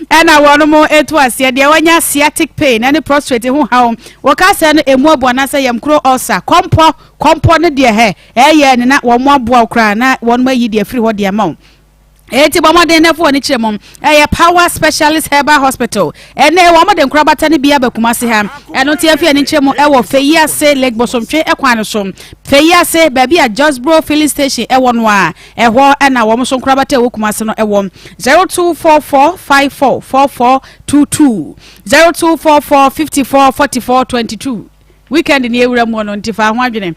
B: ana wono mo etu ase de wanya sciatic pain and prostrate ho ha wo ka se no emu abuana se yam kro ulcer kompo ne de he ye ne na wo mo aboa kra na wono ma yi de free ho de ma eti bo modern na fo ni chiremom Power Specialist Herbal Hospital ene wo modern krabata ne bia bakumase ha eno tie afia ni chiremom wo Feyiase Lake Bosomtwe ekwan so Feyiase baby a Josbro filling station wo no a eho na wo so krabata wo kumase no wo 0244544422 0244544422 weekend ni ewura mu no ntifa ho adwene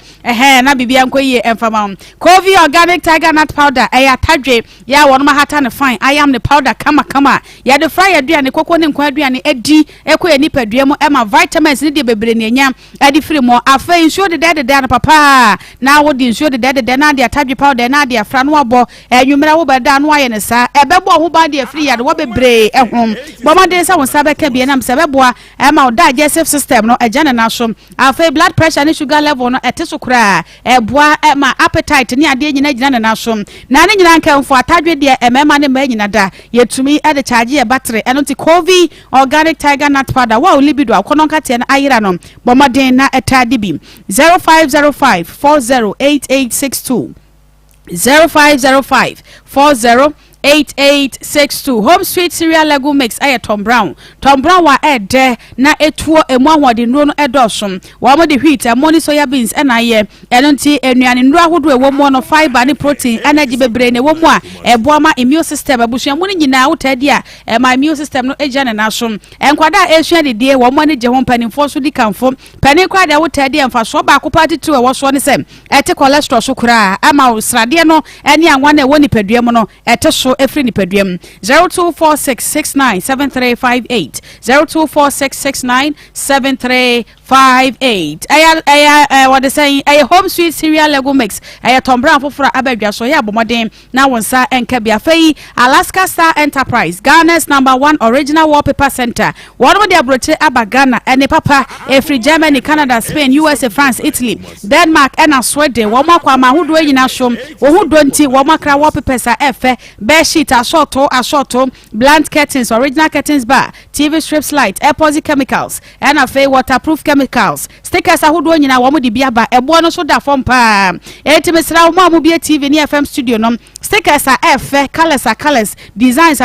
B: na bibia nkoyi emfama Coffee Organic Tiger Nut Powder atadwe ya wono ma hata ne fine I am the powder kama ya de fry aduane kokko ne nkwa aduane edi ekoye nipadua mu ema vitamins ne de bebre ne nya adi free mo afa nsuo de na papa na wo di nsuo de na de atadwe powder na de afra no abo enwumra wo beda no aye ne sa ebebo ho ba de free ya de wo bebre ehom boma de sa won sa beka bia na msebeboa ema o digestive system no agane na so afa blood pressure and sugar level no eteso kura eboa ma appetite ni ade nyina gina na so na ne nyina nkamfo atadwe de emema ne ma nyina da yetumi e de charge e battery eno ti Coffee Organic Tiger Nut Powder wa libido akono nkate na ayira no bomoden na etade bi 0505408862 0505408862 Home Sweet Cereal Lego Mix Tom Brown wa de na etuo emu ahode nro no edosom wa mo de wheat amoni soya beans na ye eno nti enuane nro ahodo ewo mo no fiber ne protein energy bebre ne ewo mo a ebo ma immune system abusuan mo nyina wotadi a ma immune system no ejane na so enkwada esua de de wo mo ne je ho panimfo so di kanfo pani kwa de wotadi emfa so ba ko party to ewo so ne sem ete cholesterol so kura ama usrade no ene anwa na ewo nipadua mo no ete so efri nipaduam 0246697358 0246697358 what they say Home Sweet Cereal Lego Mix Tom Brown for abedwa so ya bomodem na wonsa enka bia fei Alaska Star Enterprise Ghana's #1 original wallpaper center one of the abroche abagana ene papa efri Germany Canada Spain USA France Italy Denmark and Sweden wo makwa ma hodo nyina shom wo hodo nti wo makra wallpapers efe bed sheet ashoto blunt curtains original curtains bar TV strips light epoxy chemicals and afa waterproof chemicals stickers ahodo nyina wo mo de bia ba ebo no so da form pa etimesra wo mo bia TV ni FM studio no stickers efe colors designs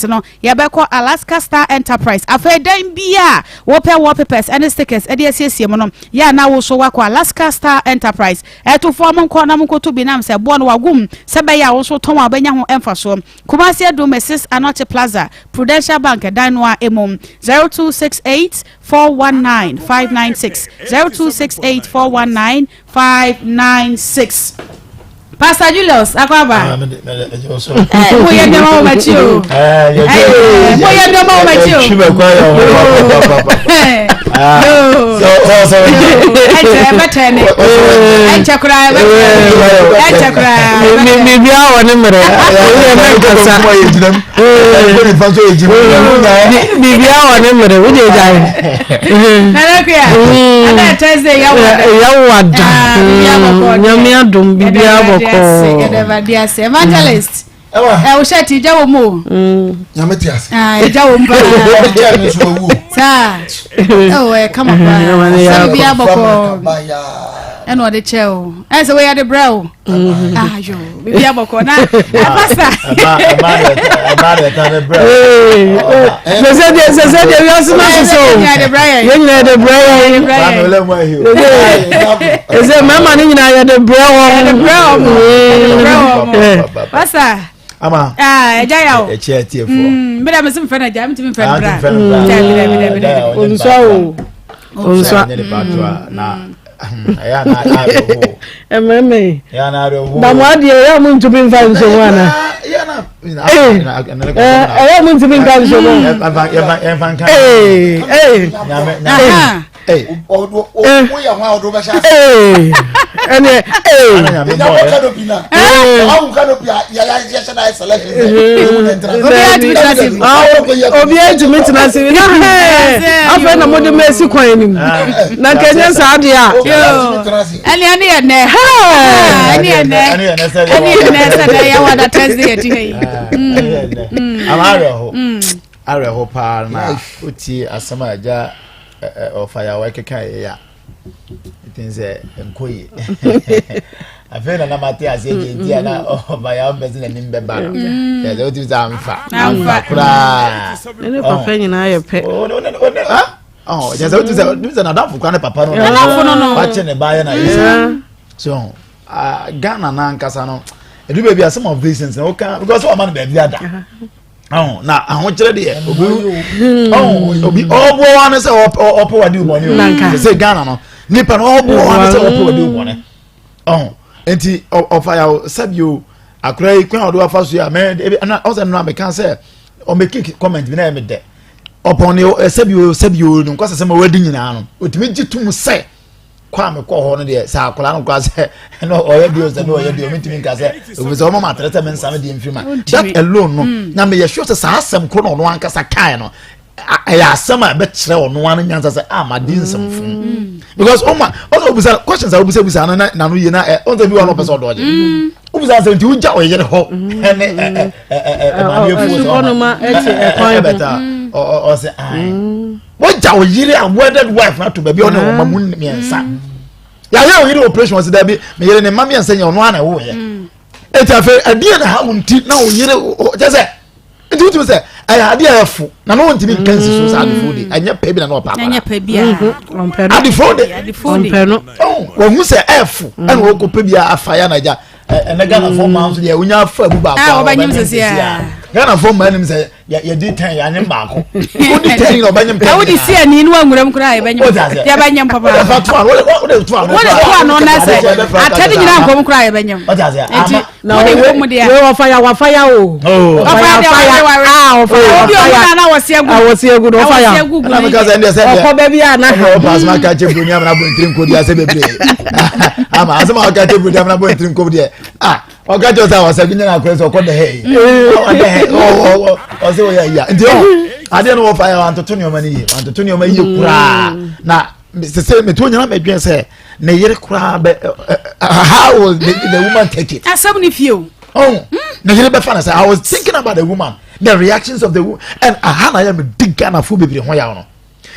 B: no ya be call Alaska Star Enterprise afa dan bia wo pe wallpapers and stickers e de asiesie mo no ya na wo so wakọ Alaska Star Enterprise eto form nko na mko to bi nam se bo no wagum se be ya wo so ton abanya ho emfa so Kumasi Mrs. Anoche Plaza Prudential Bank Danwa Emom 0268419596 0268419596 Pastor Julius Akwaba moye ndema o matio moye ndema o matio
J: mi bia woni mere mi bia woni mere wo je jai
B: nanakuya ana Thursday ya wada nyame adom bibia boko evangelist o shati jawo mo
K: nyame tiase
B: jawo mba sa come on bibia boko and what the chill. As a way at the brow. Ah, you. Maybe I'm a corner.
K: I'm a chair for.
B: But I'm some friend. I'm to be friend.
K: or fire work ya things enkoyi afena na mate aseje dia na by our business nim be ba ya do ti amfa kura
J: ene papa nyina ya pe
K: ya so ti na dafu kwa na papa no wa che ne ba ya na isa so Ghana na nkasa no edu be bia some of these things no can because o man be bia da na ahochere de obi obo wan say opo wadi uboni o say Ghana no nipa no obo wan say opo wadi uboni enti ofaya sabio akra ikwan odo afa so ya me na o say no me kan say o make comment bi na me de upon sabio no kwase say ma wadi nyina no otimi gitum say kwa me ko ho no de sa akra no kwa say no oya dio say no oya dio mitimi ka say o say o mama trete men sam de mfima that alone no na me ye sure say sa asem ko no ankasa kai no ya asem a be kire ono an nyanza say ma di nsem fun because also obusa questions are obusa na no ye na on say bi one person do je obusa say nti uja oye ho ene ma ye fu so
J: ma e
K: better o say what jaw yiri a wedded wife na to be on o mamun miensa ya yiri operation was there be me yiri ne ma miensa nya ono ana wo ye etafe adie na ha unti na o yiri je say nti uti say aya adie afu na no unti bi kansi so sa adifo de anya pa bi na no pa
B: anya pa bi a
K: adifo de no wo hu say afu na wo ko pa bi afa ya na ja ene Ghana for man so ye unya afa bu ba
B: kwa obanyim sese ya
K: Ghana for man nim say ye di 10 ya nyem ba ko wo di 10 no obanyim
B: pa wo di si ani nu anguram kura ya banyim ya banyim papa
K: fa to an wo de to an
B: no na say atade nyina nkom kura ya banyim enti
J: na wo mu dia wo fire o fire
B: obi o na wo se agu
J: no fire
K: na me ka say ndese
J: o ba bia na
K: o pass ma ka che bunya na bo ntrim ko dia se bebre ama asema ka che bunya na bo ntrim ko dia o ka jo sa wa se ginya na ko so ko de hey o se o ya ndio ade no wo fire antoto ni o mani antoto ni o mai kura na se me to nyana me dwen se na yere kura be how will the woman take it
B: asem ni fio
K: na yere be fa na say I was thinking about the woman, the reactions of the woman, and na ya me dig Ghana fu bebre ho ya no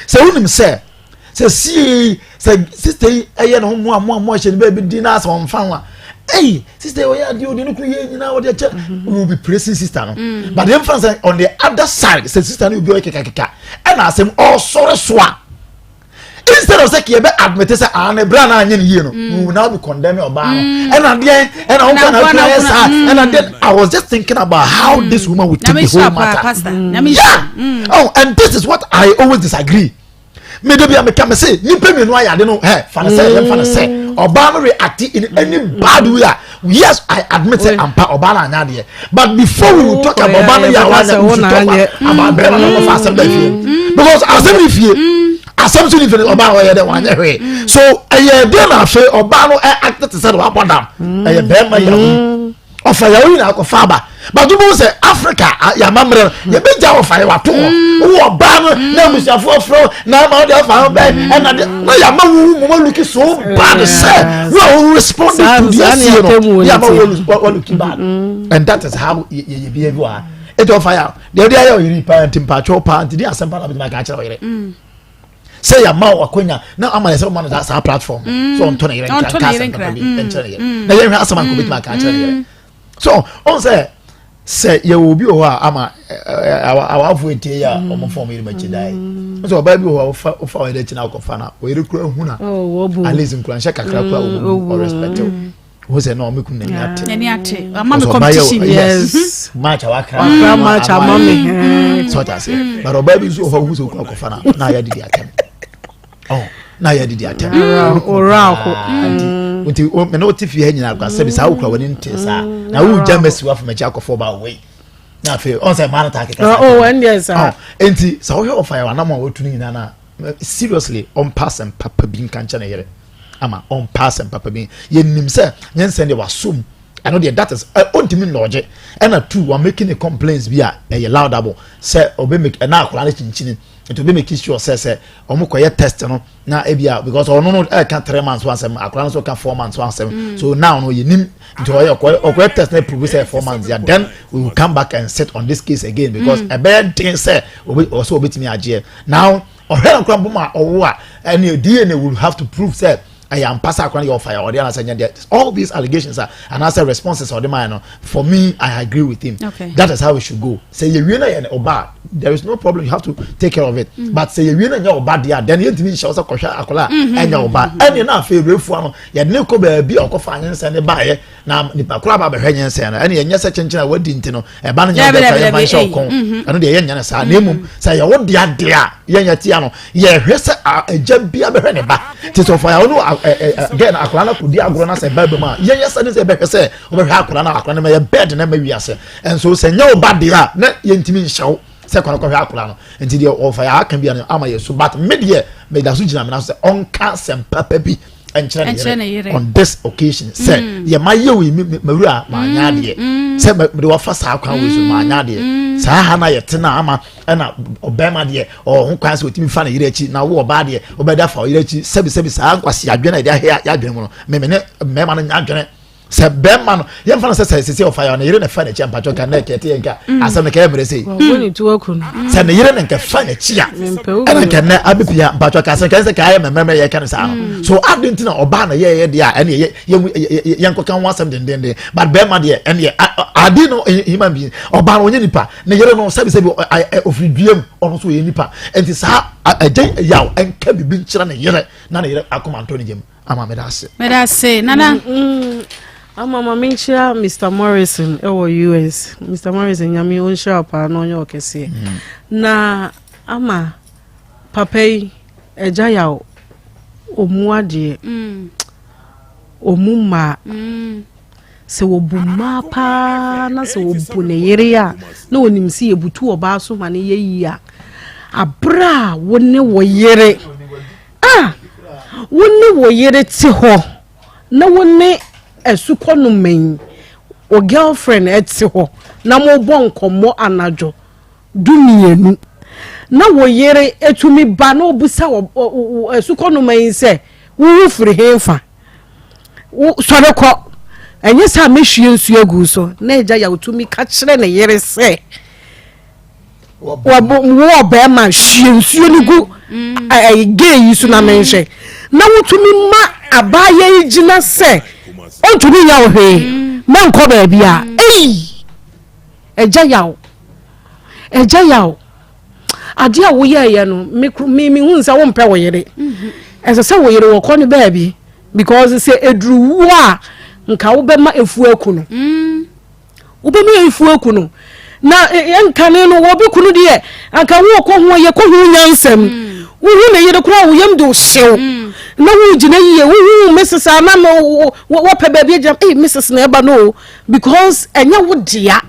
K: se wonim se si se sister eye no mo hye ne be di na asa on fa wa hey sister we are the no ku ye nyina wo de che we will be praising sister no but the influence on the other side say sister no be o keka and asem all sorry soa instead of say ke be admit say an bra na anye ne ye no we will now be condemning oba no and then and and then I was just thinking about how this woman would take the whole matter. And this is what I always disagree. Me do be am come say ni pe me no ayade no fan say oba no react in any bad way. Yes, I admit it ampa oba na anyade, but before we will talk about oba no ya wa na we should talk about bra no for asem fie because asem fie assumption if oba o ye de wan hwe so de na fe oba no act to say wa bodam be ma ya ofa ya wi na ko faba but you say Africa ya mamre ye be ja ofa wa to wo oba no na musiafo fro na ma de ofa be na ya ma wu mo look so bad say we respond to this ya ma wo look bad and that is how ye behave wa it ofa ya de ya yiri pa timpacho pa di asempa na be ma ka kire say ya ma wakonya na ama say man that platform so on to na yere nka na yere asama ko bit ma ka chere so on say ye obi o ha ama awafu etie ya omo form yere machi dai so ba bi o fa o de china ko fa na o yere kura hu na alizin kura nshaka kra kura o respect who say no me kun
B: nani ate ama me competition
K: yes match awakra
J: match amame
K: so that say but oba bi so o fa hu so ko fa na ya didi atem na ya didi atem
J: ora ko
K: unti me no tifi ha nyina kwa se sa ukra woni ntesa na wu jamesi wa fa me cha ko ba we na fe on say man attack
J: and yes
K: enti sa wo he of fire na ma wo tunu nyina na seriously on pass and papa bi nka ncha na yere ama on pass and papa bi ye nim se nyen send wasum I know that is ontimi noje and a two are making a complaints be a laudable say obe make na akola chinchini it be make sure say omokoye test no na ebia because no can 3 months once akola so can 4 months once so now no you nim to okoye test na prove say 4 months yeah then we will come back and set on this case again because a bad thing say also obetimi age now ohela nkra boma owo a and the DNA will have to prove say I am pass across your fire or the answer. All these allegations are and answer responses or the minor. For me, I agree with him.
B: Okay.
K: That is how we should go. Say you win and oba. There is no problem. You have to take care of it. But say you win and your oba there, then you need to also kosha akola and your oba. And you now favorite for you neko be or finance and buy now the bakura ba behenya say and you nyasa chenchina what didn't know a ban ya be show kon. And the yenya sa name say you what dia dia yenya tia no ye hwese a jambia be hwe ba. Tito fire no again akola ko di agro na say bible ma yenya sa say be say o be hwe akola na me bed na ma wiase and so say nya oba dia na yentimi nshaw se kono ko hwe akola no enti dia o fire aka bia no ama yeso but media me da so gina me na say on can papa bi on this occasion say ye ma ye we mawura ma anya de say me de wa fa sa akwa we so ma anya de sa ha na ye tena ama na obema de o ho kwan se otimi fa na yire echi na wo oba de obeda fa yire echi sebi sa ankwasi adwena de ya adwene mu no me ma na nya adwene se bema no ye fa na se of fire na yire na fa na chi ampacho kan na kete yenka asem na ka ebre sei
J: woni tu akunu
K: se na yire na nka fa na chi a na kan na abipia ampacho ka se ka ye mememe ye kan sa no so adenti na oba na ye de a ene ye nko kan wasem den but bema de ene ye adi no human being oba no onye nipa na yire no sebi ofriduem ono so ye nipa enti sa ajen yaw enka bibi nchira na yire akoma Anthony jem ama medase
B: nana
J: Mama menchia Mr. Morrison US Mr. Morrison yami onsha pa no nyo kese na ama papai eja ya omuade omuma se wobuma pa na se wobune yere ya na onimsi ebutu oba so ma ne yeyi a abra wonne wo yere wonne wo yere ti ho na wonne esukonu men o girlfriend eti ho na mo bon komo anajo dumienu na wo yere etumi ba na obusa esukonu men se wo firi hefa sore ko enye sa mehwie nsu agu so na eja ya otumi ka kire ne yere se wo be ma hwie nsu ni gu ai gay yisu na menhwe na wotumi ma abaye igina se ontumi ya ohwe man ko ba bia eja yawo ade a wo ye no me hu nsa wo mpe wo yere ese se wo yere wo ko ne ba bi because se edru wo a nka wo be ma efu akunu wo be ma efu akunu na yankane no wo bi kunu de anka wo ko ho ye ko hu nyansem wo hu ne yere kura wo yem do hyew na wo gina yiye wo Mrs. Anama wo pe ba bi jam Mrs. na eba no because enya wo dia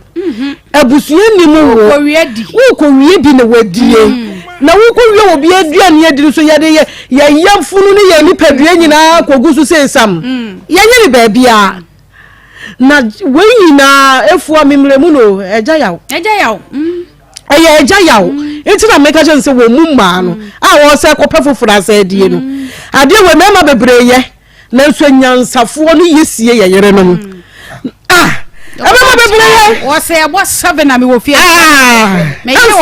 J: abusua ni mu wo ko wie bi na wadie na wo ko wie obi aduane adiri so yade ye yamfunu ne ye nipa dua nyina kogusu sesam ye nyere ba bia na we nyina efu amemremu no eja yawo eja yawo enti na meka je nse wo mumma no a wo se ko pefofura asa die no ade we mema bebreye na nso nyansafo no yesie ye yere no Eba bebre.
B: O say abo 7 na me wo fie.
J: Me yiri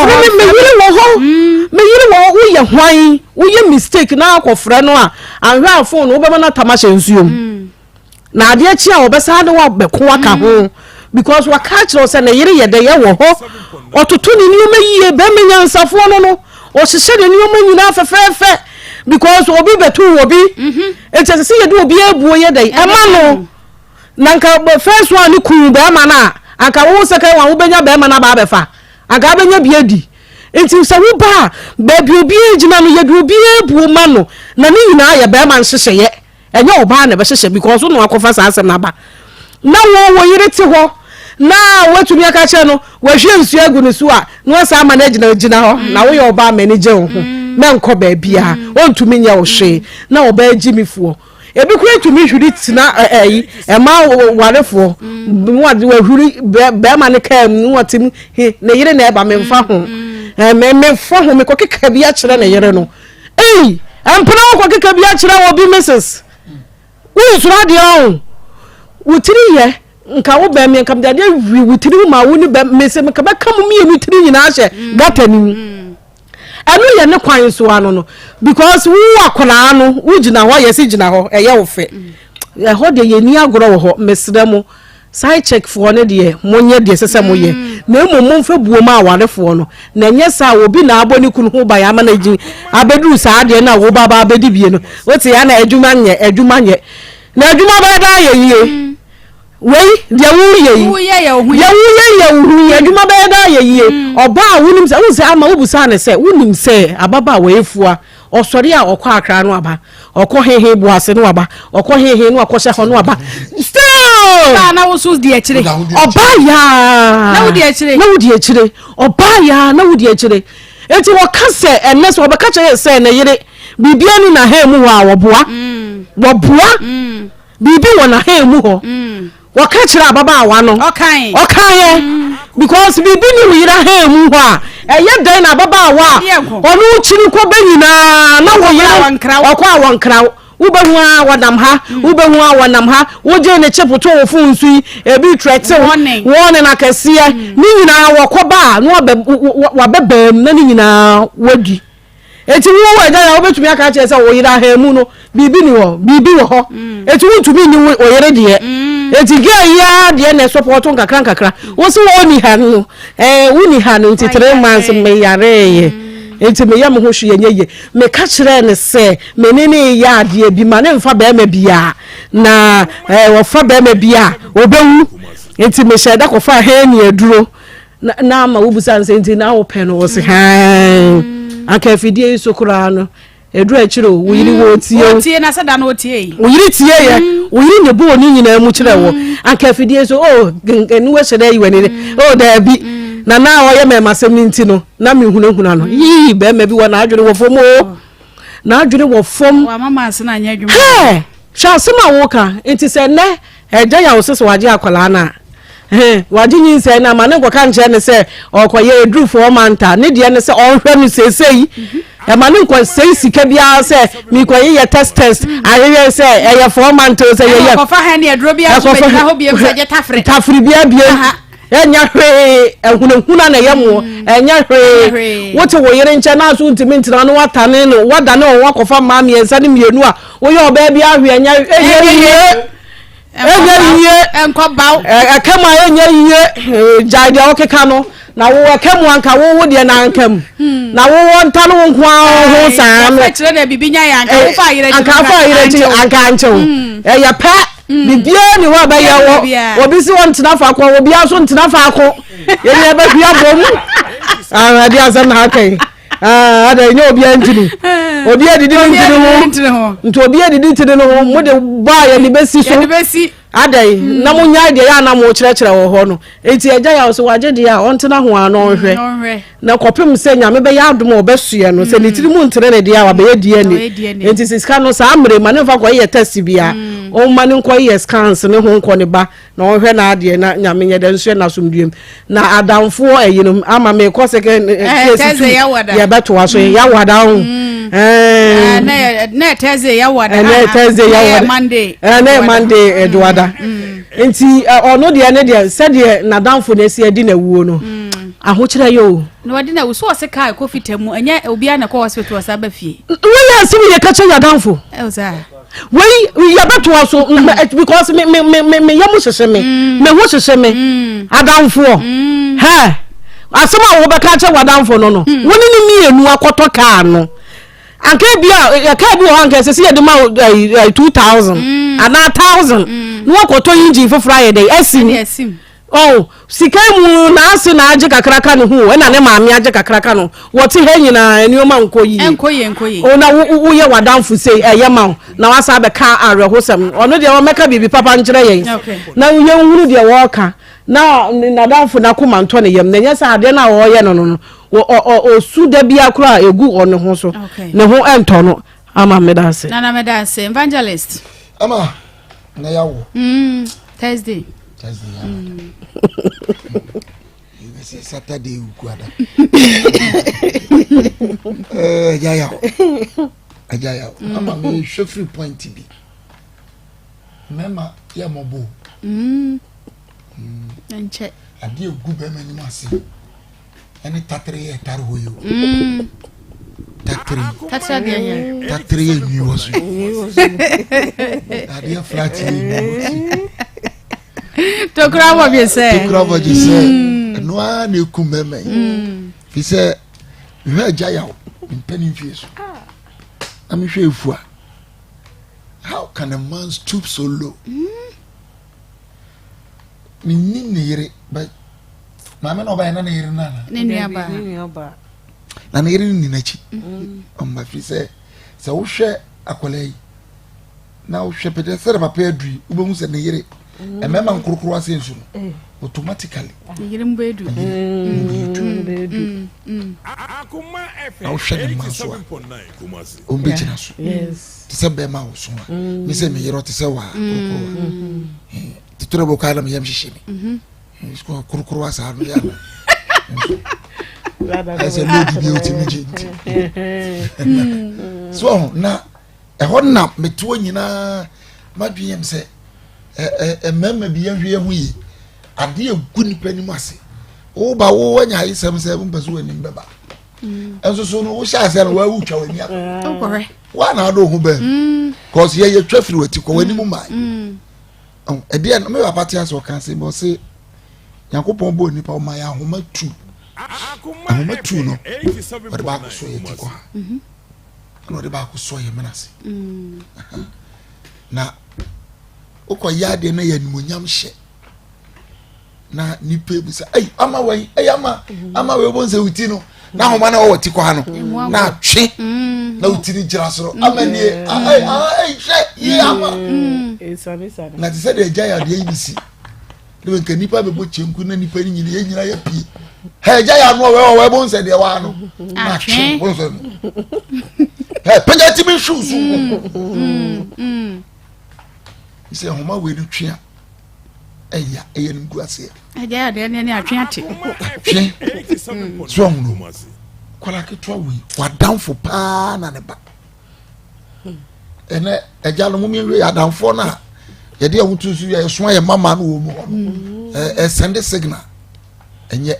J: wo ye hwan, wo ye mistake na akofra no a anhwa phone wo bema na tamashe nsuom. Na ade achi a obesa de wo beko aka ho because wa catch no say na yiri ye de ye wo ho. Ototo ni nioma yie be menya nsafo no. O hihye de nioma nyina fefefe because obi betu obi. It is say ye do obi abuo ye de. Ema no. Nanka first one ni ku be ma na anka wo second one wo benya be ma na ba befa anka benya biedi enti se wo ba baby obi ejina no ye do obi ebu ma no na ni nyina ye be ma nhyehyeye enye oba na be hyehye because no akofa sa asem na ba na wo yire ti ho na watumi aka che no wo hwe nsu agu ne su a no sa ma na ejina ho na wo ye oba manage ho na nko ba bia ontumi nya wo hwe na oba agimifuo ebi kure tumi hwiri tina ema warefo wade wahwiri be ma ne kam ni watim ne yire na eba memfa ho memfa ho me kokeka bia kire ne yire no empana kokeka bia kire wo bi Mrs. wo sura de on wutiri ye nka wo be me nkam de wutiri ma wo ni be mese me ka ba kam mi wutiri nyina hye gata ni anu ye ne kwan so ano no because wo akona no wo gina ho yesi gina ho eye wo fe ho de ye ni agoro wo ho mesre mo side check for ne de monye de sese mo ye na emu mfa buo ma awarefo no na nye sa obi na aboni kunu ho ba ya ma na gi abedu sa de na wo baba abedi bie no wote ya na adwuma nye na adwuma ba da ye yie wei dia wo ye adwuma ba da ye yie oba wonim se ama wo busa ne se wonim se ababa wa efua osori a okọ akra no aba okọ hehe bu ase no aba okọ hehe no akọ hye no aba still
B: na wo so di akire
J: oba ya
B: na wo di akire
J: oba ya na wo di akire enti wo ka se enne so obeka che se na yire bibia ni na ha mu wa wo boa bibi wo na ha mu ho waka kira baba awa no
B: okan
J: because bibi ni wira ha mu ho a eye dan na baba awa onu chiri ko benyina na wo yira okwa awonkra ubehu a wadam ha wanam ha woje ne chepoto wo funsu ebi trete won na kase ni nyina wokoba no wabebam na ni nyina wadi eti wo wada ya obetumi aka che se wo yira ha mu no bibi wo ho eti wo tumi ni wo yire de eti ge ya de na support nkakra wo se wo ni ha no wo ni ha no enti 3 months me yare ye enti me ya me ho hwe ye me ka kire ne se me ne ya de bi ma ne mfa ba ma bia na wo fa ba ma bia obewu enti me sheda ko fa ha ni aduro na ma wo busa nse enti na wo pe no wo se ha aka fidie isokura no edru akiro wo yiri wo tie
B: na sada no tie
J: wo yiri tie ye wo yiri ne bo ni nyina mu kire wo aka fidie so enu we hyeda yi wani da bi na wo ye me masem ni nti no na me hunahuna no yi be ma bi wo na adwene wo fom na adwene wo fom
B: wa mama ase na anya adwuma
J: sha sema wo ka enti se ne eja ya wo sese waje akola na waje nyin se na ma ne ko kan che ne se okoye edru for manta ne de ne se onhwe no sesei e ma ne ko sei sika bia se mi ko ye test aye se e ye for manta se ye
B: ko fa ha ne edru bia so be ho bia se je
J: tafri bia enya hwe ehunahuna na yemo enya hwe wote wo yere nche na so ntimi ntina no watane no wadane o wakofa ma mi ensa ne mienu a wo ye oba bia hwe enya
B: enko baw
J: akama enya jade okeka no na wo akamu anka wo de na ankam na wo nta no nko ho saa no
B: kire na bibinya ya anka wo fa yire
J: anka ancho ya pa bibia ni ho ba ya wo obi si won tina fa ko obi aso tina fa ko ye ne ba bia bom adi asam na kai ada nyo obi antini obi adidi ntini ho nto obi adidi ntini no mo de ba ya ni besi so adai na mo nya de ya na mo kire wo ho no enti eja ya so waje de ya ontena ho ano hwe na kopem se nya me be ya adom obesue no se litiri mu ntere ne de ya wa be die ni enti siska no sa amre ma ne fa ko ye test bia o ma ne ko ye scans ne ho ko ne ba na o hwe na ade na nya me nye de nsu na somduem na adamfo ayinum ama me ko second case ya beto aso ya wada ho
B: na Thursday ya wada
J: na Thursday ya wada
B: Monday
J: na Monday eduada nti ono de ne de se de nadamfo na si adi na wuo no ahokyere yo
B: no wadi na so se kai ko fitamu anya obi ana ko hospital wasa ba fie
J: we asim ye ka che nadamfo
B: elza
J: we ya beto so because me yamu hwehwe me ho hwehwe me adamfo ha asema wo be ka che wadamfo no woni ni mienu akoto ka no anka bia ya ka bi ho anka se ye de ma 2000 ana 1000 no akoto yinji for Friday esim oh sikaimu na ase na aje kakraka no hu na ne maame aje kakraka no wote he nyina enioma nkoyi ona wo ye wadamfo sei eye ma na wasa be ka arehosam ono de wo meka bibi papa nkire yen na ye nhuru de wo ka na nadamfo na koma nto ne yem na nyesa ade na wo ye no o su da bia kura egu ono ho so ne ho ento no ama medase
B: na medase evangelist
K: ama na yawo
B: Thursday
K: It's Saturday ukuada. Ajaya. Ama me free point bi. Mema ya mobo.
B: Nche.
K: Ade egu be mani mase. Ani tatre ye tar hoyo. Tatre ye ni wosu. Ade flat ni.
B: Tokra wo bi se
K: no a na ekumeme fi se hwe agya mpani mfie so am hwe efua how can a man stoop so low ni yire but mama no ba na yire na
B: ni aba
K: na yire ni nachi amba fi se wo hwe akolai na wo hwe pede se papa adui ubomu se ne yire emema nkurukuru asensu automatically
B: yirimbo edu
D: Akoma FM
K: au shade maso ombe china so tise be ma so mi se me yero tise wa kurukuru titura bokala me yamshishe mi sko kurukuru asa no ya ase lodi bi oti mi jinti so na ehon na metuo nyina madwiem se mema bi yahwe hu yi ade egu nipa ni mase wo ba wo wanya isem se mpeso wani mbeba enso so no wo sha se no wa wu twa wani
B: akore
K: wa na do hu be cause ye twa firi wati ko wani mu mai ede no me papa tia so kan se bo se yakopon bo nipa o mai ahoma tu no ode ba ko so ye ti ko no ode ba ko so ye menase na oko yade na yanimonyam hye na nipa bu sa ama wai ama we bonse uti no na homa na wo ti kwa no na twe na uti ni gira soro ama ni hye ye ama na ti se de gya ya de ibisi de nka nipa be bo chenku na nipa ni nyine ye nyina ya pie he gya ya no we bonse de wa no na twe bonse no he penya ti mi shoes ise homa we ni twia eya ni guase
B: eja de ne atwe ate
K: twe so no kwala ketwa we wadanfo pa na ne ba ene eja no mumie we adanfo na ye de awutu su ye so ye mama no wo mu send signal enye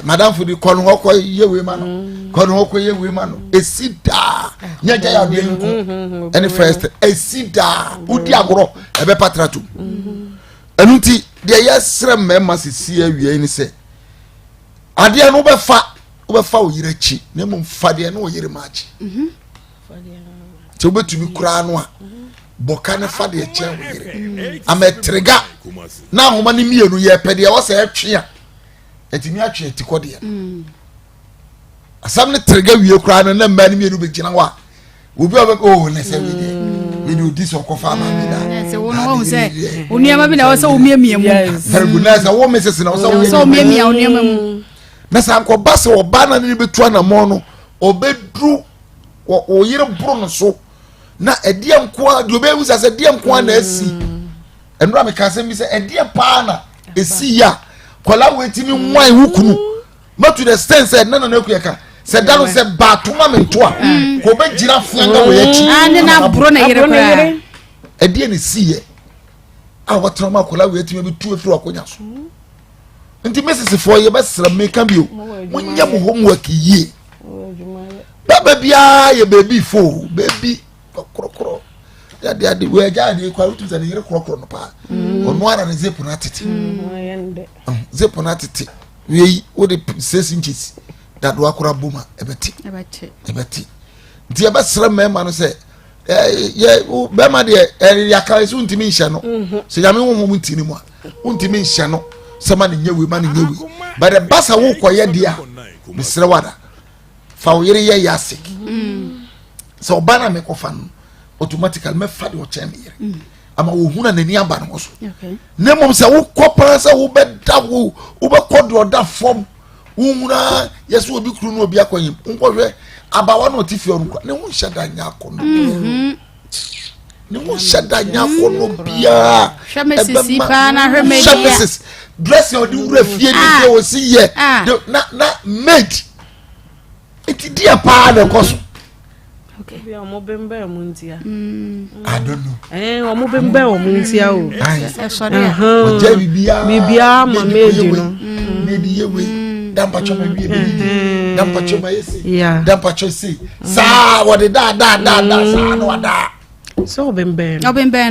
K: madam di kono hokọ yewe ma no kono hokọ yewe ma no esida nyaja ya de nko any first esida udi agoro ebe patratu enunti de yesre mema sisi awie ni se ade no be fa o yirachi na mum fa de no yire maachi ti obetumi kura no a boka ne fa de che yire ametrega na homa ni mienu ye pede wo se atwe a etimi atwe etikode ya asam ne trega wie kura no na mba ni mienu be gina wa obi obeko ne se we do this okofa ma mi da
B: se wono wo se oniama bi na wo se wo miemie mu
K: perguna se wo mesese na wo se
B: wo miemie oniama mu
K: na san ko base wo ba na ni betu na mo no obedru wo yire bro no so na edie nko de obewu se edie nko na asi enura me ka se mi se edie pa na esi ya kola wetimi nwan hukunu ma to the sense na na ku yaka se da no se ba tuma me to a ko be gira fuanga we achi
B: ane na bro na yere kwa
K: ade ne siye a watroma kola we atime bi tu afiri akonya so nti Mrs. for ye besra me kan bio munya mo homework yie baba bia ye baby fo baby krokro ya de we ja de kwa rutu za de yere krokro no pa ono ara ne zepu na tete zepu na tete we wo de 6 inches that do akora boma ebeti nti besra me ma no se ye be ma de ya ka su ntimi nhye no se ya me wo mu ntini mu a ntimi nhye no sama ne nyewe ma ne nyewe but the basa wo koye dia misre wada fa wo yere ye yasik so bana me ko fan automatically me fa de o chen yere ama wo huna nani aba no so ne mom se wo kopa se wo be da wo be kodo da form wo huna yeso obi kru no obi akoyim nkohwe abawa no tifi onu ne wo hyada nya akono ne wo hyada nya akono bia
B: hwemesisi pa na hwemedia
K: hwemesisi dress your di wura fie ni de o si ye na made it dia pa de koso
J: okay bi omo bembe omuntia
K: I don't know
J: omo bembe omuntia o
B: sorry
K: o je bibia
J: ma made no
K: maybe yewe dampa choma wie be dampa choma yesi dampa chosi sa what the da sa no wada
J: so bembe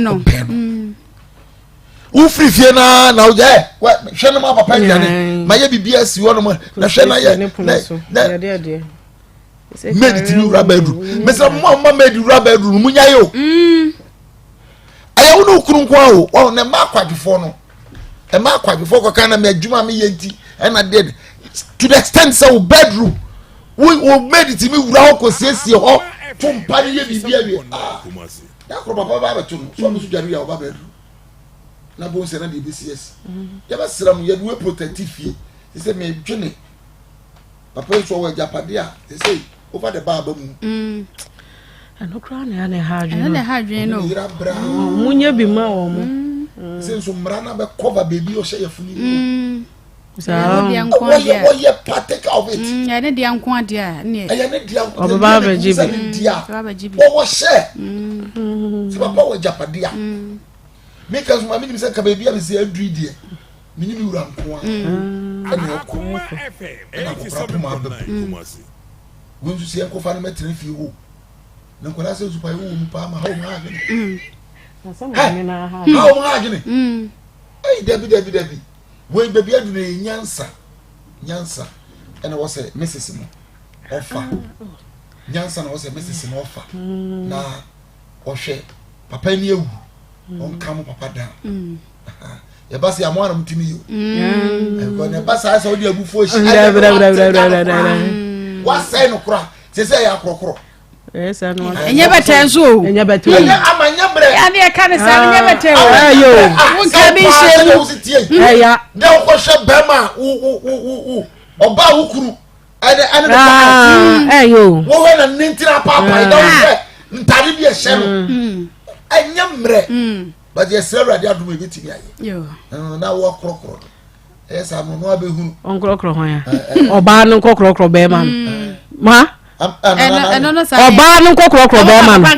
B: no
K: ufri fie na o je hwe no ma papa diane ma ye bibia si wono ma na hwe na ye na made the rubber bedroom mesa mama made the rubber bedroom munya yo aya wonu kuru kwa o na ma kwadwefo no e ma kwadwefo ko kana me adwuma me yenti e na did to the extent so bedroom we made it me wura ko siesie ho pompa ne ye bibia wie ya ko papa ba betu so no so dware ya ba bedroom na bo se na de bcs ya ba sram ye we protective fie se me dwene papa so wa japade a say over the bar mu
J: no crown ya na hadwe
B: no
J: munya bi ma wo mu
K: se so mra na be cover baby o she ya funi
B: sa
K: o ye partake of it
B: ya ne dia nko ade a ne
K: ya ne dia
J: o baba ba jibi
K: o share se papa wa japade a make us mama ni se ka baby a se adri die mini mi wura nko a ene ko wonsu sie ko fa na metre fi wo na ko na se su pa wo mu pa ma ha o ma agene
J: na so ma ni na ha
K: ha o ma agene ai debi we baby adu na nyansa ena wo se Mrs. mo ofa nyansa na wo se Mrs. mo ofa na o hwe papa ni ewu on ka mo papa da ya basi ya mwana mtimi yo ko ne basa sa odi abufu oshi wa say no kura se say ya krokro
J: esa no
B: enye betenzo
J: enye betu
K: amanya bre
B: ya ne ka ne sa enye betenzo
J: ayo
B: won ka bi shemu
K: ya de ko hwe bema oba wukuru ane
J: ayo
K: wo we na nintira papa ida wo ntari bi e hye no enye mre but ye Serwaa dia do me bitimi aye
B: yo
K: na wo krokro esa no no abehunu
J: onkrokro ho ya oba no krokro be ma ma
B: no sa
J: oba no krokro be ma na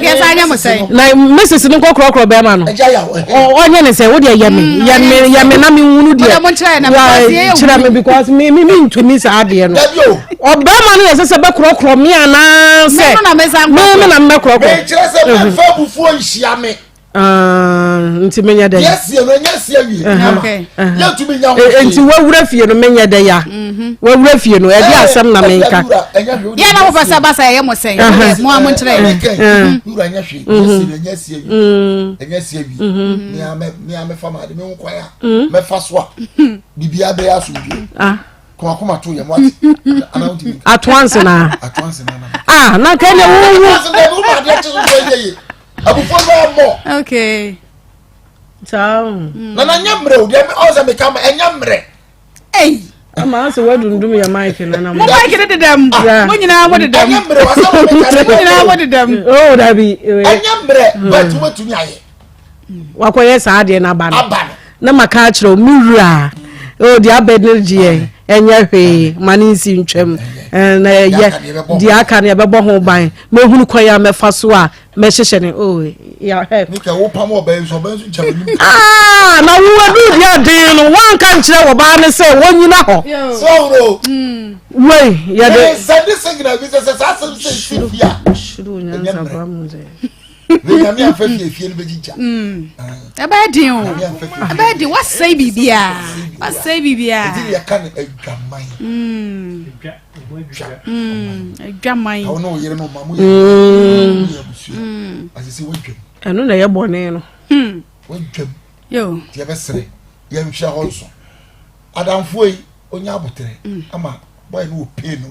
J: Mrs. no krokro be ma no onye ne se wo de yame na me hunu de chira me because me ntumi sa ade no oba ma no ye se be krokro me ana se me na me krokro
K: chira se me fa bufu nhia me
J: nti menya de
K: yes ye no nyase awie
B: okay
K: ya tumi nya ho
J: nti wawura fie no menya de ya wawura fie no e di asem na menka
B: ya na wo pasa basa ye mo sen mo amon kire
K: wura nya hwe yes ye nyase awie mi ame fama de me nkwa ya me fa so a bibia be aso bi kuma to ye mo ati
J: atwanse na na ka ne wo
K: ma de chizo ye abufo mo
B: okay
J: so
K: na nyamre o de o za me kama enyamre
J: ama so wadundum ya mic na
B: mo mic de dem mo nyina mo de dem
K: enyamre wasa mo
B: nyina mo de dem
J: oh dabi
K: enyamre but mo tumi aye
J: wakoye sa ade na ba na maka kire o miwura o di abed energy enye hwe mani si ntwam na ye di aka na bebo ho ban me hunu kwaya me fa so a me hyehye ne oh ya help
K: nika wo pam oban so nchame
J: na wo adu dia den no wan kan kire wo ba ne se wonyina ho
K: so ro
J: we ya de
K: send signal bi se asem se fia
J: shuru nya sabra mu ze
K: we na mi afafie fie no begija
B: abadi o abadi what say bibia
K: di ya kan adwaman
B: adwaman
K: awo no yere no mamu asisi wodwem
J: anu na ye bone no
K: wodwem
B: yo
K: ti be sere ye nhwa honso adamfo yi onya abotere ama boy no ope no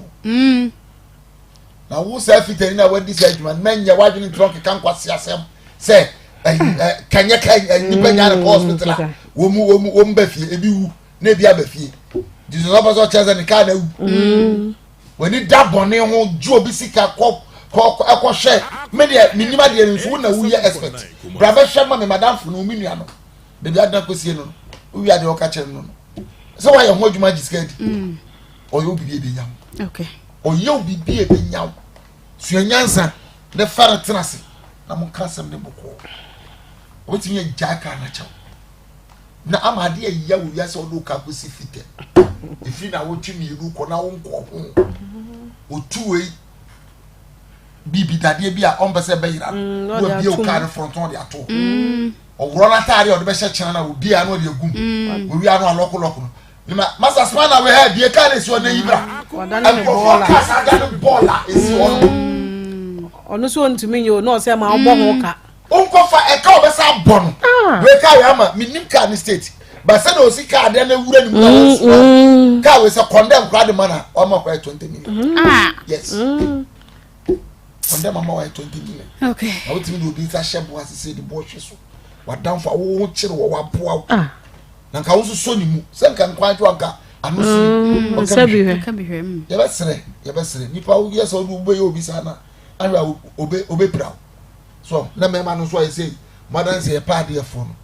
K: na wo sa fitani na wadi sa adwuma menye wadwene trunk kan kwase asem se kanye ni banya na hospital wo mu ba fie ebi wu na ebi abafie dizo no bazo chaza ni ka na wu woni da bone ho ju obi sika ko hwe me de minima de nso na wu ye expert brave hwe ma me madam fu no mi nua no de bi adan kosie no wi ade o ka kire no so wa ye ho adwuma jiskedi oyo obi be nyam
B: okay
K: oye obi be nyam suanyansa de fara tenase na mon kasem de boko otimi jaka na chaw na amade ya wo ya se odo ka kosi fite ifi na wo twimi ru ko na wo nko ho otuwe bibi dade bia on bese be yira wo bi o ka fronton de ato owro na tare o de be hye kyena na obi a no de agum owi a no aloko masa smana we ha die ka ne si ona yibra wadane bola esi
J: ono so ntumi yo no se ma obo ho ka
K: onko fa e ka obesa bono we ka ya ma minim ka ni state ba se no si ka de na wura ni mu ka we se condemn crowd man o ma kwa 20 million yes condemn mama wa 20 million
B: okay
K: na wotimi do bi sa shebo asese di bo hwe so wadan fa wo kire wo waboa na ka wo so ni mu se nka nkwan to anka ano so
B: ka bi hwe
K: ya besere nipa wo yes o du bo ye obi sana anwa obe pra so na mema no so I say madan say pa de fo no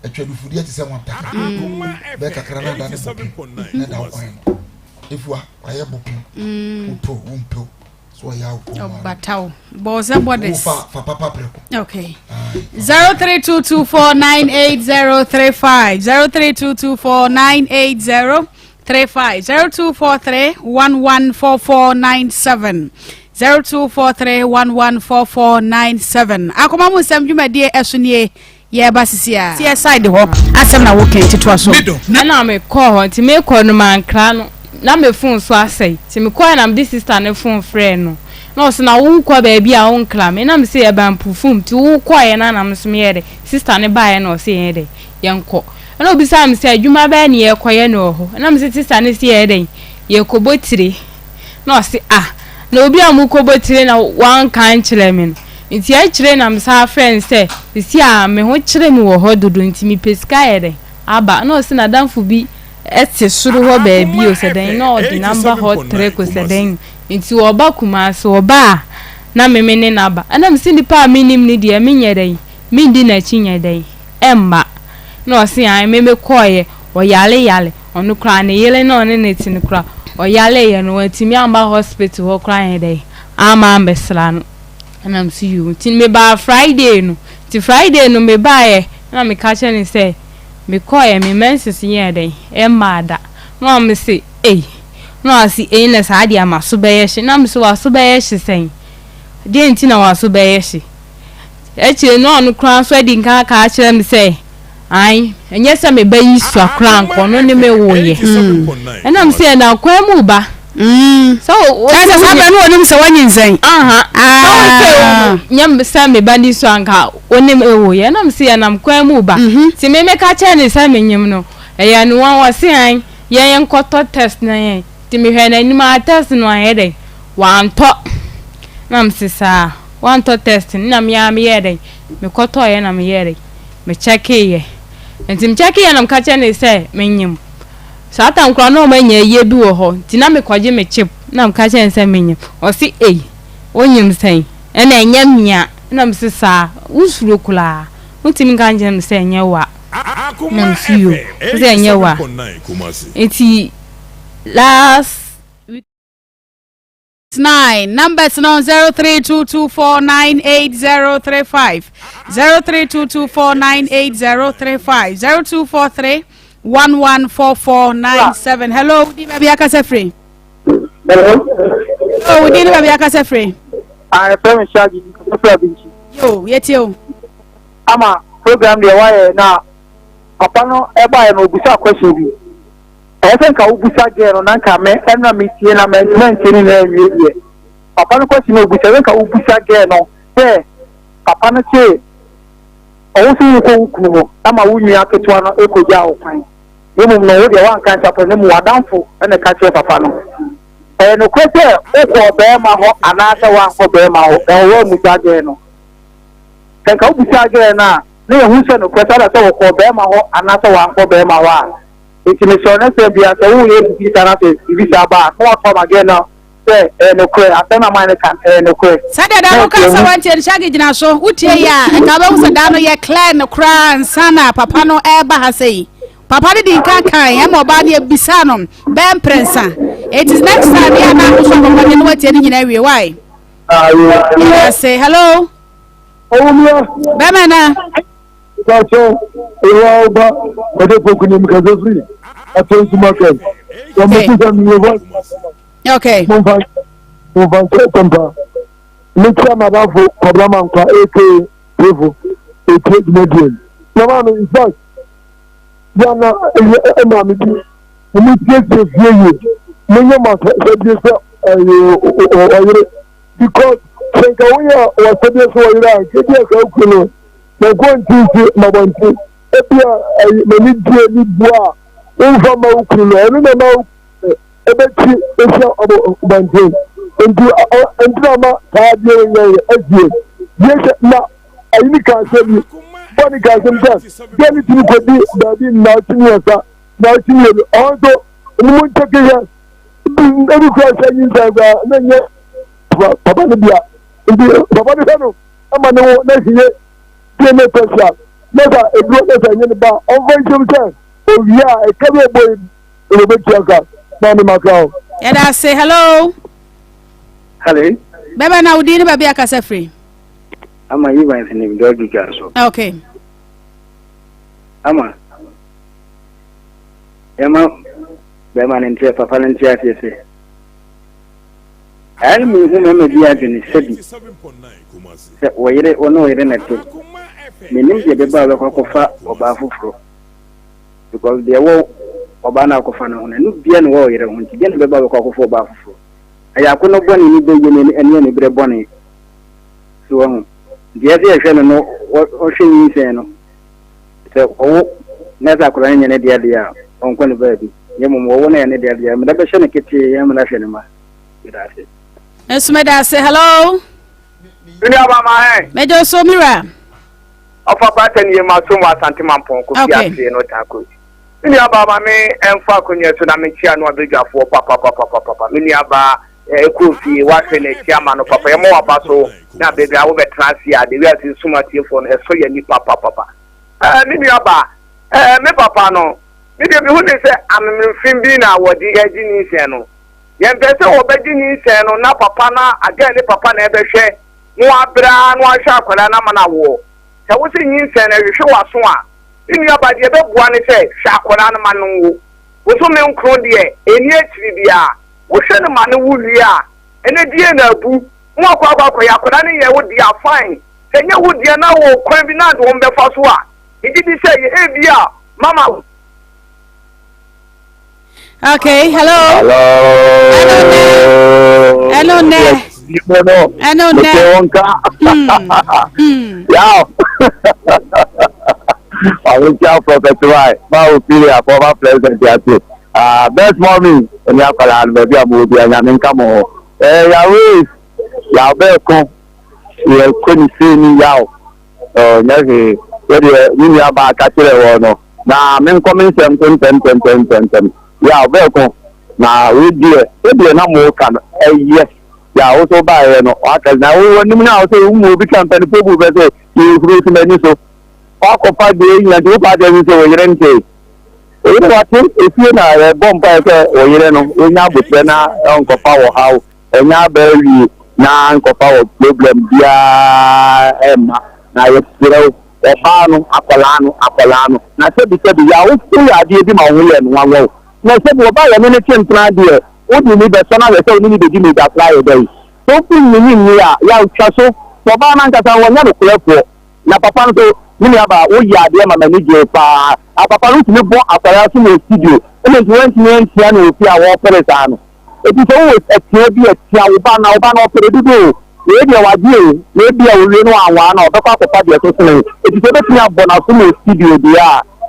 K: atwadufudi ati se wonta be kakra na da na da kwan ifua aye bopu umpo so ya
B: batao boza bodies
K: fa papa preko
B: okay 0322498035 0322498035 0243114497 0243114497 akoma mu nsem dwumadie esonie ye basisia tie side ho asem na wo kan tito so
C: na me call ho ti me call no mankra no na me phone so asai ti me call na me sister ne phone friend no na so na wo kwa ba bia wo nkla me na me se e ban pufum ti wo kwa ye na me so me ye de sister ne ba ye na o se ye de ye nko na obi sa me se adwuma ba ne ye kwa ye no ho na me se sister ne se ye de ye kobotire na o se na obi amukobotire na wan kan kire me nti a kire na msa friend say si a me ho kire me wo hododo nti mi pesika ye de aba na o se na danfo bi ete suru ho ba bi o se den na o di number hot track o se den nti wo ba kuma so ba na me ne na ba ana me sindi pa minim ni de me nye den mi di na chinye den emma na o se an me koye o yale onu kra ne yele na one ne tin kra o yale ye no atimi amba hospital ho kra ye dey ama ambesra no and I'm see you tin me ba Friday no ti Friday no me ba ye na me ka che ni say me koye me menses ye dey e mada no me say no asi na sa dia maso be ye na me so waso be ye sen de nti na waso be ye echi no onu kra so di nka ka che me say ai enye se me bayi su akra nko no ne me wo ye enam se na kwa mu ba so
B: esa sabe no onim se wanyin zan
C: nyam se me ba ni su anka oni me wo ye enam se na kwa mu ba ti me ka che ni se me nyim no eya no wan wase an ye nkoto test na ye ti me hwe na ni ma test no an ye de wan to nam se sa wan to test na me ya me ye de me koto ye na me ye de me check ye entim check ye nam ka che ni se menyim sata nkra no manya ye bi wo ho ti na me kwaje me chip nam ka che nse menyim o si onyim sen ena enya mia na me sa usuro kula utim ka njem se enya wa nam si yo se enya wa enti last
B: 9 numbers no 0322498035 0322498035 0243114497 hello di baby akase free
L: hello
B: oh di baby akase free
L: I am Shaggy
B: yo yetio
L: ama program de why na papa no e ba no busa question bi I think I will be again on Anka me and me see na me mention na ewie papa no question no busa think I will be again no say papa no say o so ko ku ama wo nua ketewa no ekoja wo kwan yemu no wo de wan kan chapa ne mu wadanfo na ka che papa no no kwete o ko be ma ho anasa wan ko be ma ho e wo mu again no kan ka wo busa again na ne hu se no kwete da so ko be ma ho anasa wan ko be ma wa intimation say bia say wo ye bi tara say bi sa ba no come again now say no kwe afema man kan no kwe
B: sada da no ka sa wanche Shaggy gina so utie ya ka ba wo da no ye clear no kra nsana papa no e ba ha sei papa di kan e mo ba de bisa no ben prensa it is next time ya na so papa ni no watie ni nyina wie why I say hello Bemana
L: so ewa ba ode pokuni mkazo free atonsu market so mo tu mi wo
B: okay
L: mo van kompa mi chama ba fo problem anka AK revo e trade median no man in fact yana ma mi mi tete fie mo nyama se bi so oyire because senka we are was se bi so oyire ke bi ka kuno na gwanti na gwanti ebia mani die ni bua unfa ma ukunu enu na ma ebeti esa obo gwanti ndu ma ka die nye ajie yes na ayini ka se bi boni ka se mta gani tini ko di dabi na tini esa na tini odo mu ntake ya ebi ko se yin ta ga na nye papa ni bia ndi papa ni sanu ama no na hiye ne pesa nesa edro nesa nyene ba onvention ten ovia e kabe boy e be tiaka na ni makao
B: ya da say hello baba na udini baby akase free
L: ama yiba ni ndodu jaso
B: okay
L: ama ema bema ntie papa ntie atiese ai mi hu me dia dini sebi se oyire ono oyire na te menim je be ba ko fa oba fufuro because there wo oba na ko fa no na no bia no wo oyire hunti bia no be ba ko fa oba fufuro aya ko no boni ni be yene ene ne bre boni so hu dia dia hwe no o hwe ni se no se o na za ko nyene dia dia on ko ne ba bi yemu wo na ne dia dia me da be hwe ne kete yemu na hwe ne ma idase
B: Esmeda say hello.
L: Ni aba ma
B: Mejo so mira.
L: Ofa bata ni ma so ma asante mampon ko bia se no tako. Ni aba ma me emfa konye so na me chia no abegafo papa. Ni aba ekofi wa hwe na chia ma no papa ye mo aba so na bega wo be transia de wi ati suma tie fo no so ye ni papa. Ni aba me papa no. Ni de bi hu de se amemfim bi na wodi agi ni se no. Yen pese obedi ni se no na papa na aga ni papa na ebehwe no abra no ahwa akwala na mana wo se wo se nyi se na hwe waso a ni abade be bua ni se hwa akwala na manu wo wo so me nkro de eni atiri bia wo hwe ne manu wo wi a ene die na abu mo akwa akwa ya akwala ni ye wo dia fine se nye wo dia na wo kwan bi na do wo mbefa so a idi bi se ye e bia mama.
B: Okay, hello. Hello, ne. Hello, ne.
L: Yeah. I will tell Prophet Why. My opinion, former president, best mommy, and you have maybe a movie and I'm in Camo. Yahweh, Yahweh, you couldn't see me out. Never, you are back at the now, I'm coming 10. Yeah, welcome. Now we dear na more can yes. Yeah, also buy no. Now we now say we become pen people say you fruit many so. Park of 5 days and you part every so you rent it. You know what? If you na bomb by say or you know we now put na on power how enya bɛwi na nkɔfa wɔ problem bia ɛma na yɛsrɛ ɔbaa no akɔlaa no na sɛbi ya wofu adeɛ bi ma wo yɛ no wawo na sɛbi ɔbaa yɛ ne tentena deɛ wodi ni bɛsɔ na bɛsɛ woni ni bɛdi ni da fly dɛ so fu nyinyi a ya utwa so ɔbaa na nkasa wɔnya no korɛfoɔ na papa no so ni aba wo yɛ adeɛ ma mani gye paa papa no tumi bɔ akwara so no studio ɛna nti wɔntumi ntia no ofi a wɔpere saa no eti sɛ wo atia bi atia wo ba na ɔpere dodo ebi awadie ebi awurie no awa na ɔbɛkɔ akɔfa deɛ so sene eti sɛ bɛtumi abɔ na so no studio deɛ a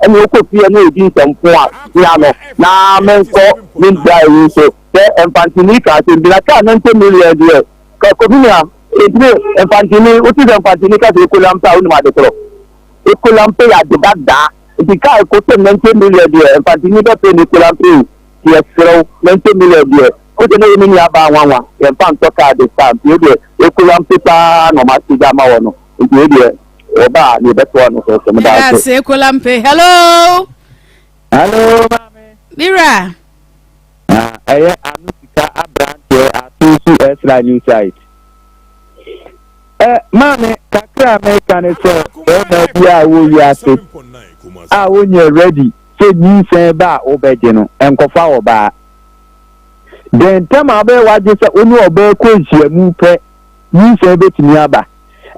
L: ɛna okɔ fie na edi nsɛmpo a tia no na menkɔ ne ntia eyi so sɛ mfantini ka sɛ bi na kaa 90 million deɛ kɔbinia edire mfantini wotu sɛ mfantini ka sɛ ekolampe a wonim adekorɔ ekolampe yɛ ade dada eti kaa ekɔsɛ 90 million deɛ mfantini bɛpɛ ne ekolampe yɛ serew 90 million deɛ o de ne ye ni aba wanwa ye fa nto card stamp ye de ekolampe pa no ma ti jama wo no ye de oba ni beto no so me da so
B: yes ekolampe hello
L: mame
B: Mira
L: eye amusika abrante atusu extra new site mame kakra me kan so na bia wo ya se a wo nye ready se ni se ba obeje no enkofa wo ba den tema be waje se onu oba ko nhyiamu pe ni se betimi aba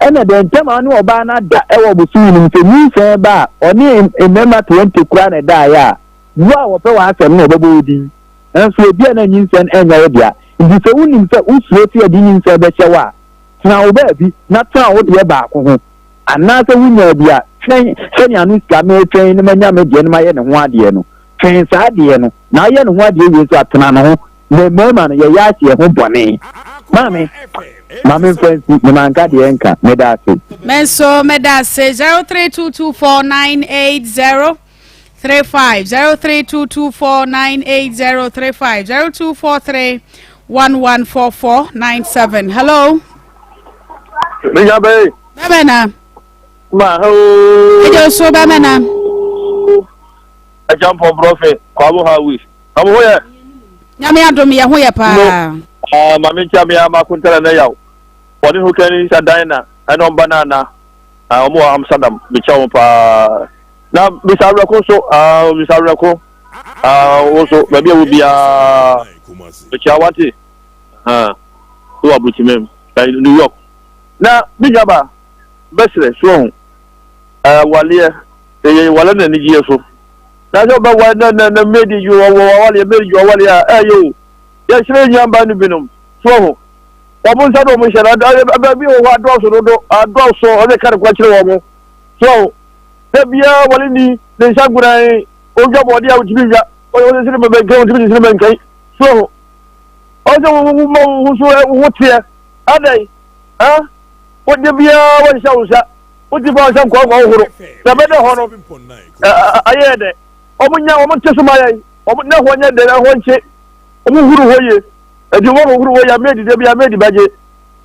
L: ena den tema no oba na da ewo busu ni se ni se ba oni emema 20 kura na da ya wo wo pe wa asem na obebo odi enso bia na nyi se enya we dia ndi se unim se usuo ti adi nyi se be hyewa na oba bi na tra wo de ba ko ho ana se wunya bia twen se nya no ska me twen ne manya me de ne ma ye ne ho ade no twen sa ade no na ye ne ho ade we so atena no ho le mema no ye ya hye ho bone mame friends ni manka de enka me da se
B: menso me da se 0322498035 0322498035 0243114497 hello
L: Minya be
B: bana
L: ma ho
B: ejo so bana
L: a jump for prophet kwabo hawi abo ho ye
B: nyame adom ye ho ye pa
L: mame cha me ama kuntara na yaw woni ho kan sa dina ana banana omo Amsterdam bi cha mo pa na bisawra ko so bisawra ko also maybe will be bi cha wati so abutimem New York na bijaba besre so wale wale na ni so na so ba wa na medi you wale medi you wale ayo ya shire nyamba ni binum so wabun sa do mo shara da bi o wa do so o de kar kwa chire wo mo so te bia wale ni ne shagurai o jobo dia o tibija o sire be ke o tibija sire be kai so o so mo so wo tie adai o de bia wa shausa o ti ba sham ko horo da be de hono ayede o mo tesu mayai o mo na honya de na honche o mo huru hoye e di mo huru hoye amedi de bia amedi baje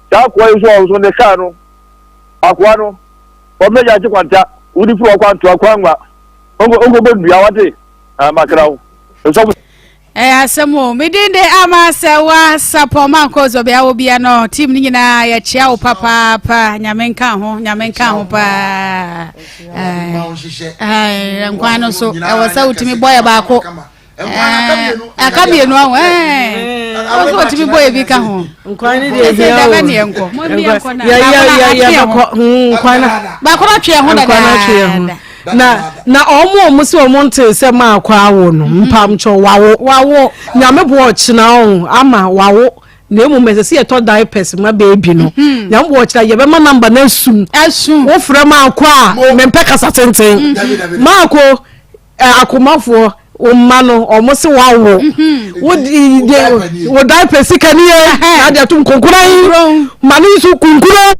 L: ta ko so ne ka no akwa no o me ya ji kwanta udi fu akwanto akwanwa ongo be dua wate makrawo so
B: asemo midinde ama Serwaa Sarpong mankozo bia wo bia no team ni nyina ya chia wo papa nyame nka ho pa nkwano so wasa utimi boy baako akamienu awo oso utimi boy bi ka ho
J: nkwani de bia
B: wo ni enko mo bi enko na
J: ya nkwana
B: baako na twe ho dada
J: na omo se omo nte se ma akwa awo no mpamcho wawo nyame bo ochina on ama wawo na emu mesese ye to diapers ma baby no nyame bo ochina ye be ma number na asum wo frɛ ma akwa mempe kasa tenten ma akwa akomafo o ma no omo se wawo wo diapers kaniye na de tum konkuran mani su kunkuran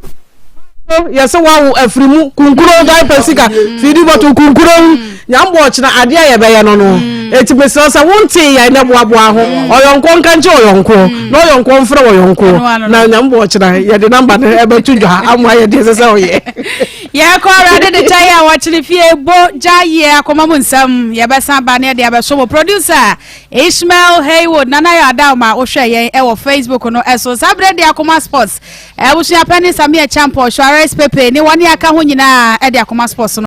J: yese wawo afrimu kunkuro dai pesika fidi boto kunkuro nyambo ochina ade ya be ye no no eti me so sa wonte ya na boaboa ho oyonko nka nje oyonko na oyonko mfre oyonko na nyambo ochina ye de number na ebe tudwa amwa ye de sesa oye
B: ya ko rade de taya watchini fie bo jaye akoma mu nsam ye besa ba na de abeso producer Ishmael Haywood nana ya adama o hwe ye e wo Facebook no eso sabre de Akoma Sports e busu ya pani samia champion Shwares Pepe ni wani aka ho nyina e de Akoma Sports no